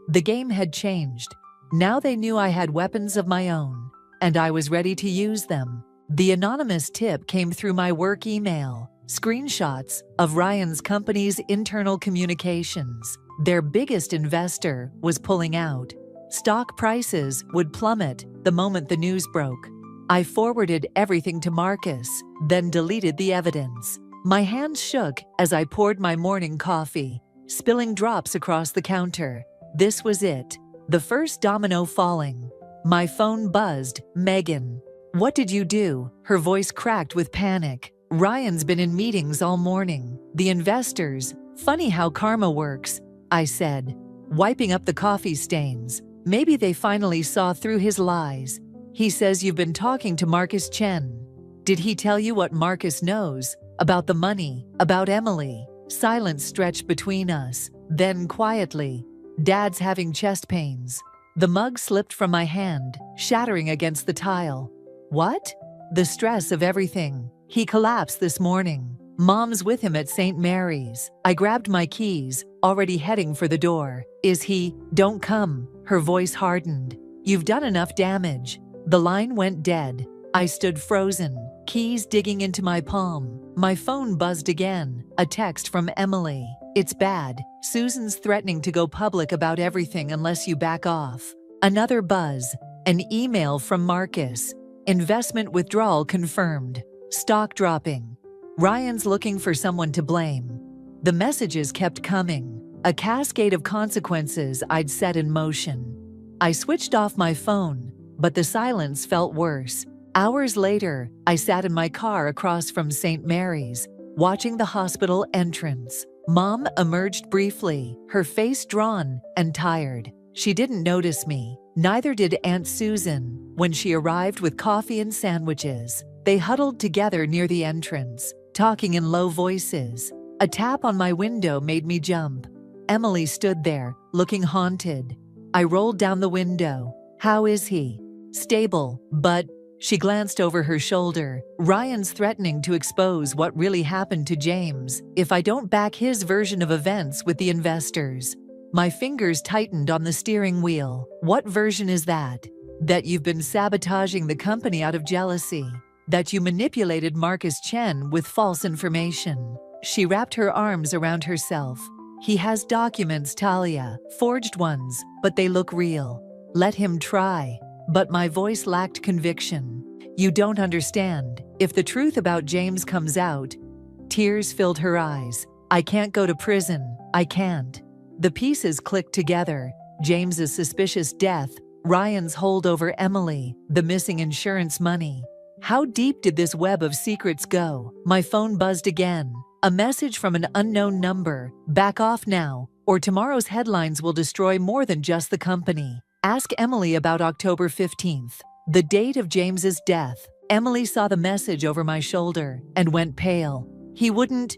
The game had changed. Now they knew I had weapons of my own, and I was ready to use them. The anonymous tip came through my work email, screenshots of Ryan's company's internal communications. Their biggest investor was pulling out. Stock prices would plummet the moment the news broke. I forwarded everything to Marcus, then deleted the evidence. My hands shook as I poured my morning coffee, spilling drops across the counter. This was it, the first domino falling. My phone buzzed. "Megan." "What did you do?" Her voice cracked with panic. "Ryan's been in meetings all morning. The investors. Funny how karma works," I said, wiping up the coffee stains. "Maybe they finally saw through his lies. He says you've been talking to Marcus Chen. Did he tell you what Marcus knows? About the money? About Emily?" Silence stretched between us. Then quietly, "Dad's having chest pains." The mug slipped from my hand, shattering against the tile. "What?" "The stress of everything. He collapsed this morning. Mom's with him at St. Mary's." I grabbed my keys, already heading for the door. "Is he?" "Don't come." Her voice hardened. "You've done enough damage." The line went dead. I stood frozen, keys digging into my palm. My phone buzzed again, a text from Emily. "It's bad. Susan's threatening to go public about everything unless you back off." Another buzz, an email from Marcus. "Investment withdrawal confirmed. Stock dropping. Ryan's looking for someone to blame." The messages kept coming, a cascade of consequences I'd set in motion. I switched off my phone, but the silence felt worse. Hours later, I sat in my car across from St. Mary's, watching the hospital entrance. Mom emerged briefly, her face drawn and tired. She didn't notice me. Neither did Aunt Susan when she arrived with coffee and sandwiches. They huddled together near the entrance, talking in low voices. A tap on my window made me jump. Emily stood there, looking haunted. I rolled down the window. "How is he?" "Stable, but..." She glanced over her shoulder. "Ryan's threatening to expose what really happened to James if I don't back his version of events with the investors." My fingers tightened on the steering wheel. "What version is that?" "That you've been sabotaging the company out of jealousy. That you manipulated Marcus Chen with false information." She wrapped her arms around herself. "He has documents, Talia, forged ones, but they look real. Let him try." But my voice lacked conviction. "You don't understand. If the truth about James comes out..." Tears filled her eyes. "I can't go to prison. I can't." The pieces clicked together. James's suspicious death, Ryan's hold over Emily, the missing insurance money. How deep did this web of secrets go? My phone buzzed again. A message from an unknown number. Back off now, or tomorrow's headlines will destroy more than just the company. Ask Emily about October 15th, the date of James's death. Emily saw the message over my shoulder and went pale. He wouldn't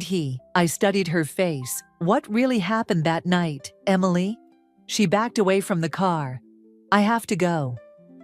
he? I studied her face. What really happened that night, Emily? She backed away from the car. I have to go.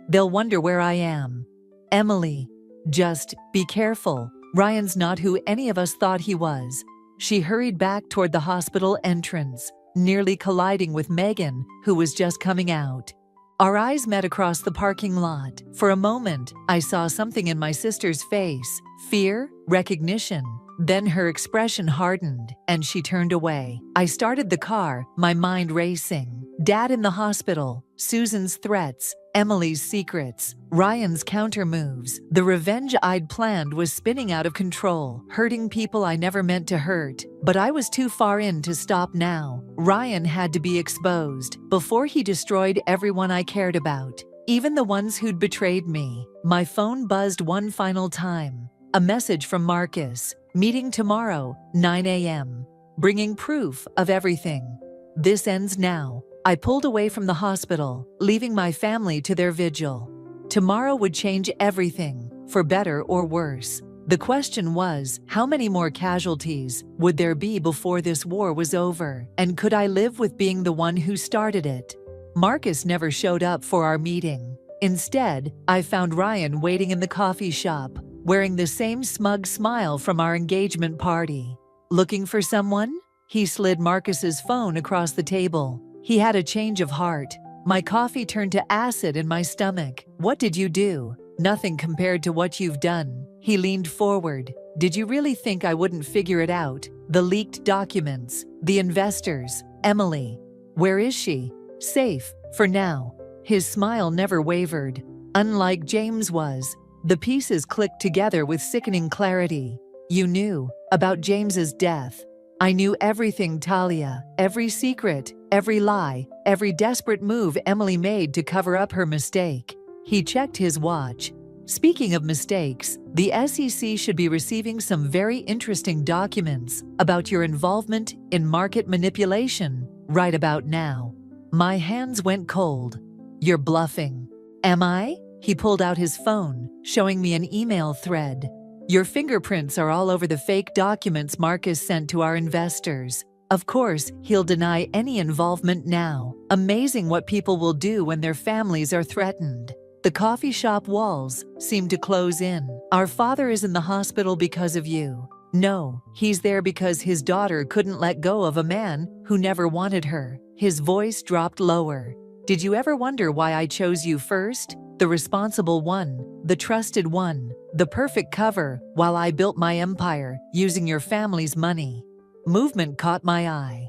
They'll wonder where I am. Emily, just be careful. Ryan's not who any of us thought he was. She hurried back toward the hospital entrance, nearly colliding with Megan, who was just coming out. Our eyes met across the parking lot. For a moment, I saw something in my sister's face. Fear, recognition. Then her expression hardened, and she turned away. I started the car, my mind racing. Dad in the hospital, Susan's threats, Emily's secrets, Ryan's counter moves. The revenge I'd planned was spinning out of control, hurting people I never meant to hurt. But I was too far in to stop now. Ryan had to be exposed before he destroyed everyone I cared about, even the ones who'd betrayed me. My phone buzzed one final time. A message from Marcus. Meeting tomorrow, 9 a.m. Bringing proof of everything. This ends now. I pulled away from the hospital, leaving my family to their vigil. Tomorrow would change everything, for better or worse. The question was, how many more casualties would there be before this war was over? And could I live with being the one who started it? Marcus never showed up for our meeting. Instead, I found Ryan waiting in the coffee shop, wearing the same smug smile from our engagement party. Looking for someone? He slid Marcus's phone across the table. He had a change of heart. My coffee turned to acid in my stomach. What did you do? Nothing compared to what you've done. He leaned forward. Did you really think I wouldn't figure it out? The leaked documents, the investors, Emily. Where is she? Safe, for now. His smile never wavered. Unlike James was. The pieces clicked together with sickening clarity. You knew about James's death. I knew everything, Talia. Every secret, every lie, every desperate move Emily made to cover up her mistake. He checked his watch. Speaking of mistakes, the SEC should be receiving some very interesting documents about your involvement in market manipulation right about now. My hands went cold. You're bluffing. Am I? He pulled out his phone, showing me an email thread. Your fingerprints are all over the fake documents Marcus sent to our investors. Of course, he'll deny any involvement now. Amazing what people will do when their families are threatened. The coffee shop walls seem to close in. Our father is in the hospital because of you. No, he's there because his daughter couldn't let go of a man who never wanted her. His voice dropped lower. Did you ever wonder why I chose you first? The responsible one, the trusted one, the perfect cover, while I built my empire using your family's money. Movement caught my eye.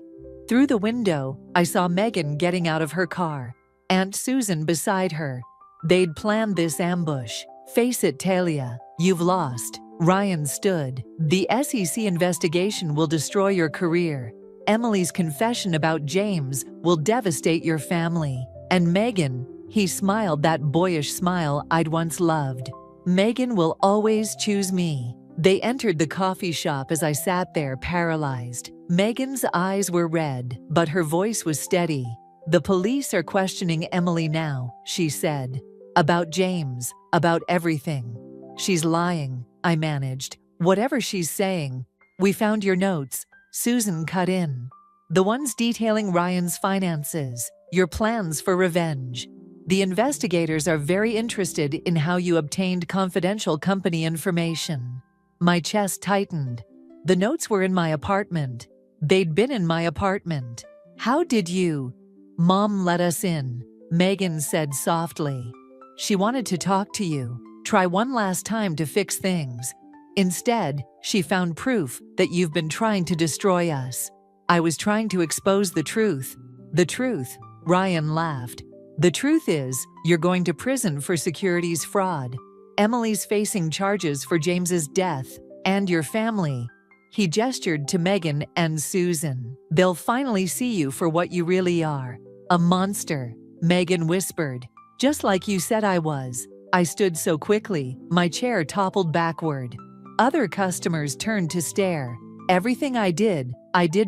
Through the window, I saw Megan getting out of her car, Aunt Susan beside her. They'd planned this ambush. Face it, Talia, you've lost. Ryan stood. The SEC investigation will destroy your career. Emily's confession about James will devastate your family. And Megan, he smiled that boyish smile I'd once loved. Megan will always choose me. They entered the coffee shop as I sat there paralyzed. Megan's eyes were red, but her voice was steady. The police are questioning Emily now, she said. About James, about everything. She's lying, I managed. Whatever she's saying. We found your notes, Susan cut in. The ones detailing Ryan's finances, your plans for revenge. The investigators are very interested in how you obtained confidential company information. My chest tightened. The notes were in my apartment. They'd been in my apartment. How did you? Mom let us in, Megan said softly. She wanted to talk to you, try one last time to fix things. Instead, she found proof that you've been trying to destroy us. I was trying to expose the truth. The truth, Ryan laughed. The truth is, you're going to prison for securities fraud. Emily's facing charges for James's death, and your family. He gestured to Megan and Susan. They'll finally see you for what you really are. A monster, Megan whispered. Just like you said I was. I stood so quickly, my chair toppled backward. Other customers turned to stare. Everything I did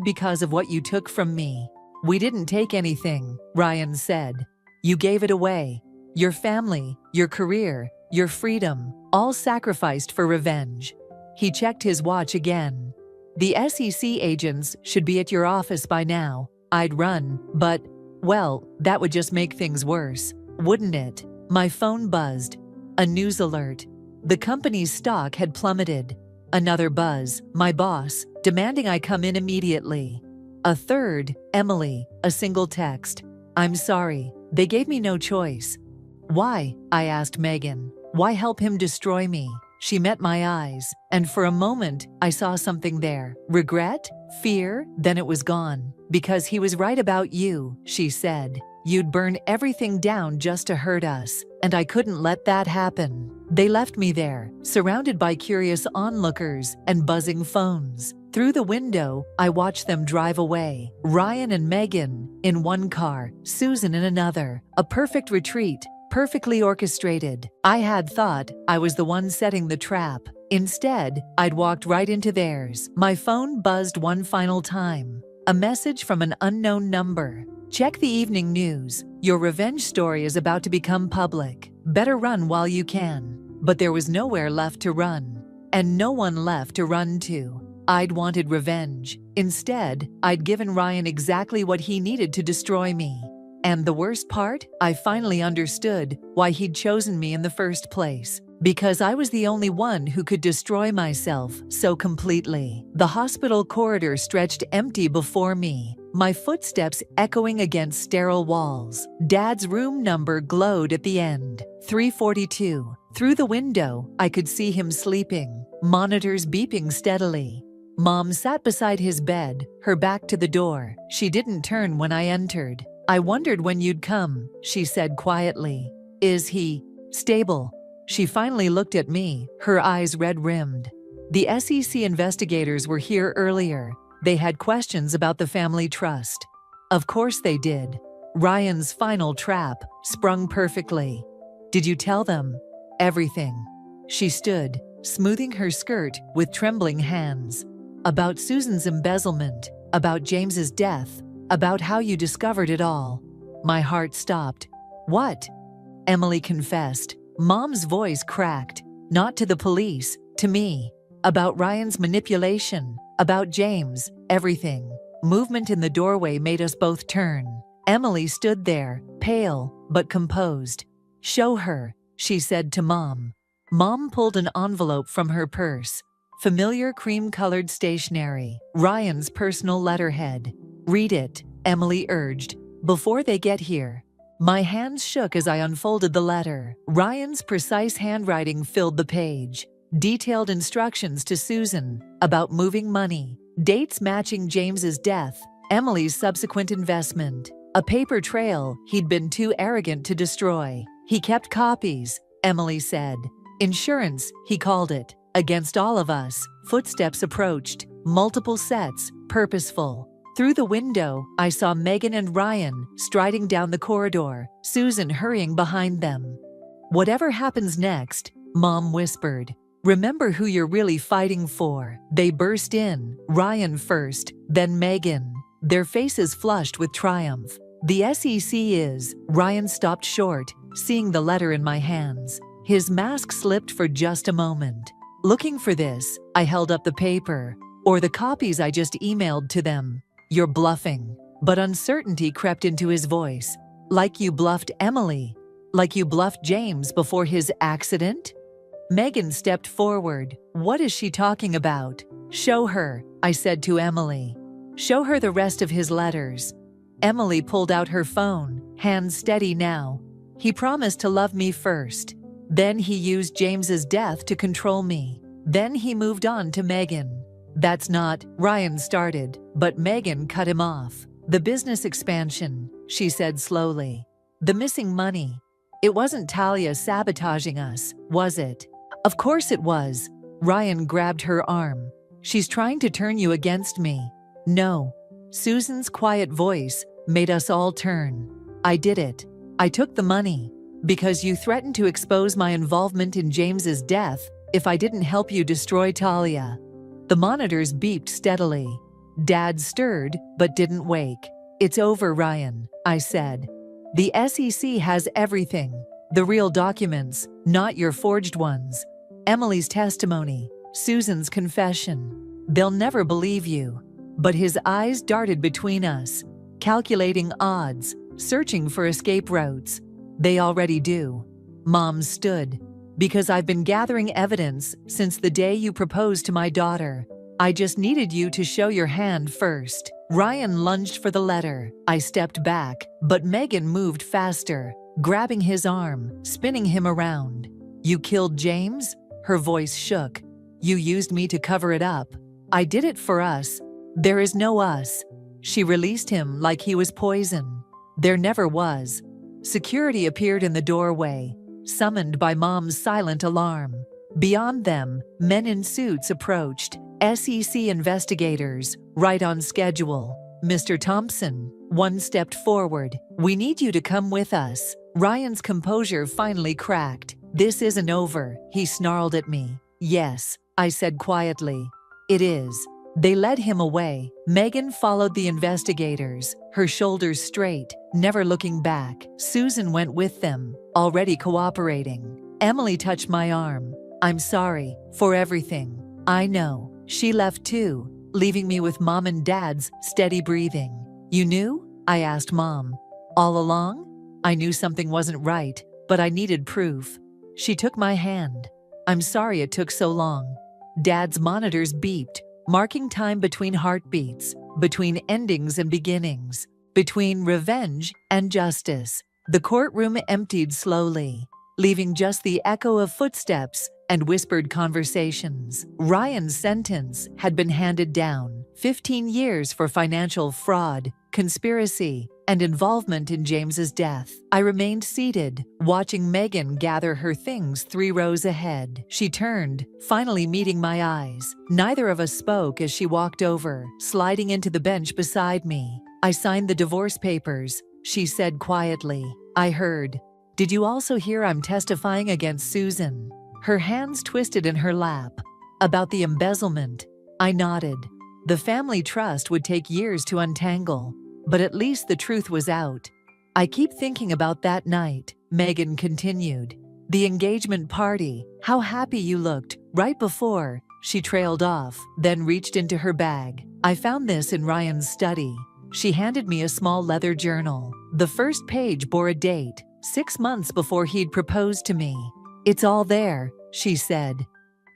because of what you took from me. We didn't take anything, Ryan said. You gave it away. Your family, your career, your freedom, all sacrificed for revenge. He checked his watch again. The SEC agents should be at your office by now. I'd run, but, well, that would just make things worse, wouldn't it? My phone buzzed. A news alert. The company's stock had plummeted. Another buzz, my boss, demanding I come in immediately. A third, Emily, a single text. I'm sorry, they gave me no choice. Why? I asked Megan. Why help him destroy me? She met my eyes, and for a moment, I saw something there. Regret? Fear? Then it was gone. Because he was right about you, she said. You'd burn everything down just to hurt us, and I couldn't let that happen. They left me there, surrounded by curious onlookers and buzzing phones. Through the window, I watched them drive away. Ryan and Megan in one car, Susan in another. A perfect retreat, perfectly orchestrated. I had thought I was the one setting the trap. Instead, I'd walked right into theirs. My phone buzzed one final time. A message from an unknown number. Check the evening news. Your revenge story is about to become public. Better run while you can. But there was nowhere left to run. And no one left to run to. I'd wanted revenge. Instead, I'd given Ryan exactly what he needed to destroy me. And the worst part? I finally understood why he'd chosen me in the first place. Because I was the only one who could destroy myself so completely. The hospital corridor stretched empty before me, my footsteps echoing against sterile walls. Dad's room number glowed at the end, 342. Through the window, I could see him sleeping, monitors beeping steadily. Mom sat beside his bed, her back to the door. She didn't turn when I entered. I wondered when you'd come, she said quietly. Is he stable? She finally looked at me, her eyes red-rimmed. The SEC investigators were here earlier. They had questions about the family trust. Of course they did. Ryan's final trap, sprung perfectly. Did you tell them? Everything. She stood, smoothing her skirt with trembling hands. About Susan's embezzlement, about James's death, about how you discovered it all. My heart stopped. What? Emily confessed. Mom's voice cracked. Not to the police, to me. About Ryan's manipulation, about James, everything. Movement in the doorway made us both turn. Emily stood there, pale, but composed. Show her, she said to Mom. Mom pulled an envelope from her purse. Familiar cream-colored stationery, Ryan's personal letterhead. Read it, Emily urged, before they get here. My hands shook as I unfolded the letter. Ryan's precise handwriting filled the page. Detailed instructions to Susan about moving money, dates matching James's death, Emily's subsequent investment, a paper trail he'd been too arrogant to destroy. He kept copies, Emily said. Insurance, he called it. Against all of us, footsteps approached, multiple sets, purposeful. Through the window, I saw Megan and Ryan striding down the corridor, Susan hurrying behind them. Whatever happens next, Mom whispered, remember who you're really fighting for. They burst in, Ryan first, then Megan, their faces flushed with triumph. The SEC is, Ryan stopped short, seeing the letter in my hands. His mask slipped for just a moment. Looking for this, I held up the paper, or the copies I just emailed to them. You're bluffing. But uncertainty crept into his voice. Like you bluffed Emily. Like you bluffed James before his accident? Megan stepped forward. What is she talking about? Show her, I said to Emily. Show her the rest of his letters. Emily pulled out her phone, hands steady now. He promised to love me first. Then he used James's death to control me. Then he moved on to Megan. That's not, Ryan started, but Megan cut him off. The business expansion, she said slowly. The missing money. It wasn't Talia sabotaging us, was it? Of course it was. Ryan grabbed her arm. She's trying to turn you against me. No. Susan's quiet voice made us all turn. I did it. I took the money. Because you threatened to expose my involvement in James's death if I didn't help you destroy Talia. The monitors beeped steadily. Dad stirred, but didn't wake. It's over, Ryan, I said. The SEC has everything. The real documents, not your forged ones. Emily's testimony, Susan's confession. They'll never believe you. But his eyes darted between us, calculating odds, searching for escape routes. They already do. Mom stood. Because I've been gathering evidence since the day you proposed to my daughter. I just needed you to show your hand first. Ryan lunged for the letter. I stepped back, but Megan moved faster, grabbing his arm, spinning him around. You killed James? Her voice shook. You used me to cover it up. I did it for us. There is no us. She released him like he was poison. There never was. Security appeared in the doorway, summoned by Mom's silent alarm. Beyond them, men in suits approached, SEC investigators, right on schedule. Mr. Thompson, one stepped forward. We need you to come with us. Ryan's composure finally cracked. This isn't over, he snarled at me. Yes, I said quietly. It is. They led him away. Megan followed the investigators, her shoulders straight, never looking back. Susan went with them, already cooperating. Emily touched my arm. I'm sorry for everything. I know. She left too, leaving me with Mom and Dad's steady breathing. You knew? I asked Mom. All along? I knew something wasn't right, but I needed proof. She took my hand. I'm sorry it took so long. Dad's monitors beeped, marking time between heartbeats, between endings and beginnings, between revenge and justice. The courtroom emptied slowly, leaving just the echo of footsteps and whispered conversations. Ryan's sentence had been handed down, 15 years for financial fraud, conspiracy, and involvement in James's death. I remained seated, watching Megan gather her things 3 rows ahead. She turned, finally meeting my eyes. Neither of us spoke as she walked over, sliding into the bench beside me. I signed the divorce papers, she said quietly. I heard. Did you also hear I'm testifying against Susan? Her hands twisted in her lap. About the embezzlement. I nodded. The family trust would take years to untangle. But at least the truth was out. I keep thinking about that night, Megan continued. The engagement party, how happy you looked, right before. She trailed off, then reached into her bag. I found this in Ryan's study. She handed me a small leather journal. The first page bore a date, 6 months before he'd proposed to me. It's all there, she said.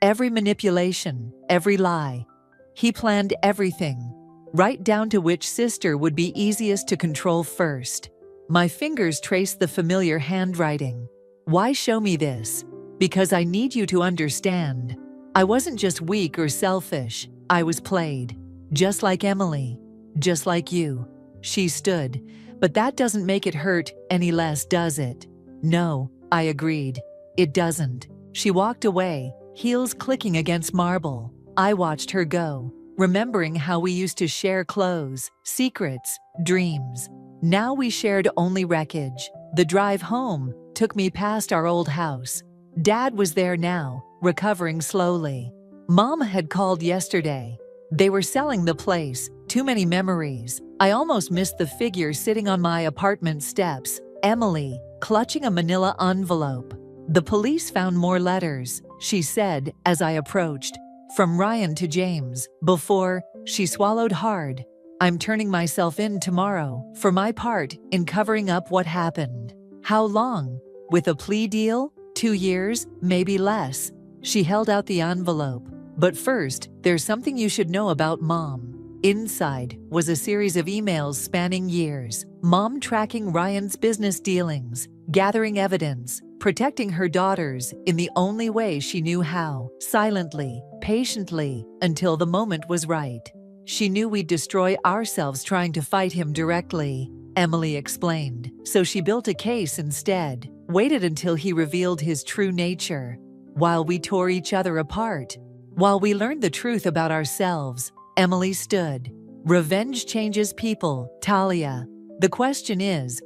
Every manipulation, every lie. He planned everything. Right down to which sister would be easiest to control first. My fingers traced the familiar handwriting. Why show me this? Because I need you to understand. I wasn't just weak or selfish. I was played. Just like Emily. Just like you. She stood. But that doesn't make it hurt any less, does it? No, I agreed. It doesn't. She walked away, heels clicking against marble. I watched her go. Remembering how we used to share clothes, secrets, dreams. Now we shared only wreckage. The drive home took me past our old house. Dad was there now, recovering slowly. Mom had called yesterday. They were selling the place, too many memories. I almost missed the figure sitting on my apartment steps, Emily, clutching a manila envelope. The police found more letters, she said as I approached. From Ryan to James. Before, she swallowed hard. I'm turning myself in tomorrow, for my part in covering up what happened. How long? With a plea deal? 2 years, maybe less. She held out the envelope. But first, there's something you should know about Mom. Inside was a series of emails spanning years. Mom tracking Ryan's business dealings, gathering evidence, protecting her daughters in the only way she knew how, silently, patiently, until the moment was right. She knew we'd destroy ourselves trying to fight him directly, Emily explained. So she built a case instead, waited until he revealed his true nature. While we tore each other apart, while we learned the truth about ourselves, Emily stood. Revenge changes people, Talia. The question is,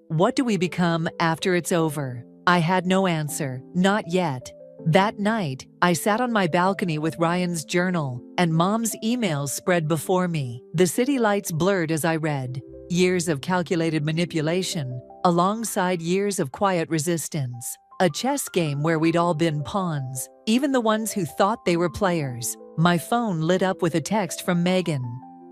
what do we become after it's over? I had no answer, not yet. That night, I sat on my balcony with Ryan's journal, and Mom's emails spread before me. The city lights blurred as I read. Years of calculated manipulation, alongside years of quiet resistance. A chess game where we'd all been pawns, even the ones who thought they were players. My phone lit up with a text from Megan.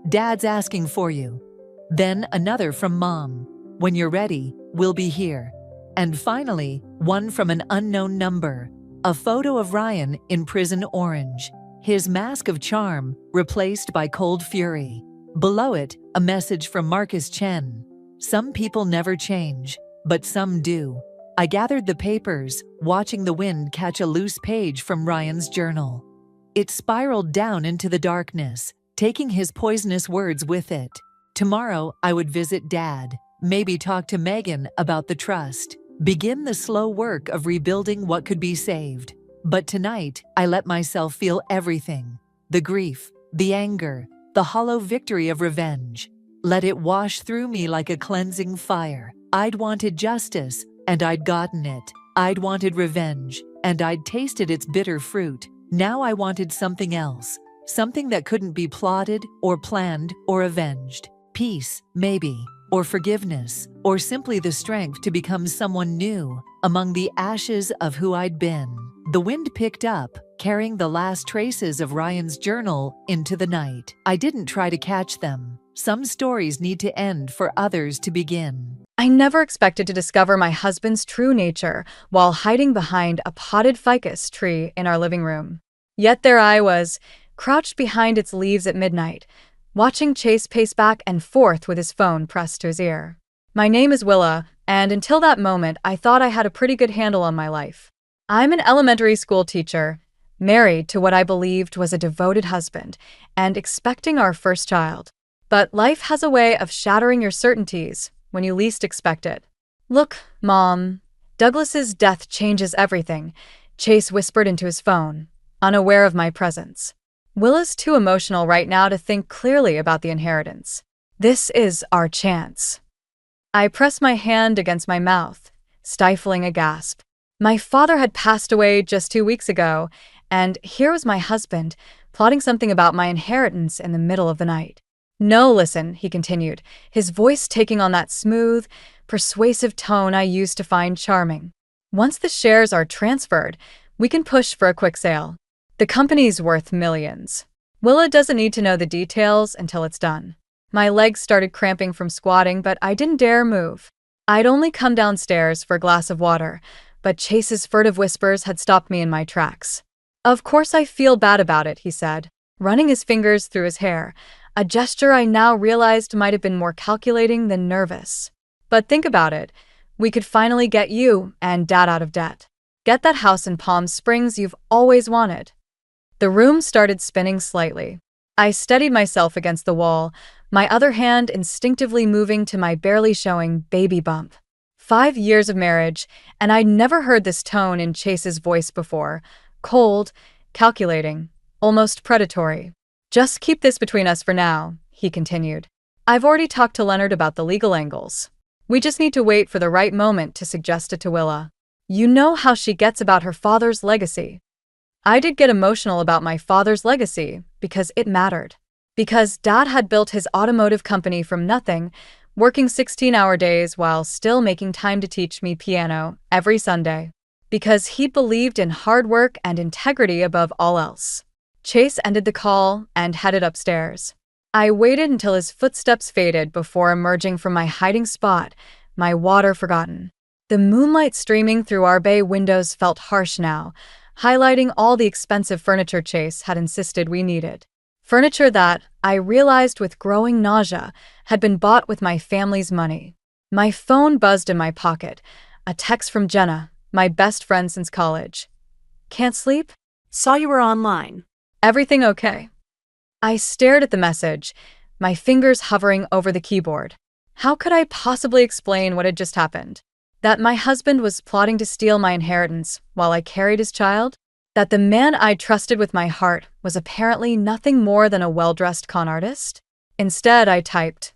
"Dad's asking for you." Then another from Mom. "When you're ready, we'll be here." And finally, one from an unknown number. A photo of Ryan in prison orange, his mask of charm replaced by cold fury. Below it, a message from Marcus Chen. "Some people never change, but some do." I gathered the papers, watching the wind catch a loose page from Ryan's journal. It spiraled down into the darkness, taking his poisonous words with it. Tomorrow, I would visit Dad, maybe talk to Megan about the trust, begin the slow work of rebuilding what could be saved. But tonight, I let myself feel everything. The grief, the anger, the hollow victory of revenge. Let it wash through me like a cleansing fire. I'd wanted justice, and I'd gotten it. I'd wanted revenge, and I'd tasted its bitter fruit. Now I wanted something else. Something that couldn't be plotted, or planned, or avenged. Peace, maybe. Or forgiveness, or simply the strength to become someone new among the ashes of who I'd been. The wind picked up, carrying the last traces of Ryan's journal into the night. I didn't try to catch them. Some stories need to end for others to begin. I never expected to discover my husband's true nature while hiding behind a potted ficus tree in our living room. Yet there I was, crouched behind its leaves at midnight, watching Chase pace back and forth with his phone pressed to his ear. My name is Willa, and until that moment, I thought I had a pretty good handle on my life. I'm an elementary school teacher, married to what I believed was a devoted husband, and expecting our first child. But life has a way of shattering your certainties when you least expect it. "Look, Mom, Douglas's death changes everything," Chase whispered into his phone, unaware of my presence. "Willa's too emotional right now to think clearly about the inheritance. This is our chance." I pressed my hand against my mouth, stifling a gasp. My father had passed away just 2 weeks ago, and here was my husband, plotting something about my inheritance in the middle of the night. "No, listen," he continued, his voice taking on that smooth, persuasive tone I used to find charming. "Once the shares are transferred, we can push for a quick sale. The company's worth millions. Willa doesn't need to know the details until it's done." My legs started cramping from squatting, but I didn't dare move. I'd only come downstairs for a glass of water, but Chase's furtive whispers had stopped me in my tracks. "Of course I feel bad about it," he said, running his fingers through his hair, a gesture I now realized might have been more calculating than nervous. "But think about it. We could finally get you and Dad out of debt. Get that house in Palm Springs you've always wanted." The room started spinning slightly. I steadied myself against the wall, my other hand instinctively moving to my barely showing baby bump. 5 years of marriage, and I'd never heard this tone in Chase's voice before. Cold, calculating, almost predatory. "Just keep this between us for now," he continued. "I've already talked to Leonard about the legal angles. We just need to wait for the right moment to suggest it to Willa. You know how she gets about her father's legacy." I did get emotional about my father's legacy because it mattered. Because Dad had built his automotive company from nothing, working 16-hour days while still making time to teach me piano every Sunday. Because he believed in hard work and integrity above all else. Chase ended the call and headed upstairs. I waited until his footsteps faded before emerging from my hiding spot, my water forgotten. The moonlight streaming through our bay windows felt harsh now, highlighting all the expensive furniture Chase had insisted we needed. Furniture that, I realized with growing nausea, had been bought with my family's money. My phone buzzed in my pocket, a text from Jenna, my best friend since college. "Can't sleep? Saw you were online. Everything okay?" I stared at the message, my fingers hovering over the keyboard. How could I possibly explain what had just happened? That my husband was plotting to steal my inheritance while I carried his child? That the man I trusted with my heart was apparently nothing more than a well-dressed con artist? Instead, I typed,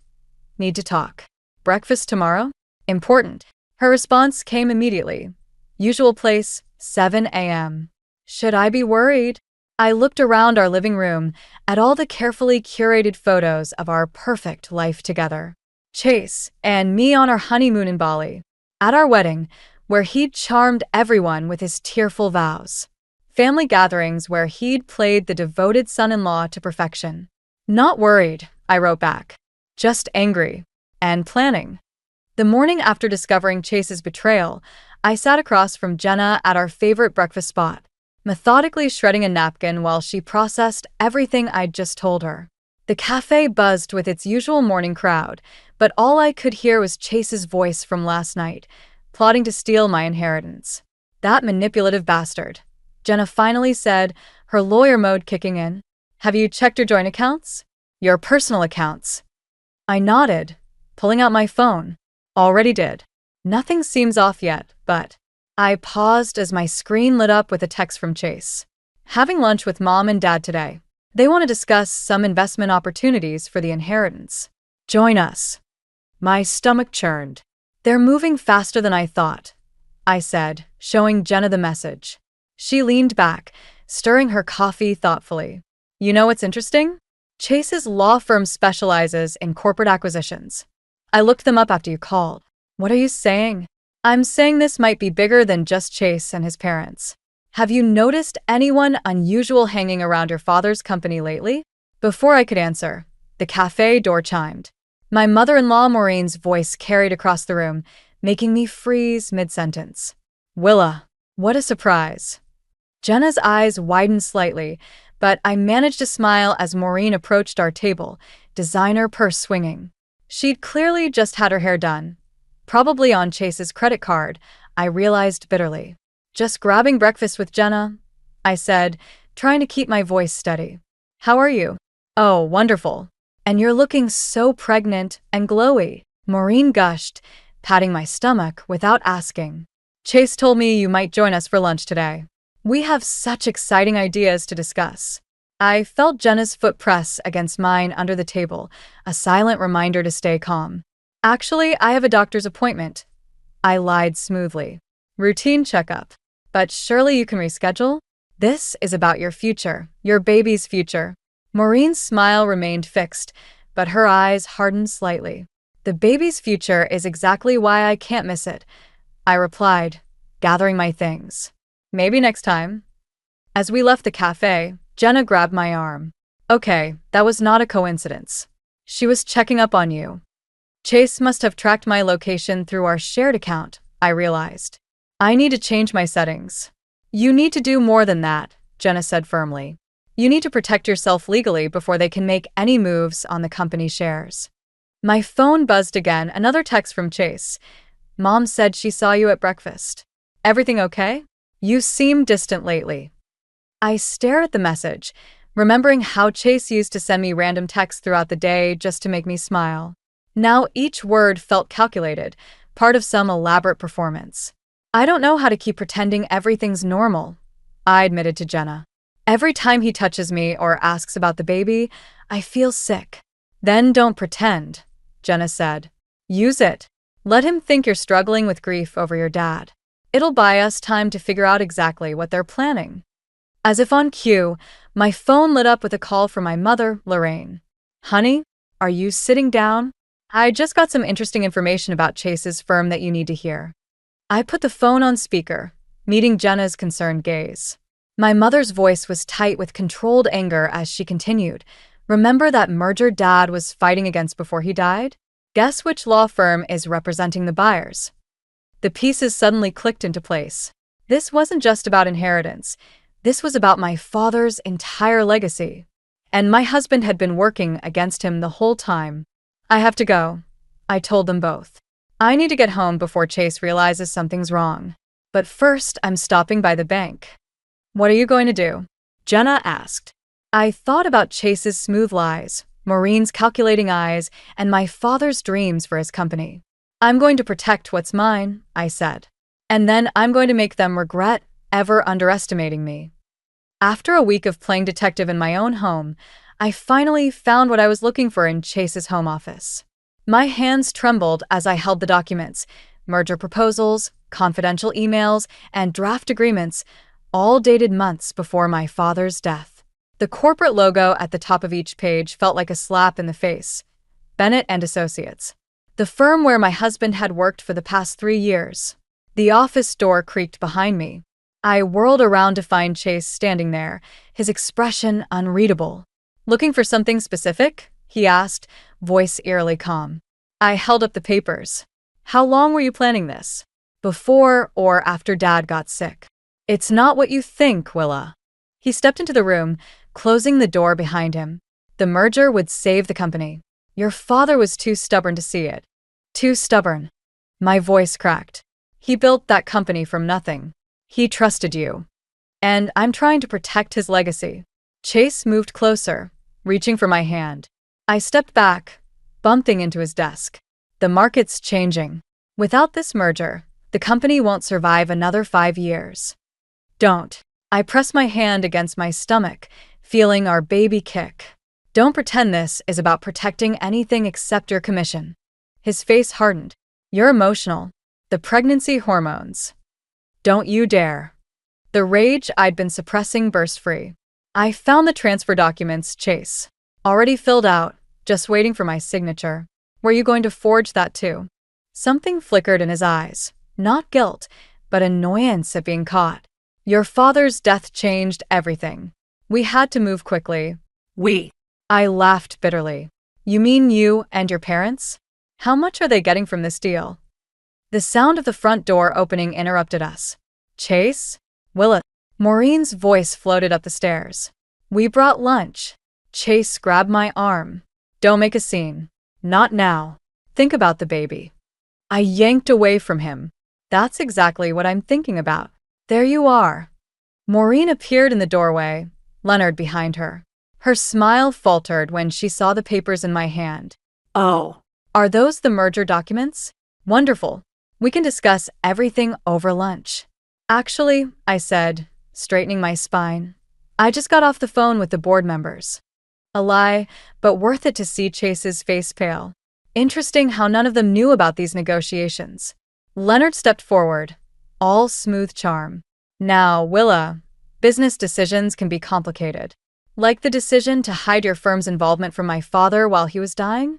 "Need to talk." Breakfast tomorrow? Important. Her response came immediately. Usual place, 7 a.m. Should I be worried? I looked around our living room at all the carefully curated photos of our perfect life together. Chase and me on our honeymoon in Bali. At our wedding, where he'd charmed everyone with his tearful vows. Family gatherings where he'd played the devoted son-in-law to perfection. Not worried, I wrote back. Just angry. And planning. The morning after discovering Chase's betrayal, I sat across from Jenna at our favorite breakfast spot, methodically shredding a napkin while she processed everything I'd just told her. The cafe buzzed with its usual morning crowd, but all I could hear was Chase's voice from last night, plotting to steal my inheritance. That manipulative bastard. Jenna finally said, her lawyer mode kicking in. Have you checked your joint accounts? Your personal accounts. I nodded, pulling out my phone. Already did. Nothing seems off yet, but I paused as my screen lit up with a text from Chase. Having lunch with Mom and Dad today. They want to discuss some investment opportunities for the inheritance. Join us. My stomach churned. They're moving faster than I thought, I said, showing Jenna the message. She leaned back, stirring her coffee thoughtfully. You know what's interesting? Chase's law firm specializes in corporate acquisitions. I looked them up after you called. What are you saying? I'm saying this might be bigger than just Chase and his parents. Have you noticed anyone unusual hanging around your father's company lately? Before I could answer, the cafe door chimed. My mother-in-law Maureen's voice carried across the room, making me freeze mid-sentence. Willa, what a surprise. Jenna's eyes widened slightly, but I managed to smile as Maureen approached our table, designer purse swinging. She'd clearly just had her hair done. Probably on Chase's credit card, I realized bitterly. Just grabbing breakfast with Jenna, I said, trying to keep my voice steady. How are you? Oh, wonderful. And you're looking so pregnant and glowy, Maureen gushed, patting my stomach without asking. Chase told me you might join us for lunch today. We have such exciting ideas to discuss. I felt Jenna's foot press against mine under the table, a silent reminder to stay calm. Actually, I have a doctor's appointment. I lied smoothly. Routine checkup. But surely you can reschedule? This is about your future, your baby's future. Maureen's smile remained fixed, but her eyes hardened slightly. The baby's future is exactly why I can't miss it, I replied, gathering my things. Maybe next time. As we left the cafe, Jenna grabbed my arm. Okay, that was not a coincidence. She was checking up on you. Chase must have tracked my location through our shared account, I realized. I need to change my settings. You need to do more than that, Jenna said firmly. You need to protect yourself legally before they can make any moves on the company shares. My phone buzzed again, another text from Chase. Mom said she saw you at breakfast. Everything okay? You seem distant lately. I stare at the message, remembering how Chase used to send me random texts throughout the day just to make me smile. Now each word felt calculated, part of some elaborate performance. I don't know how to keep pretending everything's normal, I admitted to Jenna. Every time he touches me or asks about the baby, I feel sick. Then don't pretend, Jenna said. Use it. Let him think you're struggling with grief over your dad. It'll buy us time to figure out exactly what they're planning. As if on cue, my phone lit up with a call from my mother, Lorraine. Honey, are you sitting down? I just got some interesting information about Chase's firm that you need to hear. I put the phone on speaker, meeting Jenna's concerned gaze. My mother's voice was tight with controlled anger as she continued. Remember that merger Dad was fighting against before he died? Guess which law firm is representing the buyers? The pieces suddenly clicked into place. This wasn't just about inheritance. This was about my father's entire legacy. And my husband had been working against him the whole time. I have to go, I told them both. I need to get home before Chase realizes something's wrong. But first, I'm stopping by the bank. What are you going to do? Jenna asked. I thought about Chase's smooth lies, Maureen's calculating eyes, and my father's dreams for his company. I'm going to protect what's mine, I said. And then I'm going to make them regret ever underestimating me. After a week of playing detective in my own home, I finally found what I was looking for in Chase's home office. My hands trembled as I held the documents: merger proposals, confidential emails, and draft agreements, all dated months before my father's death. The corporate logo at the top of each page felt like a slap in the face. Bennett and Associates, the firm where my husband had worked for the past 3 years. The office door creaked behind me. I whirled around to find Chase standing there, his expression unreadable. "Looking for something specific?" he asked, voice eerily calm. I held up the papers. "How long were you planning this? Before or after Dad got sick?" "It's not what you think, Willa." He stepped into the room, closing the door behind him. "The merger would save the company. Your father was too stubborn to see it. Too stubborn." My voice cracked. "He built that company from nothing. He trusted you. And I'm trying to protect his legacy." Chase moved closer, reaching for my hand. I stepped back, bumping into his desk. "The market's changing. Without this merger, the company won't survive another 5 years. Don't." I pressed my hand against my stomach, feeling our baby kick. "Don't pretend this is about protecting anything except your commission." His face hardened. "You're emotional. The pregnancy hormones. Don't you dare." The rage I'd been suppressing burst free. "I found the transfer documents, Chase. Already filled out, just waiting for my signature. Were you going to forge that too?" Something flickered in his eyes. Not guilt, but annoyance at being caught. "Your father's death changed everything. We had to move quickly." We. I laughed bitterly. "You mean you and your parents? How much are they getting from this deal?" The sound of the front door opening interrupted us. "Chase? Willa?" Maureen's voice floated up the stairs. "We brought lunch." Chase grabbed my arm. "Don't make a scene. Not now. Think about the baby." I yanked away from him. "That's exactly what I'm thinking about." "There you are." Maureen appeared in the doorway, Leonard behind her. Her smile faltered when she saw the papers in my hand. Oh. "Are those the merger documents? Wonderful. We can discuss everything over lunch." "Actually," I said, straightening my spine, "I just got off the phone with the board members." A lie, but worth it to see Chase's face pale. Interesting how none of them knew about these negotiations. Leonard stepped forward, all smooth charm. "Now, Willa, business decisions can be complicated. Like the decision to hide your firm's involvement from my father while he was dying?"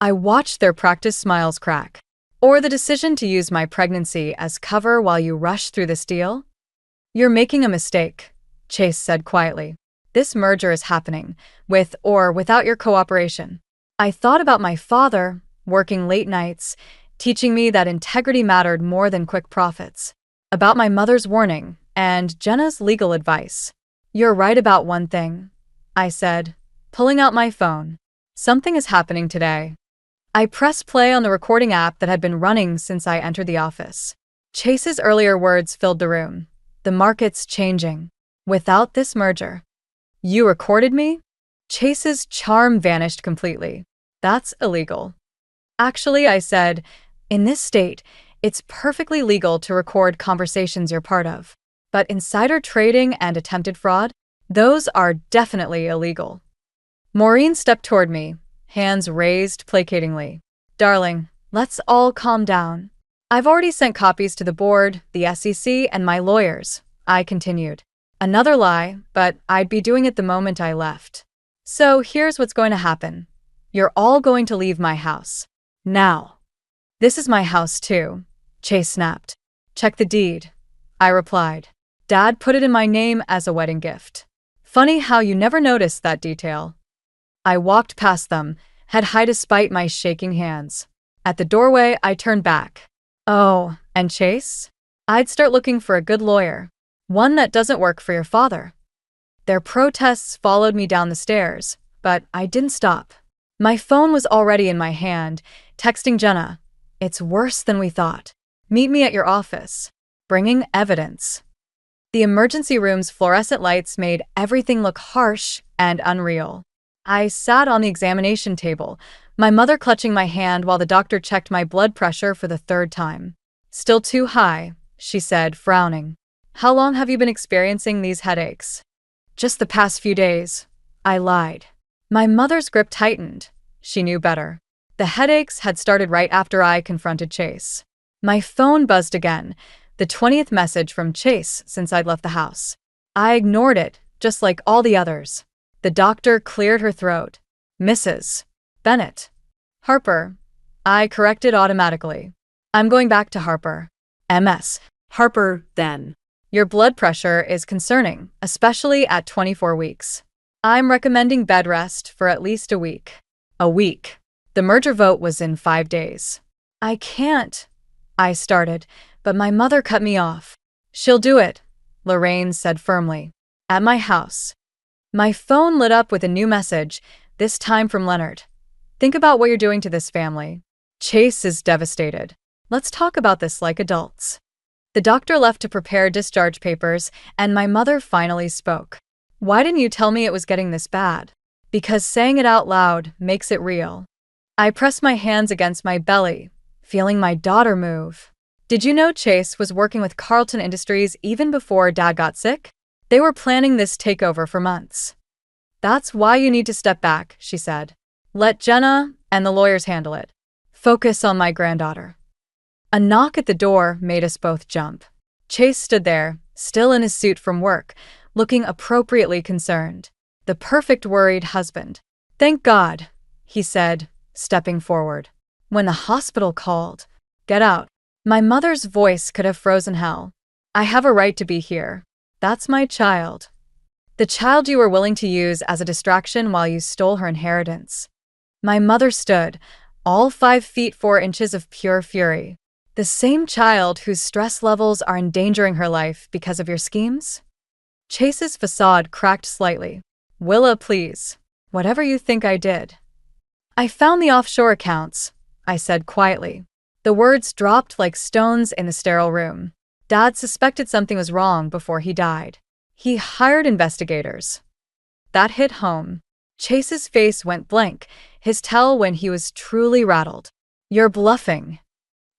I watched their practiced smiles crack. "Or the decision to use my pregnancy as cover while you rush through this deal?" "You're making a mistake," Chase said quietly. "This merger is happening, with or without your cooperation." I thought about my father, working late nights, teaching me that integrity mattered more than quick profits. About my mother's warning, and Jenna's legal advice. "You're right about one thing," I said, pulling out my phone. "Something is happening today." I pressed play on the recording app that had been running since I entered the office. Chase's earlier words filled the room. "The market's changing. Without this merger." "You recorded me?" Chase's charm vanished completely. "That's illegal." "Actually," I said, "in this state, it's perfectly legal to record conversations you're part of. But insider trading and attempted fraud? Those are definitely illegal." Maureen stepped toward me, hands raised placatingly. "Darling, let's all calm down. I've already sent copies to the board, the SEC, and my lawyers," I continued. Another lie, but I'd be doing it the moment I left. "So here's what's going to happen. You're all going to leave my house. Now." "This is my house too," Chase snapped. "Check the deed," I replied. "Dad put it in my name as a wedding gift. Funny how you never noticed that detail." I walked past them, head high despite my shaking hands. At the doorway, I turned back. "Oh, and Chase? I'd start looking for a good lawyer. One that doesn't work for your father." Their protests followed me down the stairs, but I didn't stop. My phone was already in my hand, texting Jenna. "It's worse than we thought. Meet me at your office. Bringing evidence." The emergency room's fluorescent lights made everything look harsh and unreal. I sat on the examination table, my mother clutching my hand while the doctor checked my blood pressure for the 3rd time. "Still too high," she said, frowning. "How long have you been experiencing these headaches?" "Just the past few days," I lied. My mother's grip tightened. She knew better. The headaches had started right after I confronted Chase. My phone buzzed again, the 20th message from Chase since I'd left the house. I ignored it, just like all the others. The doctor cleared her throat. Mrs. Bennett. Harper. I corrected automatically. I'm going back to Harper. MS. Harper, then. Your blood pressure is concerning, especially at 24 weeks. I'm recommending bed rest for at least a week. A week. The merger vote was in 5 days. I can't, I started, but my mother cut me off. She'll do it, Lorraine said firmly. At my house. My phone lit up with a new message, this time from Leonard. Think about what you're doing to this family. Chase is devastated. Let's talk about this like adults. The doctor left to prepare discharge papers, and my mother finally spoke. Why didn't you tell me it was getting this bad? Because saying it out loud makes it real. I pressed my hands against my belly, feeling my daughter move. Did you know Chase was working with Carlton Industries even before Dad got sick? They were planning this takeover for months. That's why you need to step back, she said. Let Jenna and the lawyers handle it. Focus on my granddaughter. A knock at the door made us both jump. Chase stood there, still in his suit from work, looking appropriately concerned. The perfect worried husband. Thank God, he said, stepping forward. When the hospital called, get out. My mother's voice could have frozen hell. I have a right to be here. That's my child. The child you were willing to use as a distraction while you stole her inheritance. My mother stood, all 5 feet 4 inches of pure fury. The same child whose stress levels are endangering her life because of your schemes? Chase's facade cracked slightly. Willa, please. Whatever you think I did. I found the offshore accounts, I said quietly. The words dropped like stones in the sterile room. Dad suspected something was wrong before he died. He hired investigators. That hit home. Chase's face went blank, his tell when he was truly rattled. You're bluffing.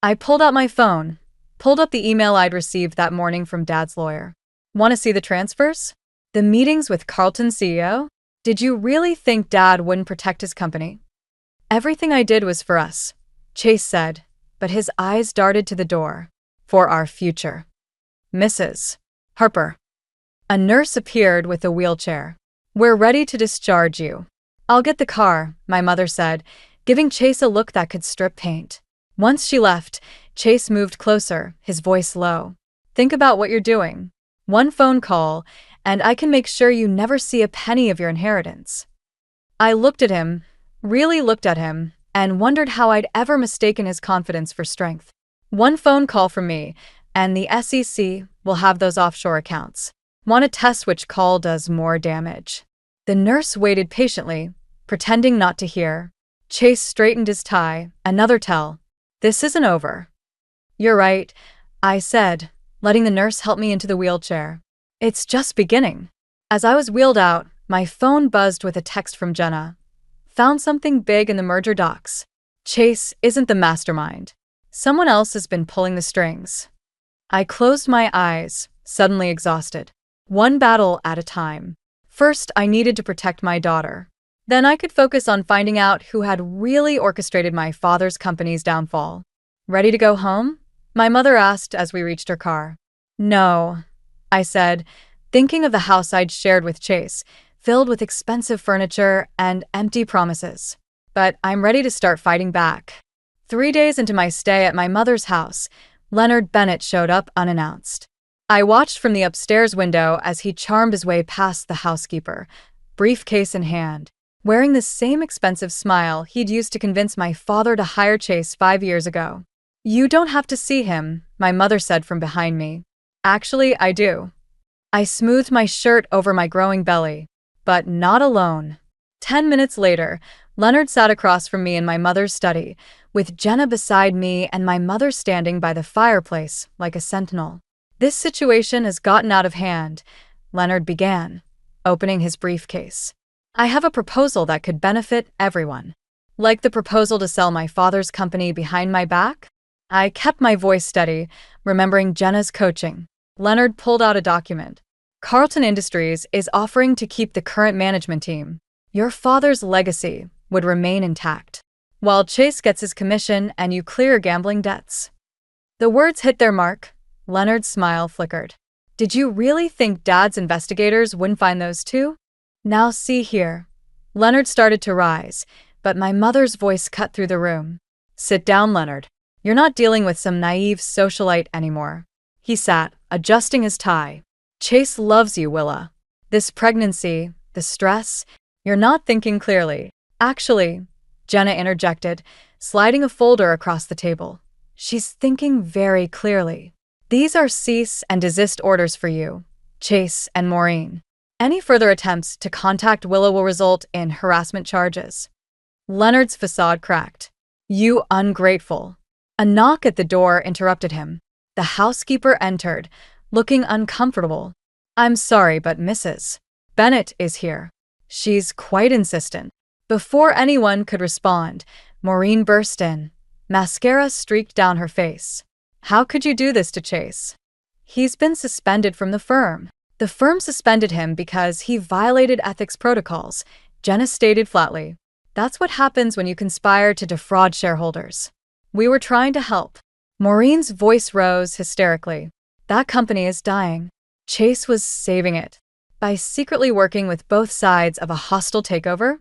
I pulled out my phone, pulled up the email I'd received that morning from Dad's lawyer. Want to see the transfers? The meetings with Carlton's CEO? Did you really think Dad wouldn't protect his company? Everything I did was for us, Chase said, but his eyes darted to the door. For our future. Mrs. Harper. A nurse appeared with a wheelchair. We're ready to discharge you. I'll get the car, my mother said, giving Chase a look that could strip paint. Once she left, Chase moved closer, his voice low. Think about what you're doing. One phone call, and I can make sure you never see a penny of your inheritance. I looked at him, really looked at him, and wondered how I'd ever mistaken his confidence for strength. One phone call from me, and the SEC will have those offshore accounts. Want to test which call does more damage. The nurse waited patiently, pretending not to hear. Chase straightened his tie, another tell. This isn't over. You're right, I said, letting the nurse help me into the wheelchair. It's just beginning. As I was wheeled out, my phone buzzed with a text from Jenna. Found something big in the merger docs. Chase isn't the mastermind. Someone else has been pulling the strings. I closed my eyes, suddenly exhausted. One battle at a time. First, I needed to protect my daughter. Then I could focus on finding out who had really orchestrated my father's company's downfall. Ready to go home? My mother asked as we reached her car. No, I said, thinking of the house I'd shared with Chase, filled with expensive furniture and empty promises. But I'm ready to start fighting back. 3 days into my stay at my mother's house, Leonard Bennett showed up unannounced. I watched from the upstairs window as he charmed his way past the housekeeper, briefcase in hand, wearing the same expensive smile he'd used to convince my father to hire Chase 5 years ago. You don't have to see him, my mother said from behind me. Actually, I do. I smoothed my shirt over my growing belly, but not alone. 10 minutes later, Leonard sat across from me in my mother's study, with Jenna beside me and my mother standing by the fireplace like a sentinel. This situation has gotten out of hand, Leonard began, opening his briefcase. I have a proposal that could benefit everyone. Like the proposal to sell my father's company behind my back? I kept my voice steady, remembering Jenna's coaching. Leonard pulled out a document. Carlton Industries is offering to keep the current management team. Your father's legacy would remain intact. while Chase gets his commission and you clear gambling debts." The words hit their mark. Leonard's smile flickered. "Did you really think Dad's investigators wouldn't find those too? Now see here." Leonard started to rise, but my mother's voice cut through the room. "Sit down, Leonard. You're not dealing with some naive socialite anymore." He sat, adjusting his tie. "Chase loves you, Willa. This pregnancy, the stress, you're not thinking clearly." "Actually," Jenna interjected, sliding a folder across the table, "she's thinking very clearly. These are cease and desist orders for you, Chase and Maureen. Any further attempts to contact Willa will result in harassment charges." Leonard's facade cracked. "You ungrateful." A knock at the door interrupted him. The housekeeper entered, looking uncomfortable. "I'm sorry, but Mrs. Bennett is here. She's quite insistent." Before anyone could respond, Maureen burst in. Mascara streaked down her face. "How could you do this to Chase? He's been suspended from the firm." "The firm suspended him because he violated ethics protocols," Jenna stated flatly. "That's what happens when you conspire to defraud shareholders. We were trying to help." Maureen's voice rose hysterically. "That company is dying. Chase was saving it by secretly working with both sides of a hostile takeover."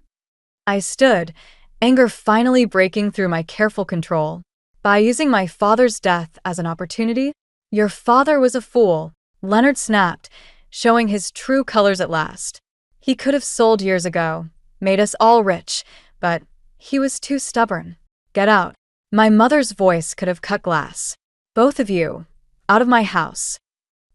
I stood, anger finally breaking through my careful control. "By using my father's death as an opportunity?" "Your father was a fool," Leonard snapped, showing his true colors at last. "He could have sold years ago, made us all rich, but he was too stubborn. Get out." My mother's voice could have cut glass. "Both of you, out of my house."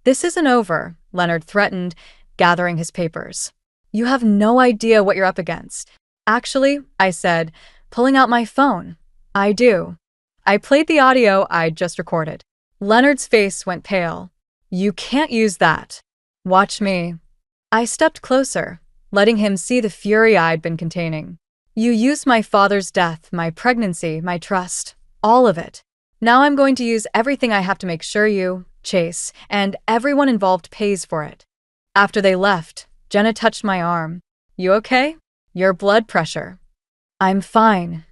"This isn't over," Leonard threatened, gathering his papers. "You have no idea what you're up against." "Actually," I said, pulling out my phone, "I do." I played the audio I'd just recorded. Leonard's face went pale. "You can't use that." "Watch me." I stepped closer, letting him see the fury I'd been containing. "You used my father's death, my pregnancy, my trust, all of it. Now I'm going to use everything I have to make sure you, Chase, and everyone involved pays for it." After they left, Jenna touched my arm. "You okay? Your blood pressure." "I'm fine."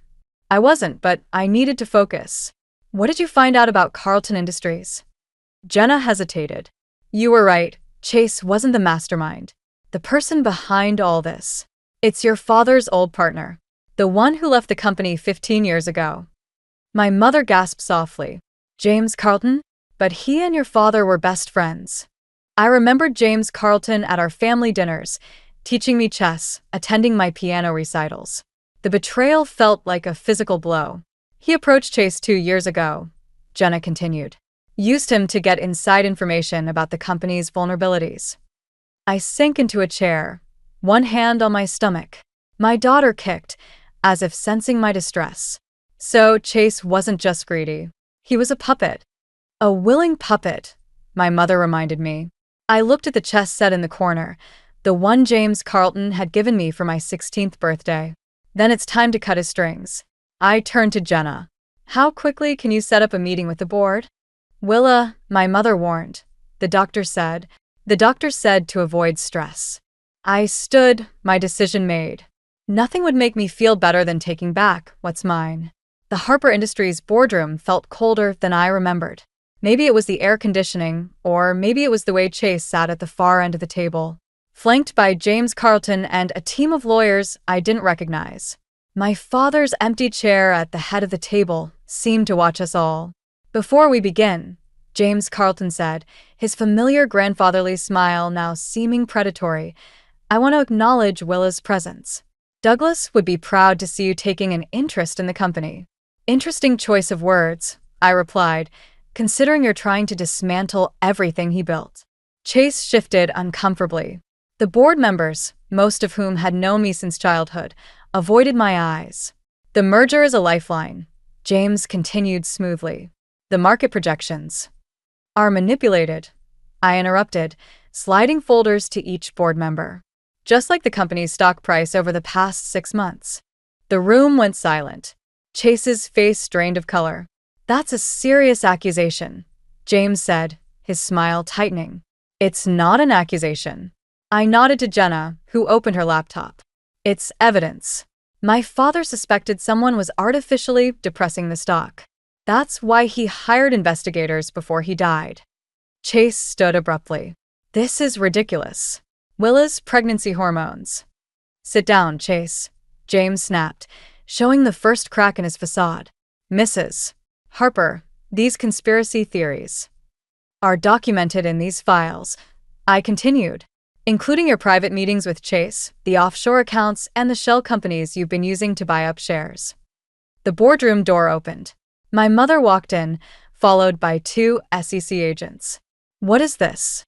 I wasn't, but I needed to focus. "What did you find out about Carlton Industries?" Jenna hesitated. "You were right. Chase wasn't the mastermind. The person behind all this. It's your father's old partner, the one who left the company 15 years ago." My mother gasped softly. "James Carlton? But he and your father were best friends." I remembered James Carlton at our family dinners, teaching me chess, attending my piano recitals. The betrayal felt like a physical blow. "He approached Chase 2 years ago," Jenna continued. "Used him to get inside information about the company's vulnerabilities." I sank into a chair, one hand on my stomach. My daughter kicked, as if sensing my distress. "So Chase wasn't just greedy. He was a puppet." "A willing puppet," my mother reminded me. I looked at the chess set in the corner, the one James Carlton had given me for my 16th birthday. "Then it's time to cut his strings." I turned to Jenna. "How quickly can you set up a meeting with the board?" "Willa," my mother warned. The doctor said to avoid stress." I stood, my decision made. Nothing would make me feel better than taking back what's mine. The Harper Industries boardroom felt colder than I remembered. Maybe it was the air conditioning, or maybe it was the way Chase sat at the far end of the table, flanked by James Carlton and a team of lawyers I didn't recognize. My father's empty chair at the head of the table seemed to watch us all. "Before we begin," James Carlton said, his familiar grandfatherly smile now seeming predatory, "I want to acknowledge Willa's presence. Douglas would be proud to see you taking an interest in the company." "Interesting choice of words," I replied, "considering you're trying to dismantle everything he built." Chase shifted uncomfortably. The board members, most of whom had known me since childhood, avoided my eyes. "The merger is a lifeline," James continued smoothly. "The market projections are manipulated," I interrupted, sliding folders to each board member. "Just like the company's stock price over the past 6 months." The room went silent. Chase's face drained of color. "That's a serious accusation," James said, his smile tightening. "It's not an accusation." I nodded to Jenna, who opened her laptop. "It's evidence." My father suspected someone was artificially depressing the stock. That's why he hired investigators before he died. Chase stood abruptly. This is ridiculous. Willa's pregnancy hormones. Sit down, Chase, James snapped, showing the first crack in his facade. Mrs. Harper, these conspiracy theories are documented in these files, I continued, including your private meetings with Chase, the offshore accounts, and the shell companies you've been using to buy up shares. The boardroom door opened. My mother walked in, followed by two SEC agents. What is this?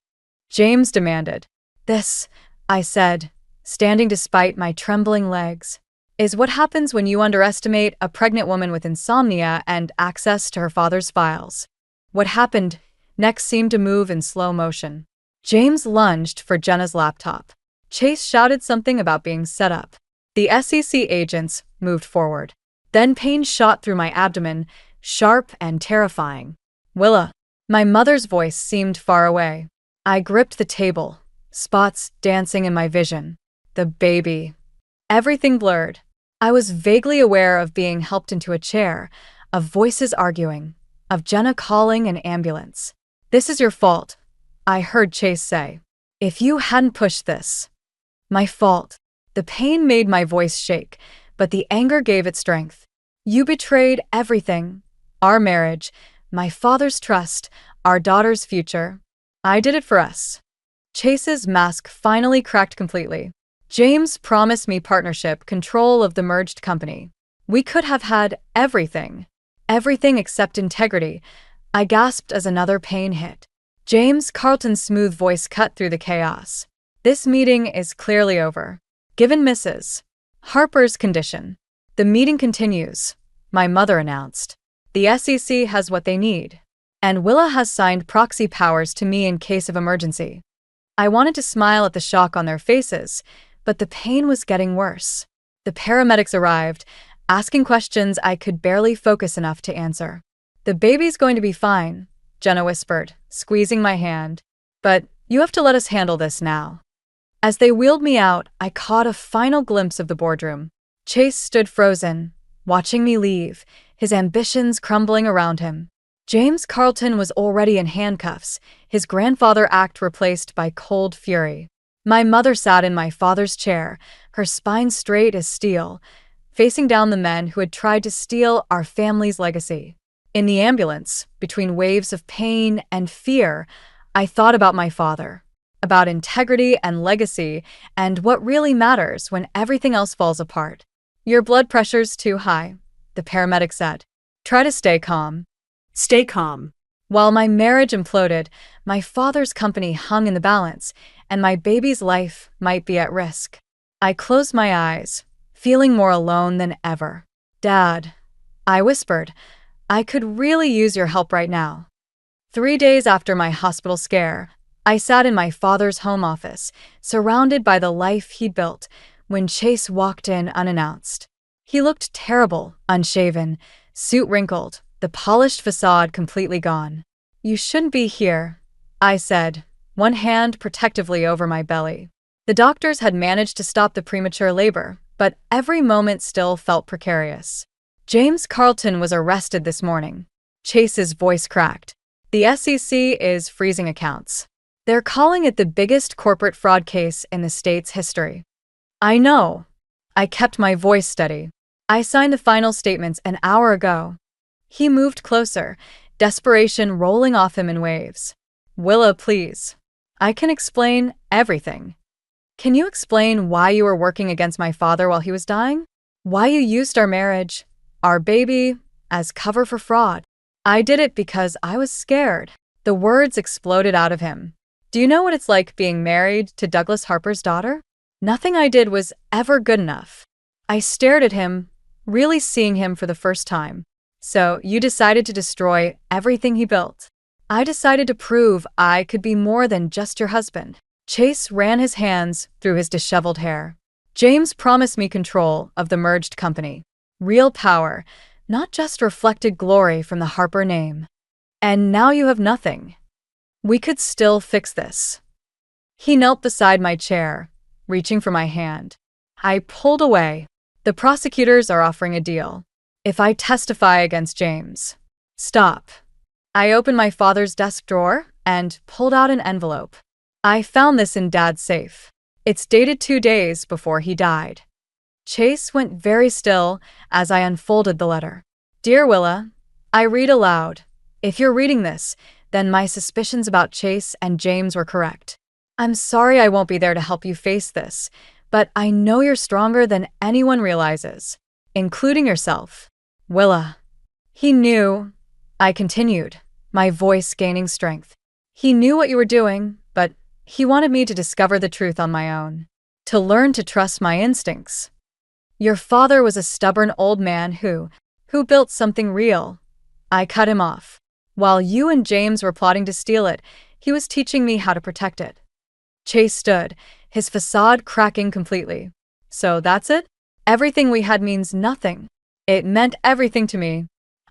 James demanded. This, I said, standing despite my trembling legs, is what happens when you underestimate a pregnant woman with insomnia and access to her father's files. What happened next seemed to move in slow motion. James lunged for Jenna's laptop. Chase shouted something about being set up. The SEC agents moved forward. Then pain shot through my abdomen, sharp and terrifying. Willa. My mother's voice seemed far away. I gripped the table, spots dancing in my vision. The baby. Everything blurred. I was vaguely aware of being helped into a chair, of voices arguing, of Jenna calling an ambulance. This is your fault, I heard Chase say. If you hadn't pushed this. My fault. The pain made my voice shake, but the anger gave it strength. You betrayed everything. Our marriage, my father's trust, our daughter's future. I did it for us. Chase's mask finally cracked completely. James promised me partnership, control of the merged company. We could have had everything. Everything except integrity. I gasped as another pain hit. James Carlton's smooth voice cut through the chaos. This meeting is clearly over. Given Mrs. Harper's condition, the meeting continues, my mother announced. The SEC has what they need, and Willa has signed proxy powers to me in case of emergency. I wanted to smile at the shock on their faces, but the pain was getting worse. The paramedics arrived, asking questions I could barely focus enough to answer. The baby's going to be fine, Jenna whispered, squeezing my hand. But you have to let us handle this now. As they wheeled me out, I caught a final glimpse of the boardroom. Chase stood frozen, watching me leave, his ambitions crumbling around him. James Carlton was already in handcuffs, his grandfather act replaced by cold fury. My mother sat in my father's chair, her spine straight as steel, facing down the men who had tried to steal our family's legacy. In the ambulance, between waves of pain and fear, I thought about my father, about integrity and legacy, and what really matters when everything else falls apart. Your blood pressure's too high, the paramedic said. Try to stay calm. Stay calm. While my marriage imploded, my father's company hung in the balance, and my baby's life might be at risk. I closed my eyes, feeling more alone than ever. Dad, I whispered, I could really use your help right now. 3 days after my hospital scare, I sat in my father's home office, surrounded by the life he'd built, when Chase walked in unannounced. He looked terrible, unshaven, suit wrinkled, the polished facade completely gone. You shouldn't be here, I said, one hand protectively over my belly. The doctors had managed to stop the premature labor, but every moment still felt precarious. James Carlton was arrested this morning. Chase's voice cracked. The SEC is freezing accounts. They're calling it the biggest corporate fraud case in the state's history. I know. I kept my voice steady. I signed the final statements an hour ago. He moved closer, desperation rolling off him in waves. Willa, please. I can explain everything. Can you explain why you were working against my father while he was dying? Why you used our marriage, our baby, as cover for fraud? I did it because I was scared. The words exploded out of him. Do you know what it's like being married to Douglas Harper's daughter? Nothing I did was ever good enough. I stared at him, really seeing him for the first time. So you decided to destroy everything he built. I decided to prove I could be more than just your husband. Chase ran his hands through his disheveled hair. James promised me control of the merged company. Real power, not just reflected glory from the Harper name. And now you have nothing. We could still fix this. He knelt beside my chair, reaching for my hand. I pulled away. The prosecutors are offering a deal. If I testify against James. Stop. I opened my father's desk drawer and pulled out an envelope. I found this in Dad's safe. It's dated 2 days before he died. Chase went very still as I unfolded the letter. Dear Willa, I read aloud. If you're reading this, then my suspicions about Chase and James were correct. I'm sorry I won't be there to help you face this, but I know you're stronger than anyone realizes, including yourself. Willa. He knew, I continued, my voice gaining strength. He knew what you were doing, but he wanted me to discover the truth on my own, to learn to trust my instincts. Your father was a stubborn old man who built something real. I cut him off. While you and James were plotting to steal it, he was teaching me how to protect it. Chase stood, his facade cracking completely. So that's it? Everything we had means nothing. It meant everything to me.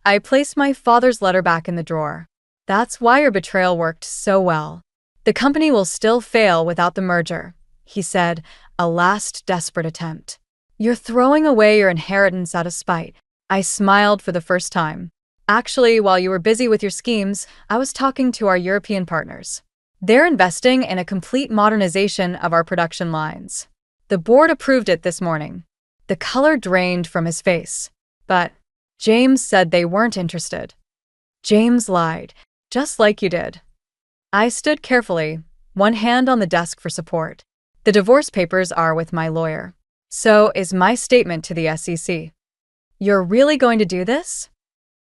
I placed my father's letter back in the drawer. That's why your betrayal worked so well. The company will still fail without the merger, he said, a last desperate attempt. You're throwing away your inheritance out of spite. I smiled for the first time. Actually, while you were busy with your schemes, I was talking to our European partners. They're investing in a complete modernization of our production lines. The board approved it this morning. The color drained from his face. But James said they weren't interested. James lied, just like you did. I stood carefully, one hand on the desk for support. The divorce papers are with my lawyer. So is my statement to the SEC. You're really going to do this?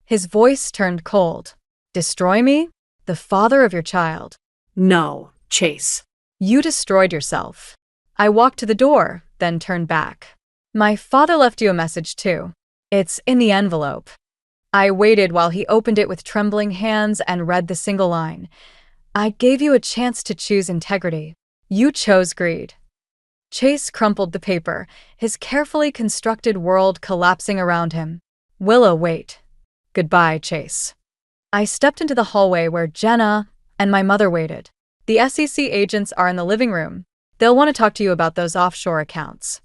His voice turned cold. Destroy me? The father of your child. No, Chase. You destroyed yourself. I walked to the door, then turned back. My father left you a message too. It's in the envelope. I waited while he opened it with trembling hands and read the single line. I gave you a chance to choose integrity. You chose greed. Chase crumpled the paper, his carefully constructed world collapsing around him. Willa, wait. Goodbye, Chase. I stepped into the hallway where Jenna and my mother waited. The SEC agents are in the living room. They'll want to talk to you about those offshore accounts.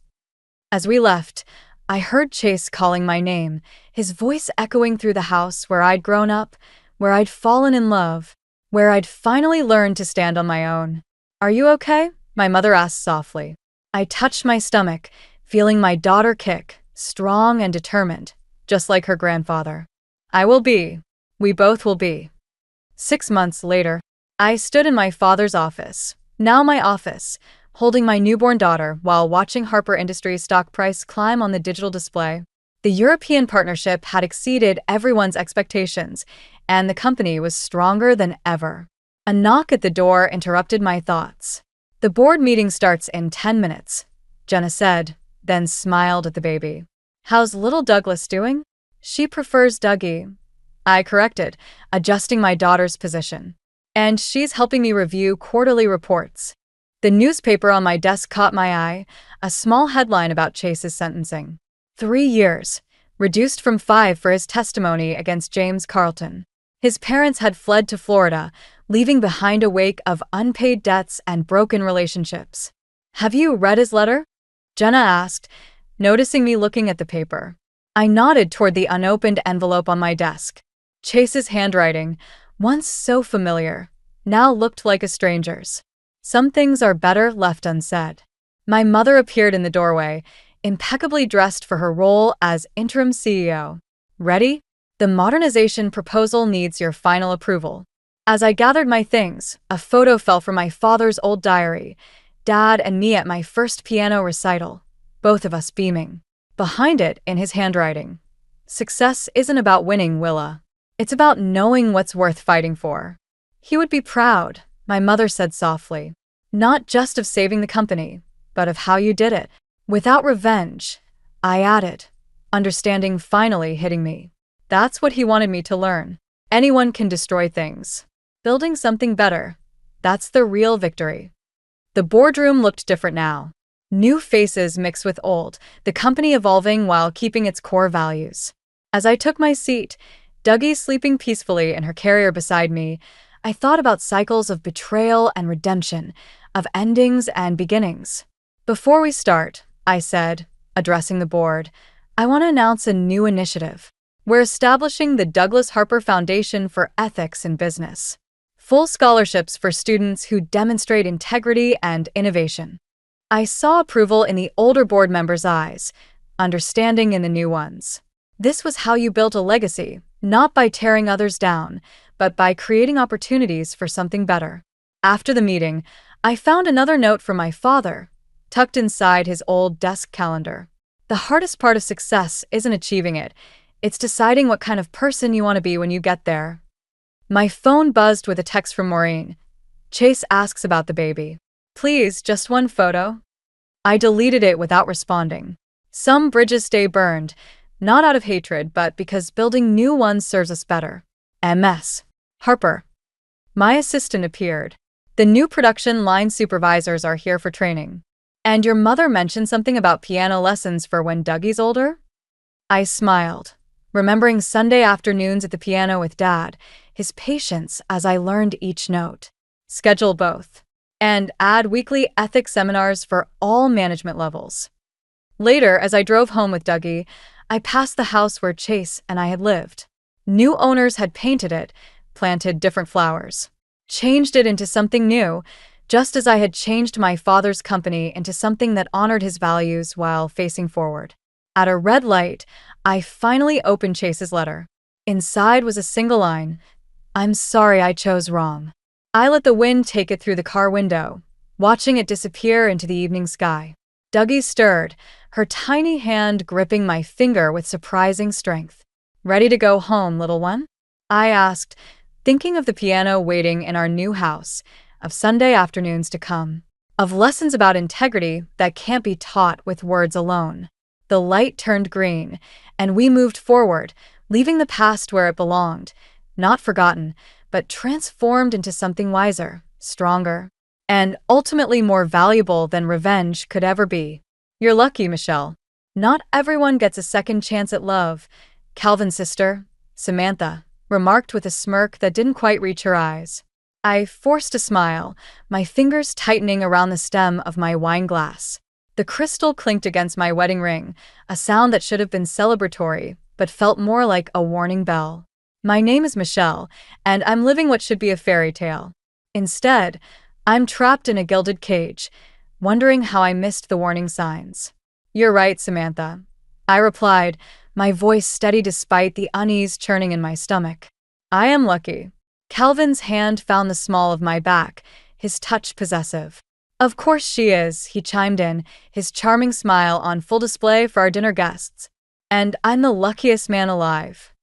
As we left, I heard Chase calling my name, his voice echoing through the house where I'd grown up, where I'd fallen in love, where I'd finally learned to stand on my own. Are you okay? My mother asked softly. I touched my stomach, feeling my daughter kick, strong and determined, just like her grandfather. I will be. We both will be. 6 months later, I stood in my father's office, now my office, holding my newborn daughter while watching Harper Industries' stock price climb on the digital display. The European partnership had exceeded everyone's expectations, and the company was stronger than ever. A knock at the door interrupted my thoughts. The board meeting starts in 10 minutes, Jenna said, then smiled at the baby. How's little Douglas doing? She prefers Dougie. I corrected, adjusting my daughter's position. And she's helping me review quarterly reports. The newspaper on my desk caught my eye, a small headline about Chase's sentencing. 3 years, reduced from 5 for his testimony against James Carlton. His parents had fled to Florida, leaving behind a wake of unpaid debts and broken relationships. Have you read his letter? Jenna asked, noticing me looking at the paper. I nodded toward the unopened envelope on my desk. Chase's handwriting, once so familiar, now looked like a stranger's. Some things are better left unsaid. My mother appeared in the doorway, impeccably dressed for her role as interim CEO. Ready? The modernization proposal needs your final approval. As I gathered my things, a photo fell from my father's old diary, Dad and me at my first piano recital, both of us beaming. Behind it, in his handwriting, success isn't about winning, Willa. It's about knowing what's worth fighting for. He would be proud, my mother said softly, not just of saving the company, but of how you did it. Without revenge, I added, understanding finally hitting me. That's what he wanted me to learn. Anyone can destroy things. Building something better, that's the real victory. The boardroom looked different now. New faces mixed with old, the company evolving while keeping its core values. As I took my seat, Dougie sleeping peacefully in her carrier beside me, I thought about cycles of betrayal and redemption, of endings and beginnings. Before we start, I said, Addressing the board, I want to announce a new initiative. We're establishing the Douglas Harper Foundation for Ethics in Business. Full scholarships for students who demonstrate integrity and innovation. I saw approval in the older board members' eyes, understanding in the new ones. This was how you built a legacy, not by tearing others down, but by creating opportunities for something better. After the meeting, I found another note from my father, tucked inside his old desk calendar. The hardest part of success isn't achieving it, it's deciding what kind of person you want to be when you get there. My phone buzzed with a text from Maureen. Chase asks about the baby. Please, just one photo. I deleted it without responding. Some bridges stay burned, not out of hatred, but because building new ones serves us better. MS. Harper. My assistant appeared. The new production line supervisors are here for training. And your mother mentioned something about piano lessons for when Dougie's older? I smiled, remembering Sunday afternoons at the piano with Dad, his patience as I learned each note. Schedule both. And add weekly ethics seminars for all management levels. Later, as I drove home with Dougie, I passed the house where Chase and I had lived. New owners had painted it, planted different flowers, changed it into something new, just as I had changed my father's company into something that honored his values while facing forward. At a red light, I finally opened Chase's letter. Inside was a single line, "I'm sorry I chose wrong." I let the wind take it through the car window, watching it disappear into the evening sky. Dougie stirred, her tiny hand gripping my finger with surprising strength. "Ready to go home, little one?" I asked, thinking of the piano waiting in our new house, of Sunday afternoons to come, of lessons about integrity that can't be taught with words alone. The light turned green, and we moved forward, leaving the past where it belonged, not forgotten, but transformed into something wiser, stronger, and ultimately more valuable than revenge could ever be. You're lucky, Michelle. Not everyone gets a second chance at love, Calvin's sister, Samantha, remarked with a smirk that didn't quite reach her eyes. I forced a smile, my fingers tightening around the stem of my wine glass. The crystal clinked against my wedding ring, a sound that should have been celebratory, but felt more like a warning bell. My name is Michelle, and I'm living what should be a fairy tale. Instead, I'm trapped in a gilded cage, wondering how I missed the warning signs. You're right, Samantha, I replied, my voice steady despite the unease churning in my stomach. I am lucky. Calvin's hand found the small of my back, his touch possessive. Of course she is, he chimed in, his charming smile on full display for our dinner guests. And I'm the luckiest man alive.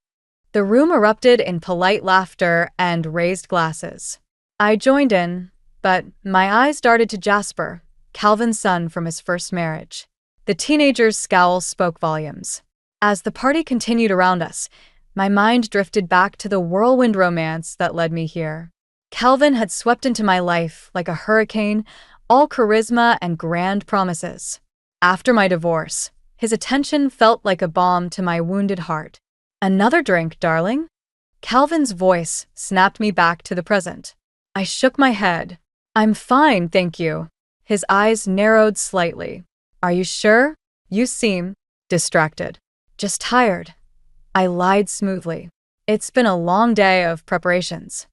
The room erupted in polite laughter and raised glasses. I joined in, but my eyes darted to Jasper, Calvin's son from his first marriage. The teenager's scowl spoke volumes. As the party continued around us, my mind drifted back to the whirlwind romance that led me here. Calvin had swept into my life like a hurricane, all charisma and grand promises. After my divorce, his attention felt like a balm to my wounded heart. Another drink, darling? Calvin's voice snapped me back to the present. I shook my head. I'm fine, thank you. His eyes narrowed slightly. Are you sure? You seem distracted. Just tired. I lied smoothly. It's been a long day of preparations.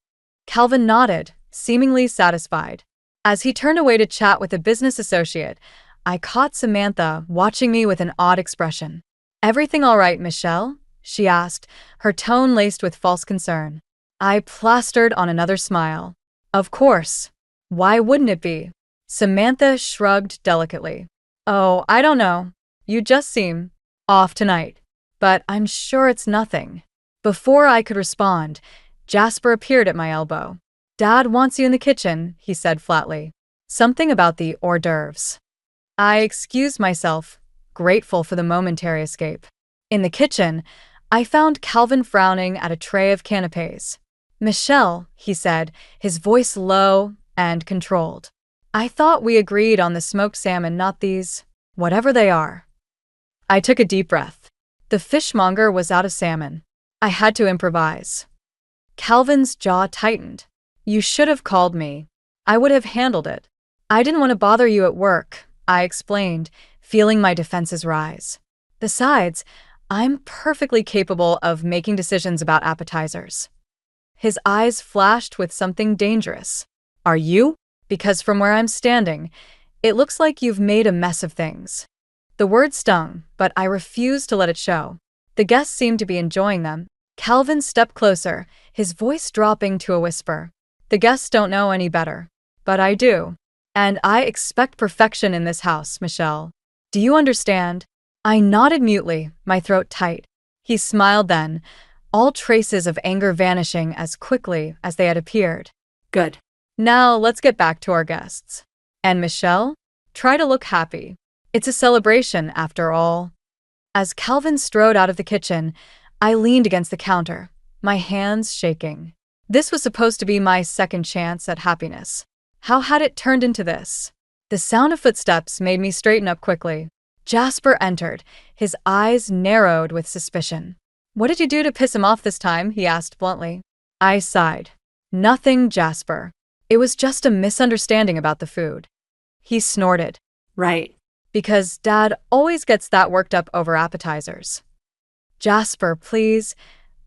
Calvin nodded, seemingly satisfied. As he turned away to chat with a business associate, I caught Samantha watching me with an odd expression. Everything all right, Michelle? She asked, her tone laced with false concern. I plastered on another smile. Of course. Why wouldn't it be? Samantha shrugged delicately. Oh, I don't know. You just seem off tonight. But I'm sure it's nothing. Before I could respond, Jasper appeared at my elbow. Dad wants you in the kitchen, he said flatly. Something about the hors d'oeuvres. I excused myself, grateful for the momentary escape. In the kitchen, I found Calvin frowning at a tray of canapés. Michelle, he said, his voice low and controlled. I thought we agreed on the smoked salmon, not these, whatever they are. I took a deep breath. The fishmonger was out of salmon. I had to improvise. Calvin's jaw tightened. You should have called me. I would have handled it. I didn't want to bother you at work, I explained, feeling my defenses rise. Besides, I'm perfectly capable of making decisions about appetizers. His eyes flashed with something dangerous. Are you? Because from where I'm standing, it looks like you've made a mess of things. The word stung, but I refused to let it show. The guests seemed to be enjoying them. Calvin stepped closer, his voice dropping to a whisper. The guests don't know any better. But I do. And I expect perfection in this house, Michelle. Do you understand? I nodded mutely, my throat tight. He smiled then, all traces of anger vanishing as quickly as they had appeared. Good. Now let's get back to our guests. And Michelle, try to look happy. It's a celebration, after all. As Calvin strode out of the kitchen, I leaned against the counter, my hands shaking. This was supposed to be my second chance at happiness. How had it turned into this? The sound of footsteps made me straighten up quickly. Jasper entered, his eyes narrowed with suspicion. What did you do to piss him off this time? He asked bluntly. I sighed. Nothing, Jasper. It was just a misunderstanding about the food. He snorted. Right. Because Dad always gets that worked up over appetizers. Jasper, please.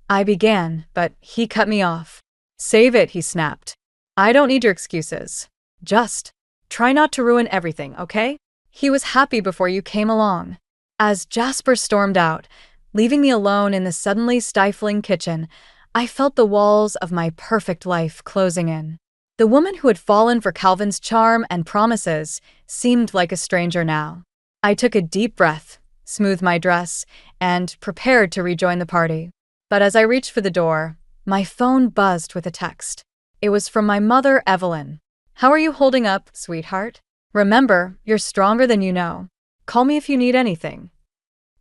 I began, but he cut me off. Save it, he snapped. I don't need your excuses. Just try not to ruin everything, okay? He was happy before you came along. As Jasper stormed out, leaving me alone in the suddenly stifling kitchen, I felt the walls of my perfect life closing in. The woman who had fallen for Calvin's charm and promises seemed like a stranger now. I took a deep breath, smoothed my dress, and prepared to rejoin the party. But as I reached for the door, my phone buzzed with a text. It was from my mother, Evelyn. How are you holding up, sweetheart? Remember, you're stronger than you know. Call me if you need anything.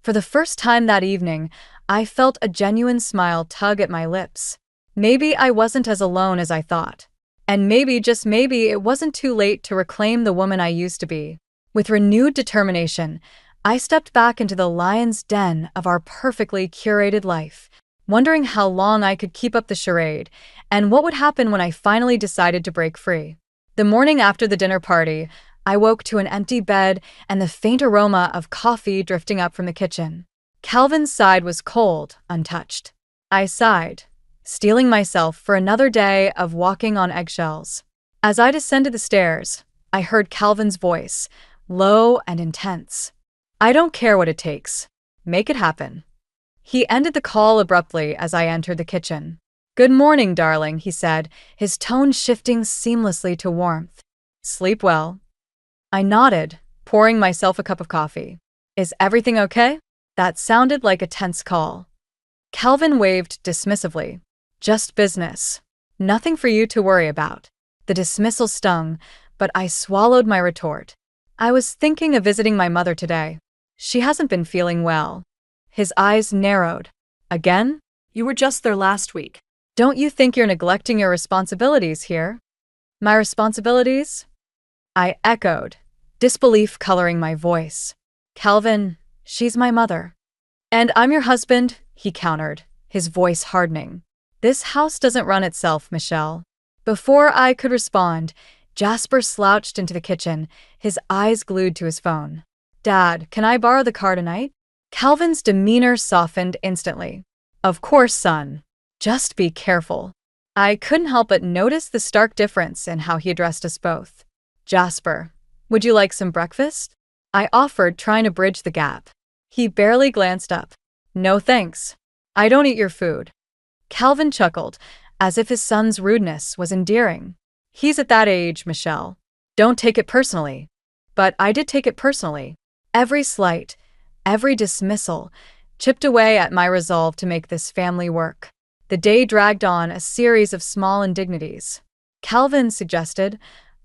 For the first time that evening, I felt a genuine smile tug at my lips. Maybe I wasn't as alone as I thought. And maybe, just maybe, it wasn't too late to reclaim the woman I used to be. With renewed determination, I stepped back into the lion's den of our perfectly curated life, wondering how long I could keep up the charade, and what would happen when I finally decided to break free. The morning after the dinner party, I woke to an empty bed and the faint aroma of coffee drifting up from the kitchen. Calvin's side was cold, untouched. I sighed, steeling myself for another day of walking on eggshells. As I descended the stairs, I heard Calvin's voice, low and intense. I don't care what it takes. Make it happen. He ended the call abruptly as I entered the kitchen. Good morning, darling, he said, his tone shifting seamlessly to warmth. Sleep well. I nodded, pouring myself a cup of coffee. Is everything okay? That sounded like a tense call. Calvin waved dismissively. Just business. Nothing for you to worry about. The dismissal stung, but I swallowed my retort. I was thinking of visiting my mother today. She hasn't been feeling well. His eyes narrowed. Again? You were just there last week. Don't you think you're neglecting your responsibilities here? My responsibilities? I echoed, disbelief coloring my voice. Calvin, she's my mother. And I'm your husband, he countered, his voice hardening. This house doesn't run itself, Michelle. Before I could respond, Jasper slouched into the kitchen, his eyes glued to his phone. Dad, can I borrow the car tonight? Calvin's demeanor softened instantly. Of course, son. Just be careful. I couldn't help but notice the stark difference in how he addressed us both. Jasper, would you like some breakfast? I offered, trying to bridge the gap. He barely glanced up. No thanks. I don't eat your food. Calvin chuckled, as if his son's rudeness was endearing. He's at that age, Michelle. Don't take it personally. But I did take it personally. Every slight, every dismissal, chipped away at my resolve to make this family work. The day dragged on, a series of small indignities. Calvin suggested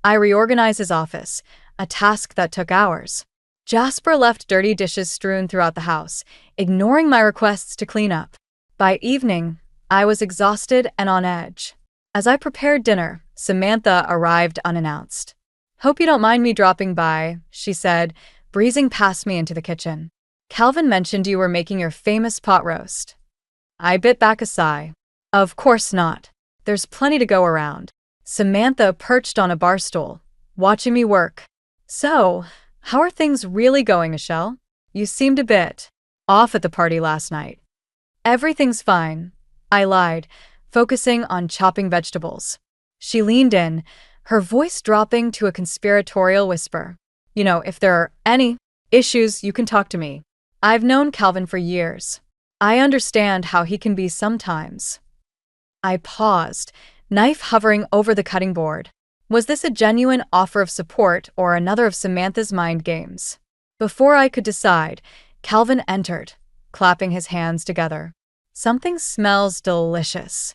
I reorganize his office, a task that took hours. Jasper left dirty dishes strewn throughout the house, ignoring my requests to clean up. By evening, I was exhausted and on edge. As I prepared dinner, Samantha arrived unannounced. Hope you don't mind me dropping by, she said, breezing past me into the kitchen. Calvin mentioned you were making your famous pot roast. I bit back a sigh. Of course not. There's plenty to go around. Samantha perched on a bar stool, watching me work. So, How are things really going, Michelle? You seemed a bit off at the party last night. Everything's fine, I lied, focusing on chopping vegetables. She leaned in, her voice dropping to a conspiratorial whisper. If there are any issues, you can talk to me. I've known Calvin for years. I understand how he can be sometimes. I paused, knife hovering over the cutting board. Was this a genuine offer of support or another of Samantha's mind games? Before I could decide, Calvin entered, clapping his hands together. Something smells delicious.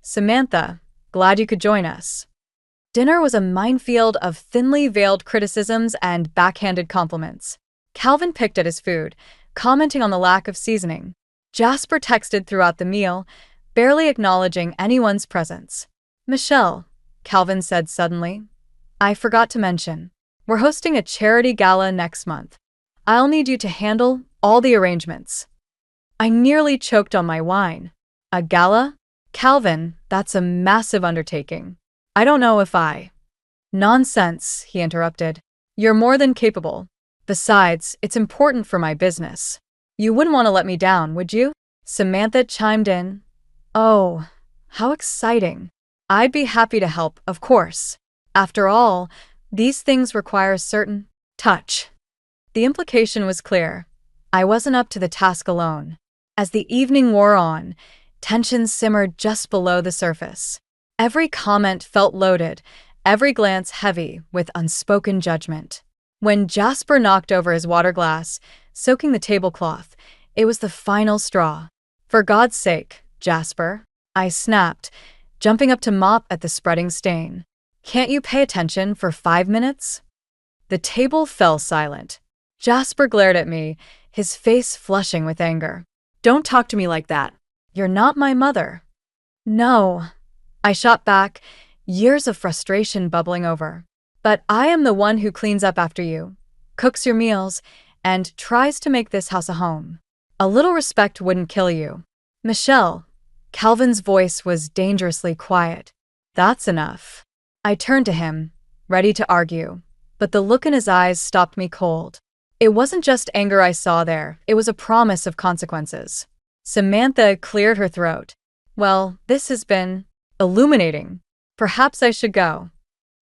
Samantha, glad you could join us. Dinner was a minefield of thinly veiled criticisms and backhanded compliments. Calvin picked at his food, commenting on the lack of seasoning. Jasper texted throughout the meal, barely acknowledging anyone's presence. Michelle, Calvin said suddenly, I forgot to mention, we're hosting a charity gala next month. I'll need you to handle all the arrangements. I nearly choked on my wine. A gala? Calvin, that's a massive undertaking. I don't know if I. Nonsense, he interrupted. You're more than capable. Besides, it's important for my business. You wouldn't want to let me down, would you? Samantha chimed in. Oh, how exciting. I'd be happy to help, of course. After all, these things require a certain touch. The implication was clear. I wasn't up to the task alone. As the evening wore on, tension simmered just below the surface. Every comment felt loaded, every glance heavy with unspoken judgment. When Jasper knocked over his water glass, soaking the tablecloth, it was the final straw. For God's sake, Jasper, I snapped, jumping up to mop at the spreading stain. Can't you pay attention for 5 minutes? The table fell silent. Jasper glared at me, his face flushing with anger. Don't talk to me like that. You're not my mother. No. I shot back, years of frustration bubbling over. But I am the one who cleans up after you, cooks your meals, and tries to make this house a home. A little respect wouldn't kill you. Michelle, Calvin's voice was dangerously quiet. That's enough. I turned to him, ready to argue, but the look in his eyes stopped me cold. It wasn't just anger I saw there, it was a promise of consequences. Samantha cleared her throat. Well, this has been illuminating. Perhaps I should go.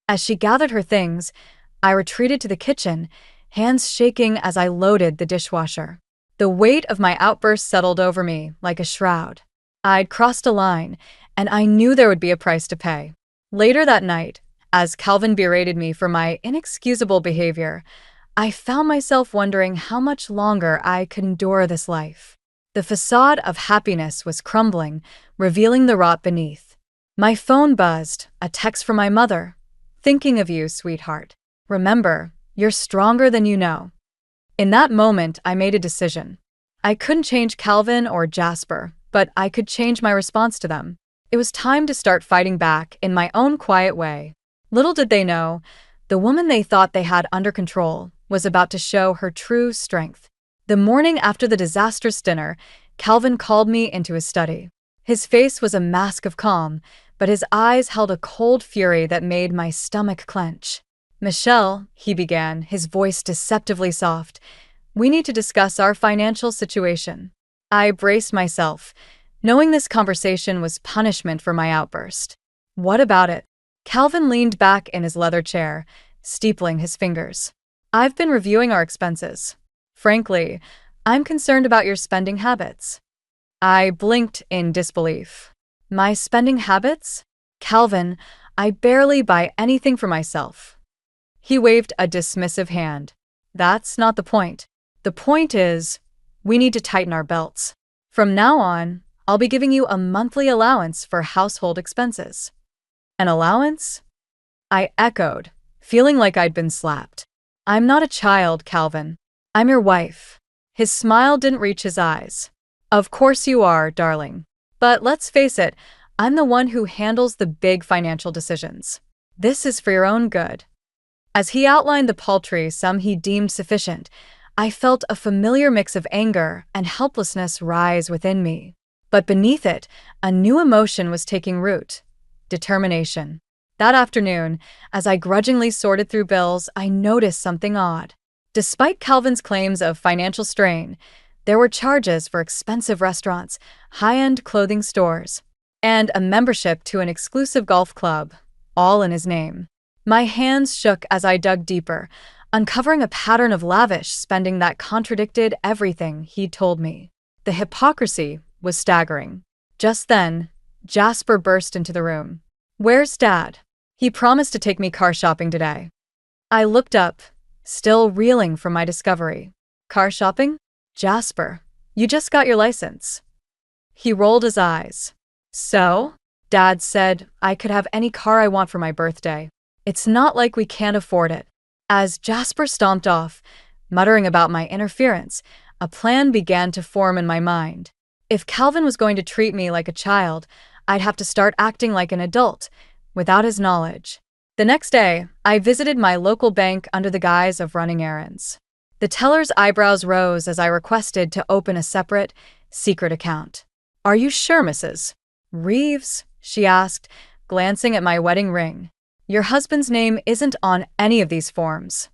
As she gathered her things, I retreated to the kitchen, hands shaking as I loaded the dishwasher. The weight of my outburst settled over me like a shroud. I'd crossed a line, and I knew there would be a price to pay. Later that night, as Calvin berated me for my inexcusable behavior, I found myself wondering how much longer I could endure this life. The facade of happiness was crumbling, revealing the rot beneath. My phone buzzed, a text from my mother. Thinking of you, sweetheart. Remember, you're stronger than you know. In that moment, I made a decision. I couldn't change Calvin or Jasper, but I could change my response to them. It was time to start fighting back in my own quiet way. Little did they know, the woman they thought they had under control was about to show her true strength. The morning after the disastrous dinner, Calvin called me into his study. His face was a mask of calm, but his eyes held a cold fury that made my stomach clench. Michelle, he began, his voice deceptively soft, we need to discuss our financial situation. I braced myself, knowing this conversation was punishment for my outburst. What about it? Calvin leaned back in his leather chair, steepling his fingers. I've been reviewing our expenses. Frankly, I'm concerned about your spending habits. I blinked in disbelief. My spending habits? Calvin, I barely buy anything for myself. He waved a dismissive hand. That's not the point. The point is, we need to tighten our belts. From now on, I'll be giving you a monthly allowance for household expenses. An allowance? I echoed, feeling like I'd been slapped. I'm not a child, Calvin. I'm your wife. His smile didn't reach his eyes. Of course you are, darling. But let's face it, I'm the one who handles the big financial decisions. This is for your own good. As he outlined the paltry sum he deemed sufficient, I felt a familiar mix of anger and helplessness rise within me. But beneath it, a new emotion was taking root. Determination. That afternoon, as I grudgingly sorted through bills, I noticed something odd. Despite Calvin's claims of financial strain, there were charges for expensive restaurants, high-end clothing stores, and a membership to an exclusive golf club, all in his name. My hands shook as I dug deeper, uncovering a pattern of lavish spending that contradicted everything he'd told me. The hypocrisy was staggering. Just then, Jasper burst into the room. "Where's Dad? He promised to take me car shopping today." I looked up, still reeling from my discovery. "Car shopping? Jasper, you just got your license." He rolled his eyes. "So? Dad said I could have any car I want for my birthday. It's not like we can't afford it." As Jasper stomped off, muttering about my interference, a plan began to form in my mind. If Calvin was going to treat me like a child, I'd have to start acting like an adult, without his knowledge. The next day, I visited my local bank under the guise of running errands. The teller's eyebrows rose as I requested to open a separate, secret account. "Are you sure, Mrs. Reeves?" she asked, glancing at my wedding ring. "Your husband's name isn't on any of these forms."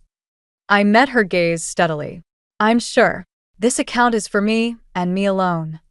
I met her gaze steadily. "I'm sure. This account is for me and me alone."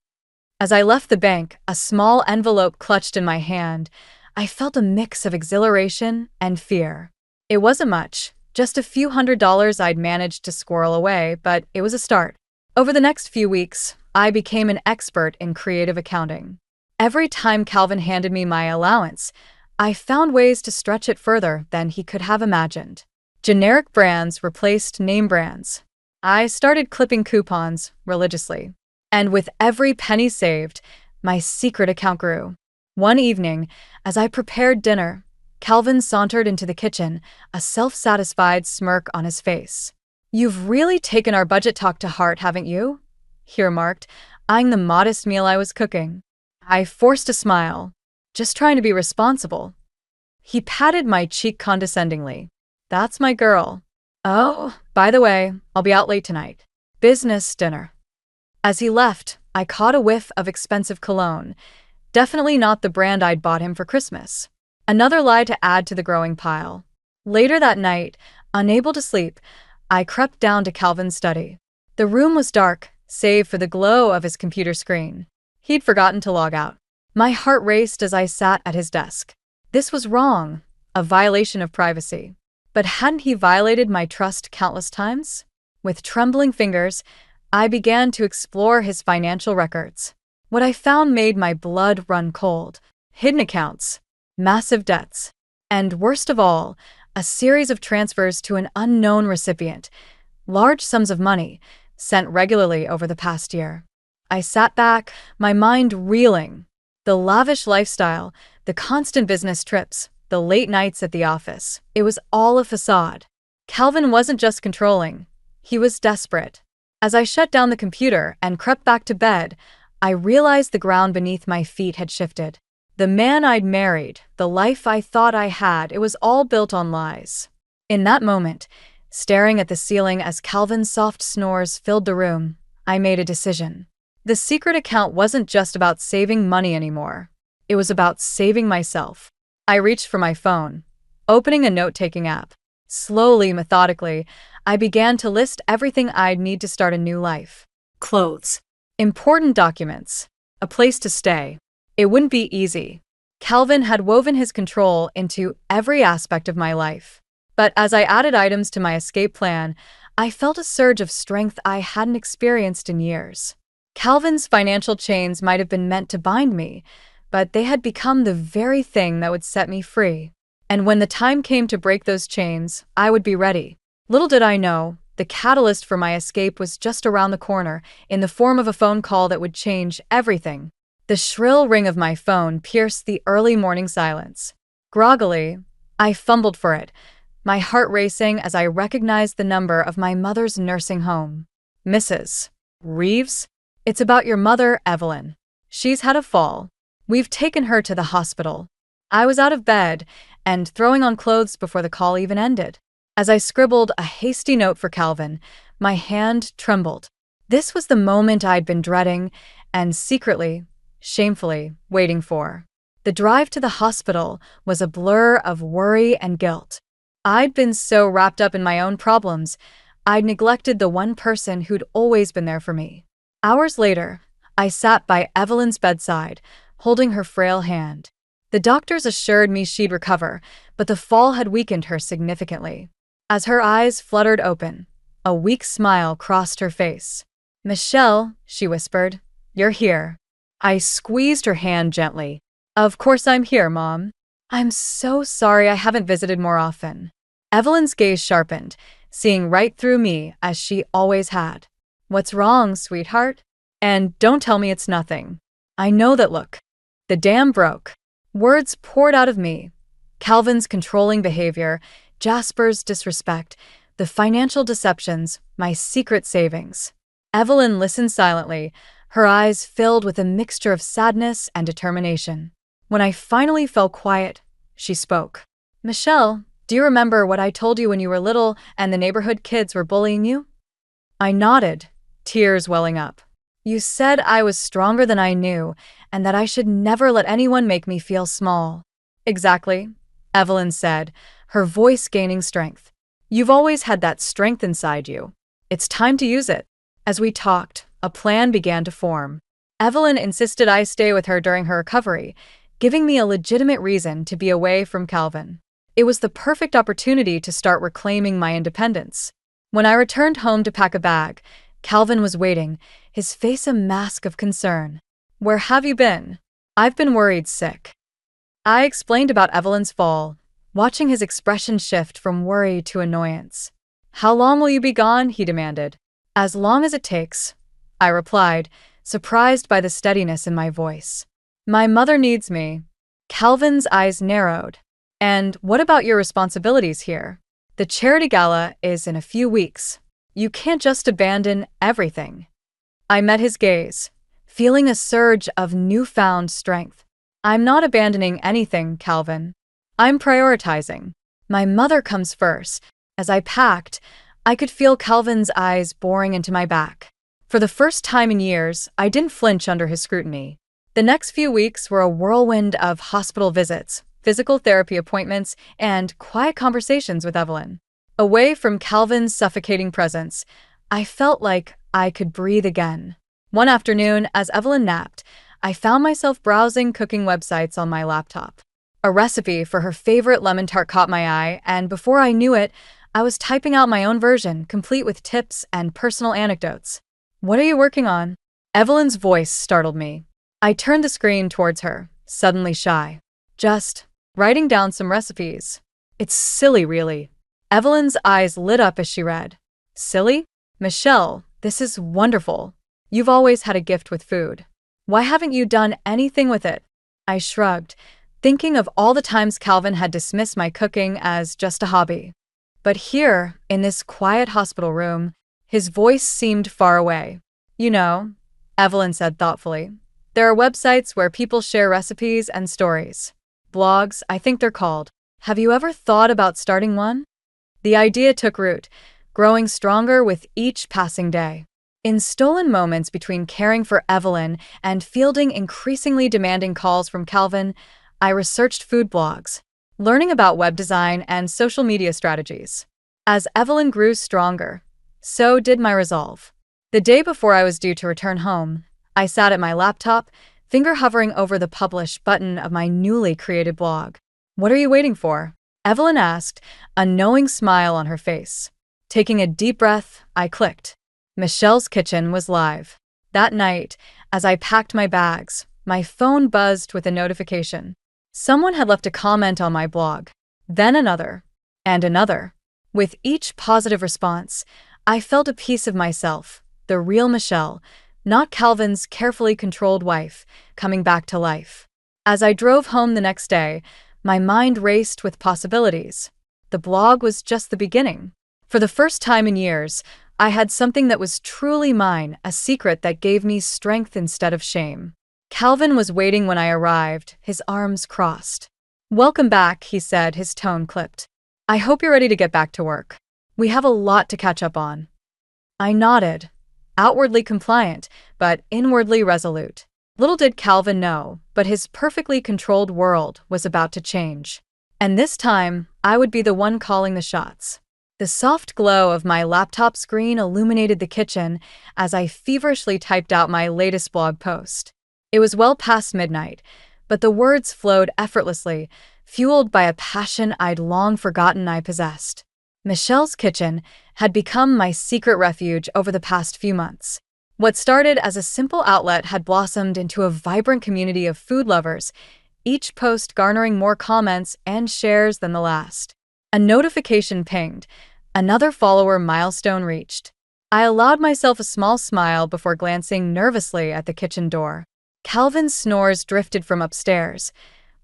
As I left the bank, a small envelope clutched in my hand, I felt a mix of exhilaration and fear. It wasn't much, just a few $100s I'd managed to squirrel away, but it was a start. Over the next few weeks, I became an expert in creative accounting. Every time Calvin handed me my allowance, I found ways to stretch it further than he could have imagined. Generic brands replaced name brands. I started clipping coupons religiously. And with every penny saved, my secret account grew. One evening, as I prepared dinner, Calvin sauntered into the kitchen, a self-satisfied smirk on his face. "You've really taken our budget talk to heart, haven't you?" he remarked, eyeing the modest meal I was cooking. I forced a smile. "Just trying to be responsible." He patted my cheek condescendingly. "That's my girl. Oh, by the way, I'll be out late tonight. Business dinner." As he left, I caught a whiff of expensive cologne. Definitely not the brand I'd bought him for Christmas. Another lie to add to the growing pile. Later that night, unable to sleep, I crept down to Calvin's study. The room was dark, save for the glow of his computer screen. He'd forgotten to log out. My heart raced as I sat at his desk. This was wrong, a violation of privacy. But hadn't he violated my trust countless times? With trembling fingers, I began to explore his financial records. What I found made my blood run cold. Hidden accounts, massive debts, and worst of all, a series of transfers to an unknown recipient, large sums of money, sent regularly over the past year. I sat back, my mind reeling. The lavish lifestyle, the constant business trips, the late nights at the office, it was all a facade. Calvin wasn't just controlling, he was desperate. As I shut down the computer and crept back to bed, I realized the ground beneath my feet had shifted. The man I'd married, the life I thought I had, it was all built on lies. In that moment, staring at the ceiling as Calvin's soft snores filled the room, I made a decision. The secret account wasn't just about saving money anymore. It was about saving myself. I reached for my phone, opening a note-taking app. Slowly, methodically, I began to list everything I'd need to start a new life. Clothes. Important documents. A place to stay. It wouldn't be easy. Calvin had woven his control into every aspect of my life. But as I added items to my escape plan, I felt a surge of strength I hadn't experienced in years. Calvin's financial chains might have been meant to bind me, but they had become the very thing that would set me free. And when the time came to break those chains, I would be ready. Little did I know, the catalyst for my escape was just around the corner, in the form of a phone call that would change everything. The shrill ring of my phone pierced the early morning silence. Groggily, I fumbled for it, my heart racing as I recognized the number of my mother's nursing home. "Mrs. Reeves? It's about your mother, Evelyn. She's had a fall. We've taken her to the hospital." I was out of bed and throwing on clothes before the call even ended. As I scribbled a hasty note for Calvin, my hand trembled. This was the moment I'd been dreading and secretly, shamefully, waiting for. The drive to the hospital was a blur of worry and guilt. I'd been so wrapped up in my own problems, I'd neglected the one person who'd always been there for me. Hours later, I sat by Evelyn's bedside, holding her frail hand. The doctors assured me she'd recover, but the fall had weakened her significantly. As her eyes fluttered open, a weak smile crossed her face. "Michelle," she whispered, "you're here." I squeezed her hand gently. "Of course I'm here, Mom. I'm so sorry I haven't visited more often." Evelyn's gaze sharpened, seeing right through me as she always had. "What's wrong, sweetheart? And don't tell me it's nothing. I know that look." The dam broke. Words poured out of me. Calvin's controlling behavior, Jasper's disrespect, the financial deceptions, my secret savings. Evelyn listened silently, her eyes filled with a mixture of sadness and determination. When I finally fell quiet, she spoke. "Michelle, do you remember what I told you when you were little and the neighborhood kids were bullying you?" I nodded, tears welling up. "You said I was stronger than I knew and that I should never let anyone make me feel small." "Exactly," Evelyn said, her voice gaining strength. "You've always had that strength inside you. It's time to use it." As we talked, a plan began to form. Evelyn insisted I stay with her during her recovery, giving me a legitimate reason to be away from Calvin. It was the perfect opportunity to start reclaiming my independence. When I returned home to pack a bag, Calvin was waiting, his face a mask of concern. "Where have you been?" "I've been worried sick." I explained about Evelyn's fall, watching his expression shift from worry to annoyance. "How long will you be gone?" he demanded. "As long as it takes," I replied, surprised by the steadiness in my voice. "My mother needs me." Calvin's eyes narrowed. "And what about your responsibilities here? The charity gala is in a few weeks. You can't just abandon everything." I met his gaze, feeling a surge of newfound strength. "I'm not abandoning anything, Calvin. I'm prioritizing. My mother comes first." As I packed, I could feel Calvin's eyes boring into my back. For the first time in years, I didn't flinch under his scrutiny. The next few weeks were a whirlwind of hospital visits, physical therapy appointments, and quiet conversations with Evelyn. Away from Calvin's suffocating presence, I felt like I could breathe again. One afternoon, as Evelyn napped, I found myself browsing cooking websites on my laptop. A recipe for her favorite lemon tart caught my eye, and before I knew it, I was typing out my own version, complete with tips and personal anecdotes. "What are you working on?" Evelyn's voice startled me. I turned the screen towards her, suddenly shy. "Just writing down some recipes." "It's silly, really." Evelyn's eyes lit up as she read. "Silly? Michelle, this is wonderful. You've always had a gift with food. Why haven't you done anything with it?" I shrugged, thinking of all the times Calvin had dismissed my cooking as just a hobby. But here, in this quiet hospital room, his voice seemed far away. "You know," Evelyn said thoughtfully, "there are websites where people share recipes and stories. Blogs, I think they're called. Have you ever thought about starting one?" The idea took root, growing stronger with each passing day. In stolen moments between caring for Evelyn and fielding increasingly demanding calls from Calvin, I researched food blogs, learning about web design and social media strategies. As Evelyn grew stronger, so did my resolve. The day before I was due to return home, I sat at my laptop, finger hovering over the publish button of my newly created blog. "What are you waiting for?" Evelyn asked, a knowing smile on her face. Taking a deep breath, I clicked. Michelle's kitchen was live. That night, as I packed my bags, my phone buzzed with a notification. Someone had left a comment on my blog, then another, and another. With each positive response, I felt a piece of myself, the real Michelle, not Calvin's carefully controlled wife, coming back to life. As I drove home the next day, my mind raced with possibilities. The blog was just the beginning. For the first time in years, I had something that was truly mine, a secret that gave me strength instead of shame. Calvin was waiting when I arrived, his arms crossed. "Welcome back," he said, his tone clipped. "I hope you're ready to get back to work. We have a lot to catch up on." I nodded, outwardly compliant, but inwardly resolute. Little did Calvin know, but his perfectly controlled world was about to change. And this time, I would be the one calling the shots. The soft glow of my laptop screen illuminated the kitchen as I feverishly typed out my latest blog post. It was well past midnight, but the words flowed effortlessly, fueled by a passion I'd long forgotten I possessed. Michelle's kitchen had become my secret refuge over the past few months. What started as a simple outlet had blossomed into a vibrant community of food lovers, each post garnering more comments and shares than the last. A notification pinged. Another follower milestone reached. I allowed myself a small smile before glancing nervously at the kitchen door. Calvin's snores drifted from upstairs,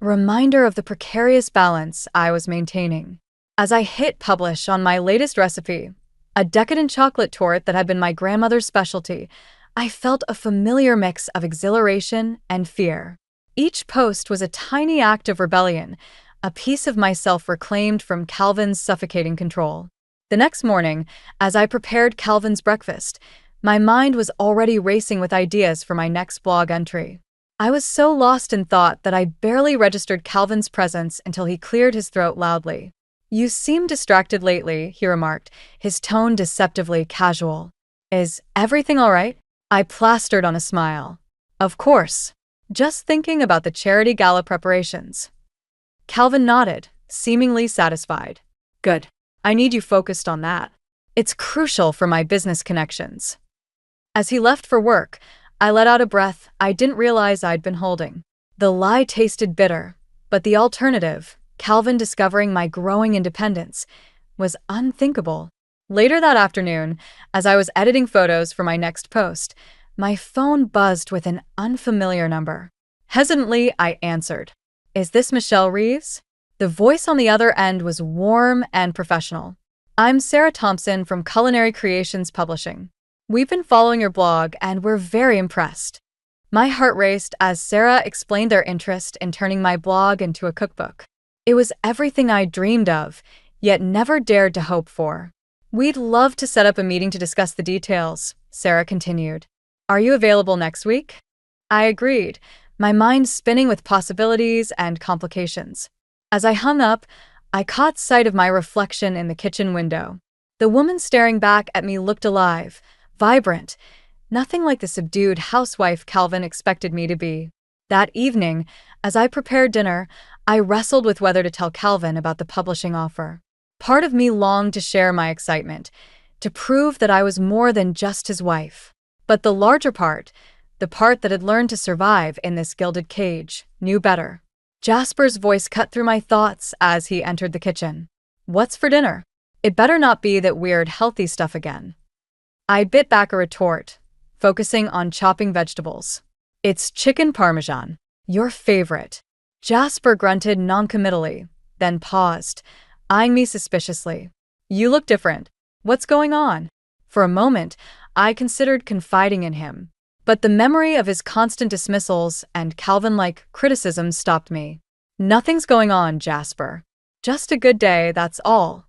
a reminder of the precarious balance I was maintaining. As I hit publish on my latest recipe, a decadent chocolate torte that had been my grandmother's specialty, I felt a familiar mix of exhilaration and fear. Each post was a tiny act of rebellion, a piece of myself reclaimed from Calvin's suffocating control. The next morning, as I prepared Calvin's breakfast, my mind was already racing with ideas for my next blog entry. I was so lost in thought that I barely registered Calvin's presence until he cleared his throat loudly. "You seem distracted lately," he remarked, his tone deceptively casual. "Is everything all right?" I plastered on a smile. "Of course. Just thinking about the charity gala preparations." Calvin nodded, seemingly satisfied. "Good. I need you focused on that. It's crucial for my business connections." As he left for work, I let out a breath I didn't realize I'd been holding. The lie tasted bitter, but the alternative, Calvin discovering my growing independence, was unthinkable. Later that afternoon, as I was editing photos for my next post, my phone buzzed with an unfamiliar number. Hesitantly, I answered. "Is this Michelle Reeves?" The voice on the other end was warm and professional. "I'm Sarah Thompson from Culinary Creations Publishing. We've been following your blog and we're very impressed." My heart raced as Sarah explained their interest in turning my blog into a cookbook. It was everything I dreamed of, yet never dared to hope for. "We'd love to set up a meeting to discuss the details," Sarah continued. "Are you available next week?" I agreed, my mind spinning with possibilities and complications. As I hung up, I caught sight of my reflection in the kitchen window. The woman staring back at me looked alive, vibrant, nothing like the subdued housewife Calvin expected me to be. That evening, as I prepared dinner, I wrestled with whether to tell Calvin about the publishing offer. Part of me longed to share my excitement, to prove that I was more than just his wife. But the larger part, the part that had learned to survive in this gilded cage, knew better. Jasper's voice cut through my thoughts as he entered the kitchen. "What's for dinner? It better not be that weird healthy stuff again." I bit back a retort, focusing on chopping vegetables. "It's chicken parmesan, your favorite." Jasper grunted noncommittally, then paused, eyeing me suspiciously. "You look different. What's going on?" For a moment, I considered confiding in him, but the memory of his constant dismissals and Calvin-like criticisms stopped me. "Nothing's going on, Jasper. Just a good day, that's all."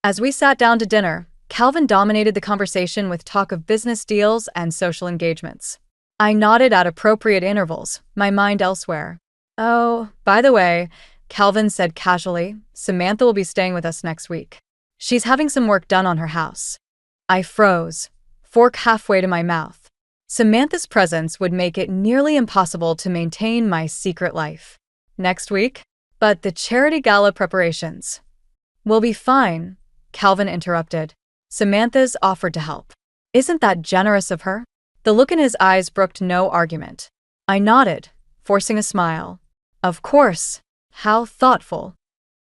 As we sat down to dinner, Calvin dominated the conversation with talk of business deals and social engagements. I nodded at appropriate intervals, my mind elsewhere. "Oh, by the way," Calvin said casually, "Samantha will be staying with us next week. She's having some work done on her house." I froze, fork halfway to my mouth. Samantha's presence would make it nearly impossible to maintain my secret life. "Next week?" "But the charity gala preparations." "We'll be fine," Calvin interrupted. "Samantha's offered to help." "Isn't that generous of her?" The look in his eyes brooked no argument. I nodded, forcing a smile. "Of course. How thoughtful."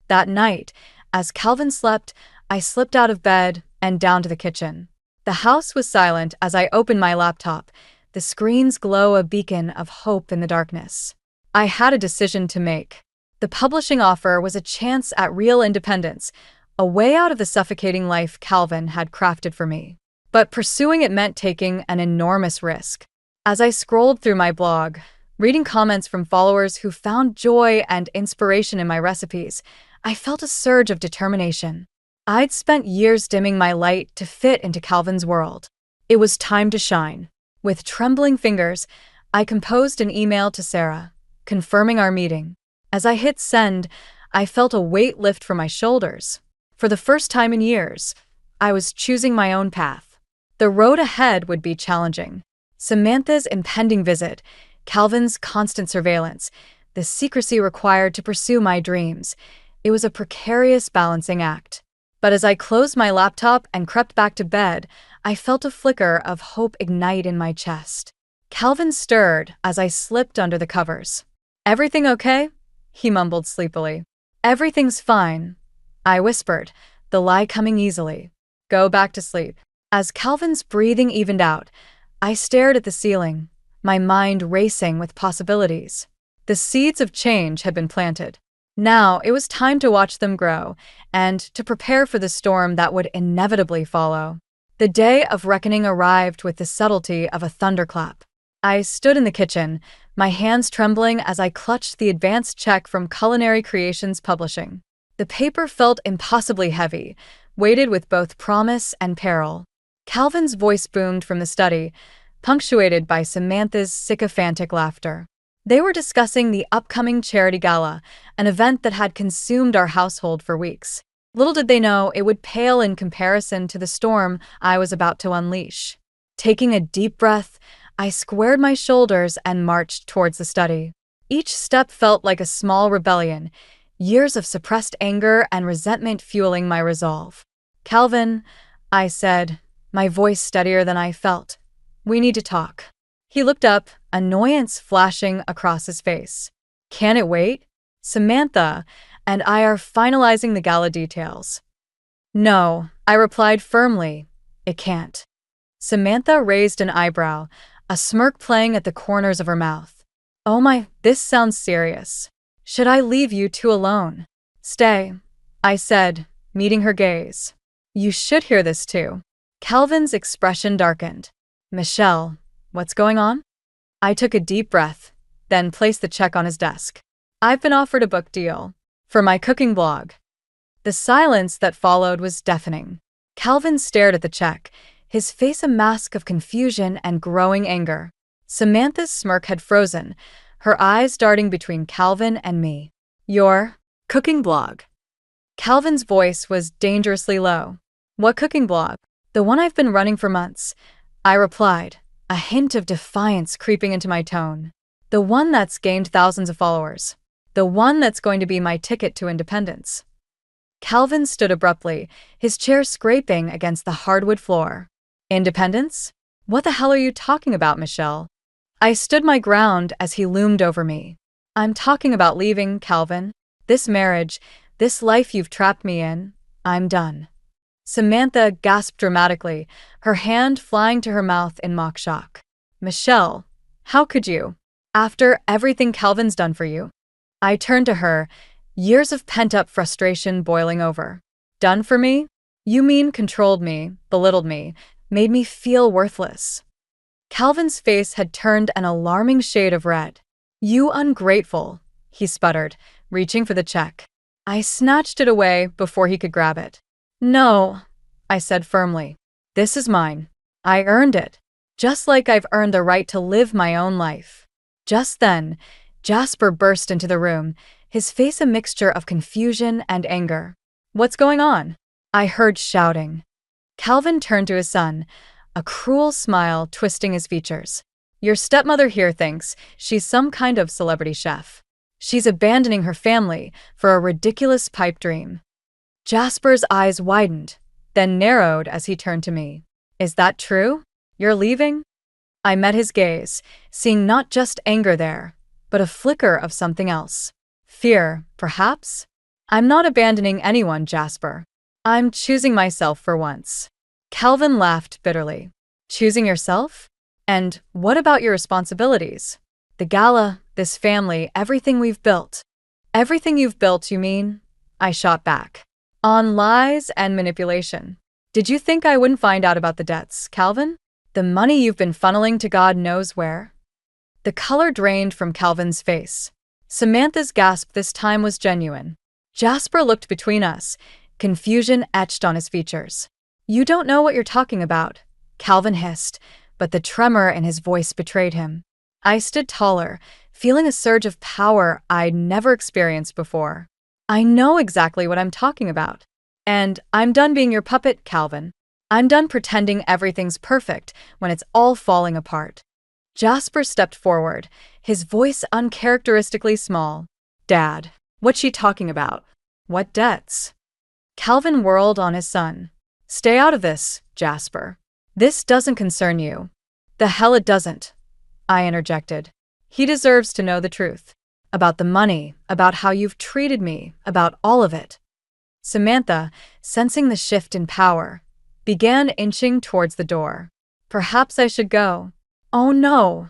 That night, as Calvin slept, I slipped out of bed and down to the kitchen. The house was silent as I opened my laptop, the screen's glow a beacon of hope in the darkness. I had a decision to make. The publishing offer was a chance at real independence, a way out of the suffocating life Calvin had crafted for me. But pursuing it meant taking an enormous risk. As I scrolled through my blog, reading comments from followers who found joy and inspiration in my recipes, I felt a surge of determination. I'd spent years dimming my light to fit into Calvin's world. It was time to shine. With trembling fingers, I composed an email to Sarah, confirming our meeting. As I hit send, I felt a weight lift from my shoulders. For the first time in years, I was choosing my own path. The road ahead would be challenging. Samantha's impending visit, Calvin's constant surveillance, the secrecy required to pursue my dreams. It was a precarious balancing act. But as I closed my laptop and crept back to bed, I felt a flicker of hope ignite in my chest. Calvin stirred as I slipped under the covers. "Everything okay?" he mumbled sleepily. "Everything's fine," I whispered, the lie coming easily. "Go back to sleep." As Calvin's breathing evened out, I stared at the ceiling, my mind racing with possibilities. The seeds of change had been planted. Now it was time to watch them grow and to prepare for the storm that would inevitably follow. The day of reckoning arrived with the subtlety of a thunderclap. I stood in the kitchen, my hands trembling as I clutched the advance check from Culinary Creations Publishing. The paper felt impossibly heavy, weighted with both promise and peril. Calvin's voice boomed from the study, punctuated by Samantha's sycophantic laughter. They were discussing the upcoming charity gala, an event that had consumed our household for weeks. Little did they know it would pale in comparison to the storm I was about to unleash. Taking a deep breath, I squared my shoulders and marched towards the study. Each step felt like a small rebellion, years of suppressed anger and resentment fueling my resolve. "Calvin," I said, my voice steadier than I felt, "we need to talk." He looked up, annoyance flashing across his face. "Can it wait? Samantha and I are finalizing the gala details." "No," I replied firmly, "it can't." Samantha raised an eyebrow, a smirk playing at the corners of her mouth. "Oh my, this sounds serious. Should I leave you two alone?" "Stay," I said, meeting her gaze. "You should hear this too." Calvin's expression darkened. "Michelle, what's going on?" I took a deep breath, then placed the check on his desk. "I've been offered a book deal for my cooking blog." The silence that followed was deafening. Calvin stared at the check, his face a mask of confusion and growing anger. Samantha's smirk had frozen, her eyes darting between Calvin and me. "Your cooking blog?" Calvin's voice was dangerously low. "What cooking blog?" "The one I've been running for months," I replied, a hint of defiance creeping into my tone. "The one that's gained thousands of followers. The one that's going to be my ticket to independence." Calvin stood abruptly, his chair scraping against the hardwood floor. "Independence? What the hell are you talking about, Michelle?" I stood my ground as he loomed over me. "I'm talking about leaving, Calvin. This marriage, this life you've trapped me in, I'm done." Samantha gasped dramatically, her hand flying to her mouth in mock shock. "Michelle, how could you? After everything Calvin's done for you?" I turned to her, years of pent-up frustration boiling over. "Done for me? You mean controlled me, belittled me, made me feel worthless." Calvin's face had turned an alarming shade of red. "You ungrateful," he sputtered, reaching for the check. I snatched it away before he could grab it. "No," I said firmly. "This is mine. I earned it, just like I've earned the right to live my own life." Just then, Jasper burst into the room, his face a mixture of confusion and anger. "What's going on?" I heard shouting. Calvin turned to his son, a cruel smile twisting his features. "Your stepmother here thinks she's some kind of celebrity chef. She's abandoning her family for a ridiculous pipe dream." Jasper's eyes widened, then narrowed as he turned to me. "Is that true? You're leaving?" I met his gaze, seeing not just anger there, but a flicker of something else. Fear, perhaps? "I'm not abandoning anyone, Jasper. I'm choosing myself for once." Calvin laughed bitterly. "Choosing yourself? And what about your responsibilities? The gala, this family, everything we've built." "Everything you've built, you mean?" I shot back. "On lies and manipulation. Did you think I wouldn't find out about the debts, Calvin? The money you've been funneling to God knows where?" The color drained from Calvin's face. Samantha's gasp this time was genuine. Jasper looked between us, confusion etched on his features. "You don't know what you're talking about," Calvin hissed, but the tremor in his voice betrayed him. I stood taller, feeling a surge of power I'd never experienced before. I know exactly what I'm talking about. And I'm done being your puppet, Calvin. I'm done pretending everything's perfect when it's all falling apart. Jasper stepped forward, his voice uncharacteristically small. Dad, what's she talking about? What debts? Calvin whirled on his son. Stay out of this, Jasper. This doesn't concern you. The hell it doesn't, I interjected. He deserves to know the truth. About the money, about how you've treated me, about all of it. Samantha, sensing the shift in power, began inching towards the door. Perhaps I should go. Oh no.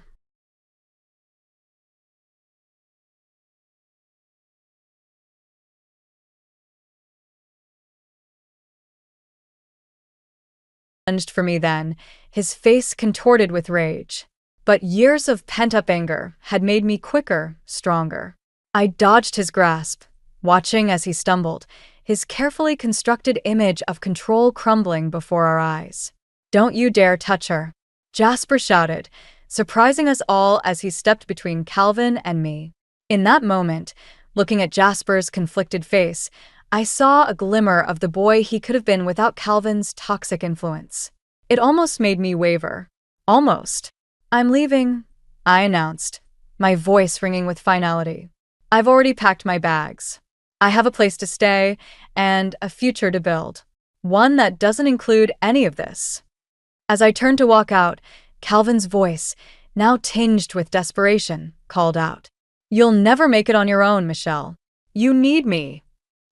Lunged for me then, his face contorted with rage. But years of pent-up anger had made me quicker, stronger. I dodged his grasp, watching as he stumbled, his carefully constructed image of control crumbling before our eyes. Don't you dare touch her, Jasper shouted, surprising us all as he stepped between Calvin and me. In that moment, looking at Jasper's conflicted face, I saw a glimmer of the boy he could have been without Calvin's toxic influence. It almost made me waver. Almost. I'm leaving, I announced, my voice ringing with finality. I've already packed my bags. I have a place to stay and a future to build. One that doesn't include any of this. As I turned to walk out, Calvin's voice, now tinged with desperation, called out. You'll never make it on your own, Michelle. You need me.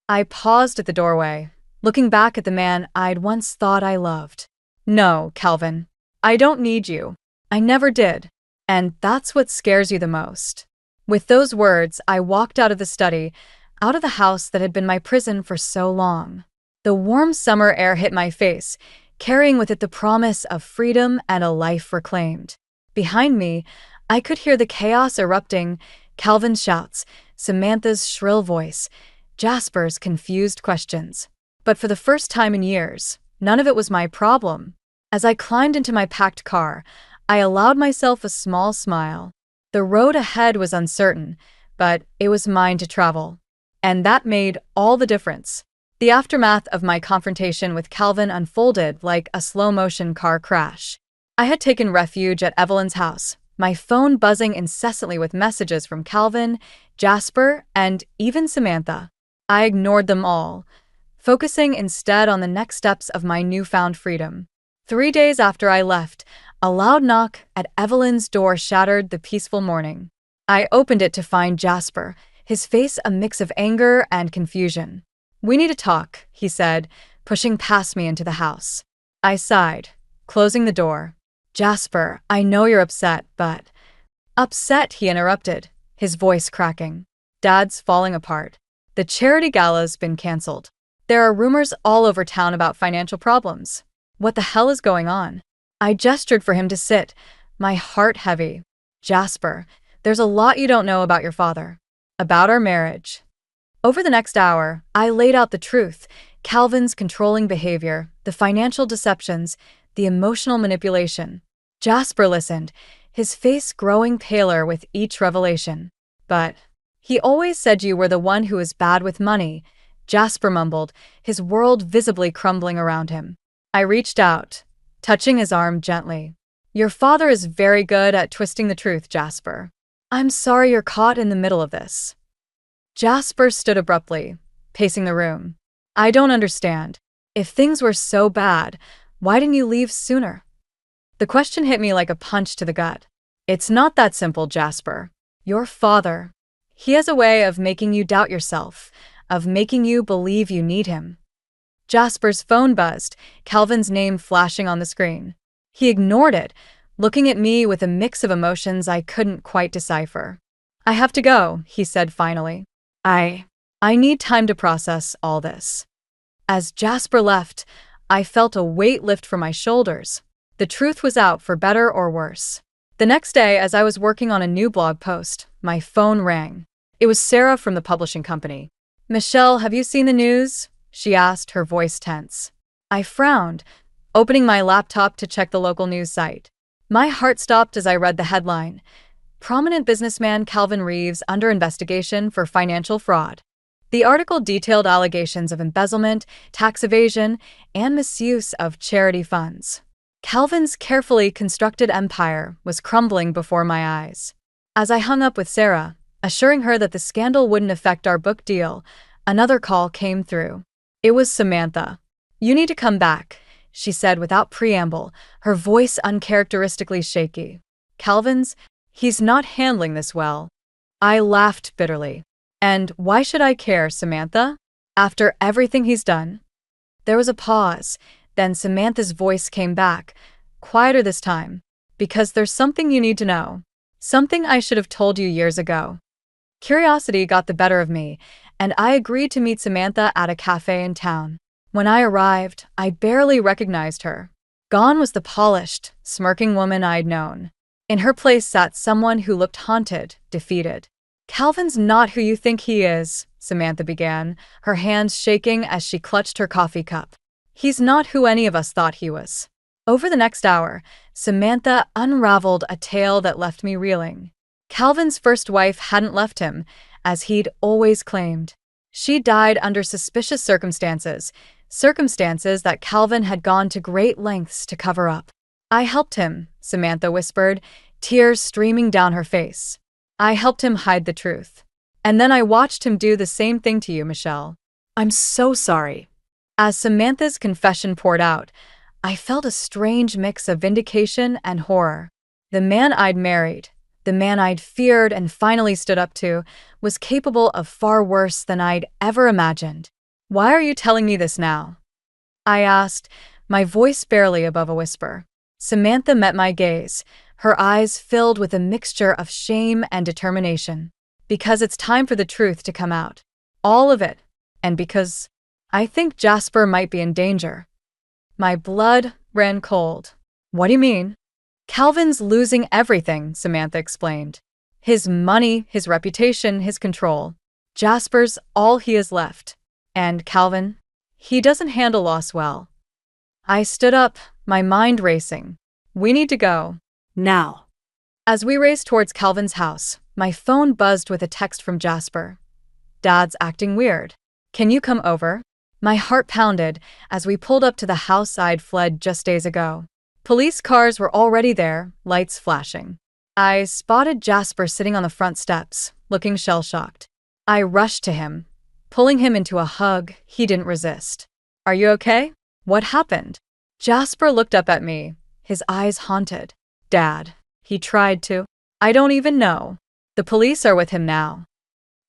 I paused at the doorway, looking back at the man I'd once thought I loved. No, Calvin. I don't need you. I never did. And that's what scares you the most. With those words, I walked out of the study, out of the house that had been my prison for so long. The warm summer air hit my face, carrying with it the promise of freedom and a life reclaimed. Behind me, I could hear the chaos erupting, Calvin's shouts, Samantha's shrill voice, Jasper's confused questions. But for the first time in years, none of it was my problem. As I climbed into my packed car, I allowed myself a small smile. The road ahead was uncertain, but it was mine to travel. And that made all the difference. The aftermath of my confrontation with Calvin unfolded like a slow-motion car crash. I had taken refuge at Evelyn's house, my phone buzzing incessantly with messages from Calvin, Jasper, and even Samantha. I ignored them all, focusing instead on the next steps of my newfound freedom. 3 days after I left, a loud knock at Evelyn's door shattered the peaceful morning. I opened it to find Jasper, his face a mix of anger and confusion. We need to talk, he said, pushing past me into the house. I sighed, closing the door. Jasper, I know you're upset, but... Upset, he interrupted, his voice cracking. Dad's falling apart. The charity gala's been canceled. There are rumors all over town about financial problems. What the hell is going on? I gestured for him to sit, my heart heavy. Jasper, there's a lot you don't know about your father. About our marriage. Over the next hour, I laid out the truth, Calvin's controlling behavior, the financial deceptions, the emotional manipulation. Jasper listened, his face growing paler with each revelation. But he always said you were the one who was bad with money, Jasper mumbled, his world visibly crumbling around him. I reached out, touching his arm gently. Your father is very good at twisting the truth, Jasper. I'm sorry you're caught in the middle of this. Jasper stood abruptly, pacing the room. I don't understand. If things were so bad, why didn't you leave sooner? The question hit me like a punch to the gut. It's not that simple, Jasper. Your father. He has a way of making you doubt yourself, of making you believe you need him. Jasper's phone buzzed, Calvin's name flashing on the screen. He ignored it, looking at me with a mix of emotions I couldn't quite decipher. I have to go, he said finally. I need time to process all this. As Jasper left, I felt a weight lift from my shoulders. The truth was out for better or worse. The next day, as I was working on a new blog post, my phone rang. It was Sarah from the publishing company. Michelle, have you seen the news? She asked, her voice tense. I frowned, opening my laptop to check the local news site. My heart stopped as I read the headline. Prominent businessman Calvin Reeves under investigation for financial fraud. The article detailed allegations of embezzlement, tax evasion, and misuse of charity funds. Calvin's carefully constructed empire was crumbling before my eyes. As I hung up with Sarah, assuring her that the scandal wouldn't affect our book deal, another call came through. It was Samantha. "You need to come back," she said without preamble, her voice uncharacteristically shaky. He's not handling this well." I laughed bitterly. "And why should I care, Samantha? After everything he's done?" There was a pause, then Samantha's voice came back, quieter this time. "Because there's something you need to know. Something I should have told you years ago." Curiosity got the better of me, and I agreed to meet Samantha at a cafe in town. When I arrived, I barely recognized her. Gone was the polished, smirking woman I'd known. In her place sat someone who looked haunted, defeated. "Calvin's not who you think he is," Samantha began, her hands shaking as she clutched her coffee cup. "He's not who any of us thought he was." Over the next hour, Samantha unraveled a tale that left me reeling. Calvin's first wife hadn't left him, as he'd always claimed. She died under suspicious circumstances that Calvin had gone to great lengths to cover up. "I helped him," Samantha whispered, tears streaming down her face. "I helped him hide the truth. And then I watched him do the same thing to you, Michelle." I'm so sorry. As Samantha's confession poured out, I felt a strange mix of vindication and horror. The man I'd married, the man I'd feared and finally stood up to, was capable of far worse than I'd ever imagined. "Why are you telling me this now?" I asked, my voice barely above a whisper. Samantha met my gaze, her eyes filled with a mixture of shame and determination. "Because it's time for the truth to come out. All of it. And because I think Jasper might be in danger." My blood ran cold. "What do you mean?" "Calvin's losing everything," Samantha explained. "His money, his reputation, his control. Jasper's all he has left. And Calvin? He doesn't handle loss well." I stood up, my mind racing. "We need to go. Now." As we raced towards Calvin's house, my phone buzzed with a text from Jasper. "Dad's acting weird. Can you come over?" My heart pounded as we pulled up to the house I'd fled just days ago. Police cars were already there, lights flashing. I spotted Jasper sitting on the front steps, looking shell-shocked. I rushed to him, pulling him into a hug he didn't resist. "Are you okay? What happened?" Jasper looked up at me, his eyes haunted. "Dad, he tried to. I don't even know. The police are with him now."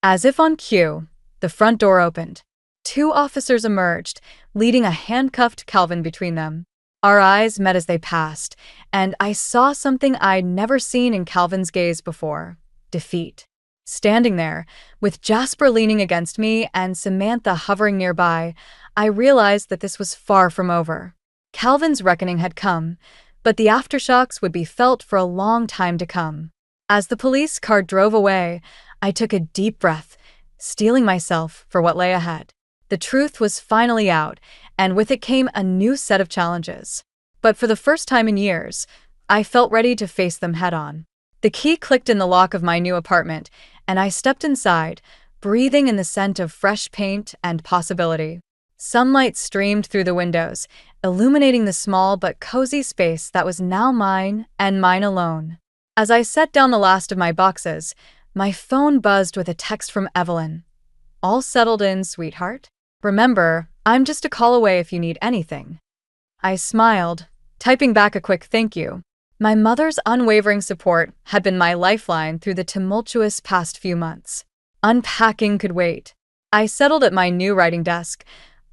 As if on cue, the front door opened. 2 officers emerged, leading a handcuffed Calvin between them. Our eyes met as they passed, and I saw something I'd never seen in Calvin's gaze before: defeat. Standing there, with Jasper leaning against me and Samantha hovering nearby, I realized that this was far from over. Calvin's reckoning had come, but the aftershocks would be felt for a long time to come. As the police car drove away, I took a deep breath, steeling myself for what lay ahead. The truth was finally out, and with it came a new set of challenges. But for the first time in years, I felt ready to face them head-on. The key clicked in the lock of my new apartment, and I stepped inside, breathing in the scent of fresh paint and possibility. Sunlight streamed through the windows, illuminating the small but cozy space that was now mine and mine alone. As I set down the last of my boxes, my phone buzzed with a text from Evelyn. "All settled in, sweetheart? Remember, I'm just a call away if you need anything." I smiled, typing back a quick thank you. My mother's unwavering support had been my lifeline through the tumultuous past few months. Unpacking could wait. I settled at my new writing desk,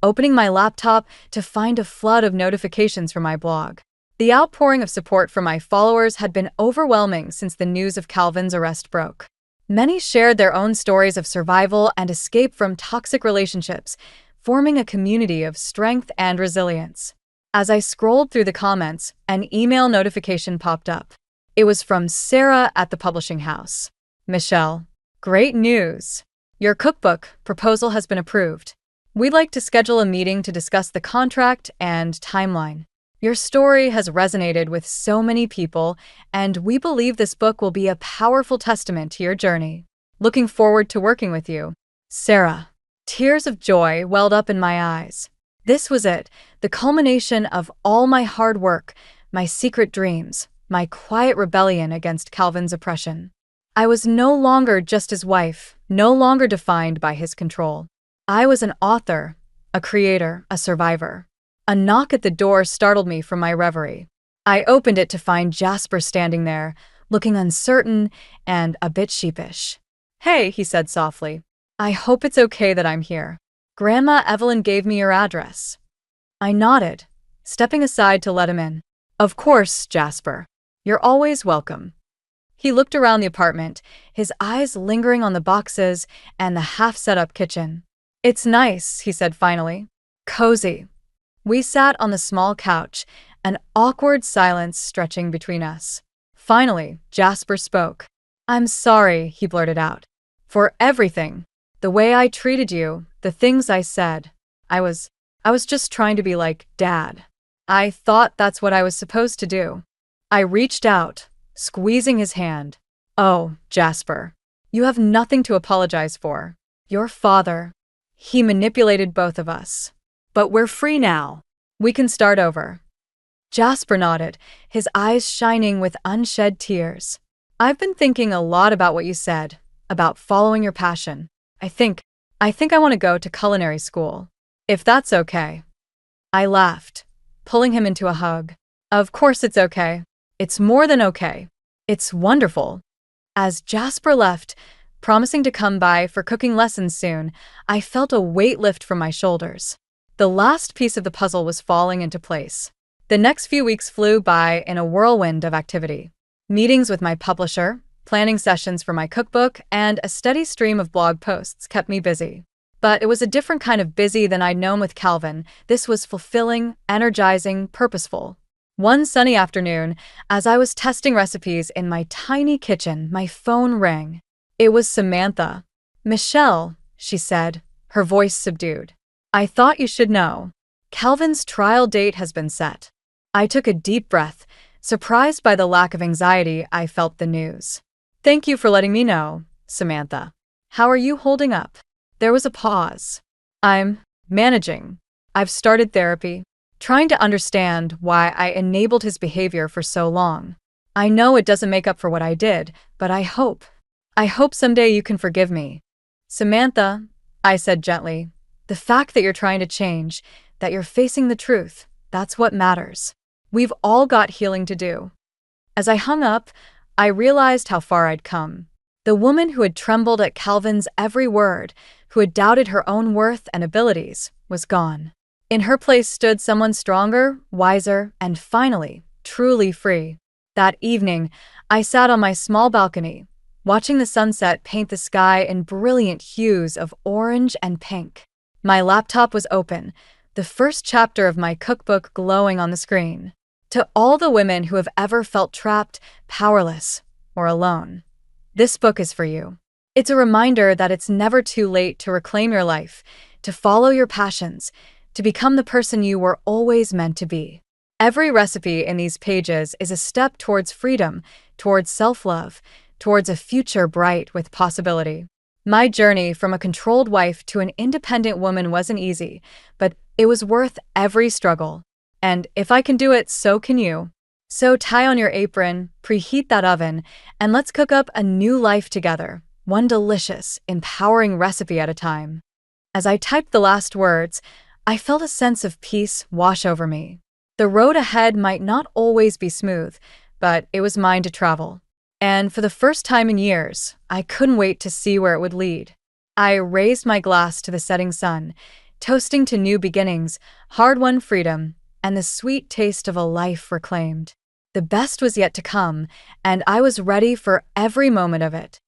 opening my laptop to find a flood of notifications from my blog. The outpouring of support from my followers had been overwhelming since the news of Calvin's arrest broke. Many shared their own stories of survival and escape from toxic relationships, forming a community of strength and resilience. As I scrolled through the comments, an email notification popped up. It was from Sarah at the publishing house. "Michelle, great news. Your cookbook proposal has been approved. We'd like to schedule a meeting to discuss the contract and timeline." Your story has resonated with so many people, and we believe this book will be a powerful testament to your journey. Looking forward to working with you. Sarah. Tears of joy welled up in my eyes. This was it, the culmination of all my hard work, my secret dreams, my quiet rebellion against Calvin's oppression. I was no longer just his wife, no longer defined by his control. I was an author, a creator, a survivor. A knock at the door startled me from my reverie. I opened it to find Jasper standing there, looking uncertain and a bit sheepish. "Hey," he said softly. "I hope it's okay that I'm here. Grandma Evelyn gave me your address." I nodded, stepping aside to let him in. "Of course, Jasper. You're always welcome." He looked around the apartment, his eyes lingering on the boxes and the half-set-up kitchen. "It's nice," he said finally. "Cozy." We sat on the small couch, an awkward silence stretching between us. Finally, Jasper spoke. "I'm sorry," he blurted out. "For everything. The way I treated you, the things I said. I was just trying to be like Dad. I thought that's what I was supposed to do." I reached out, squeezing his hand. "Oh, Jasper, you have nothing to apologize for. Your father, he manipulated both of us. But we're free now. We can start over." Jasper nodded, his eyes shining with unshed tears. "I've been thinking a lot about what you said, about following your passion. I think I want to go to culinary school. If that's okay." I laughed, pulling him into a hug. "Of course it's okay. It's more than okay. It's wonderful." As Jasper left, promising to come by for cooking lessons soon, I felt a weight lift from my shoulders. The last piece of the puzzle was falling into place. The next few weeks flew by in a whirlwind of activity. Meetings with my publisher, planning sessions for my cookbook, and a steady stream of blog posts kept me busy. But it was a different kind of busy than I'd known with Calvin. This was fulfilling, energizing, purposeful. One sunny afternoon, as I was testing recipes in my tiny kitchen, my phone rang. It was Samantha. "Michelle," she said, her voice subdued. "I thought you should know. Calvin's trial date has been set." I took a deep breath, surprised by the lack of anxiety I felt the news. "Thank you for letting me know, Samantha. How are you holding up?" There was a pause. "I'm managing. I've started therapy, trying to understand why I enabled his behavior for so long. I know it doesn't make up for what I did, but I hope someday you can forgive me." "Samantha," I said gently, "the fact that you're trying to change, that you're facing the truth, that's what matters. We've all got healing to do." As I hung up, I realized how far I'd come. The woman who had trembled at Calvin's every word, who had doubted her own worth and abilities, was gone. In her place stood someone stronger, wiser, and finally, truly free. That evening, I sat on my small balcony, watching the sunset paint the sky in brilliant hues of orange and pink. My laptop was open, the first chapter of my cookbook glowing on the screen. To all the women who have ever felt trapped, powerless, or alone, this book is for you. It's a reminder that it's never too late to reclaim your life, to follow your passions, to become the person you were always meant to be. Every recipe in these pages is a step towards freedom, towards self-love, towards a future bright with possibility. My journey from a controlled wife to an independent woman wasn't easy, but it was worth every struggle. And if I can do it, so can you. So tie on your apron, preheat that oven, and let's cook up a new life together, one delicious, empowering recipe at a time. As I typed the last words, I felt a sense of peace wash over me. The road ahead might not always be smooth, but it was mine to travel. And for the first time in years, I couldn't wait to see where it would lead. I raised my glass to the setting sun, toasting to new beginnings, hard-won freedom, and the sweet taste of a life reclaimed. The best was yet to come, and I was ready for every moment of it.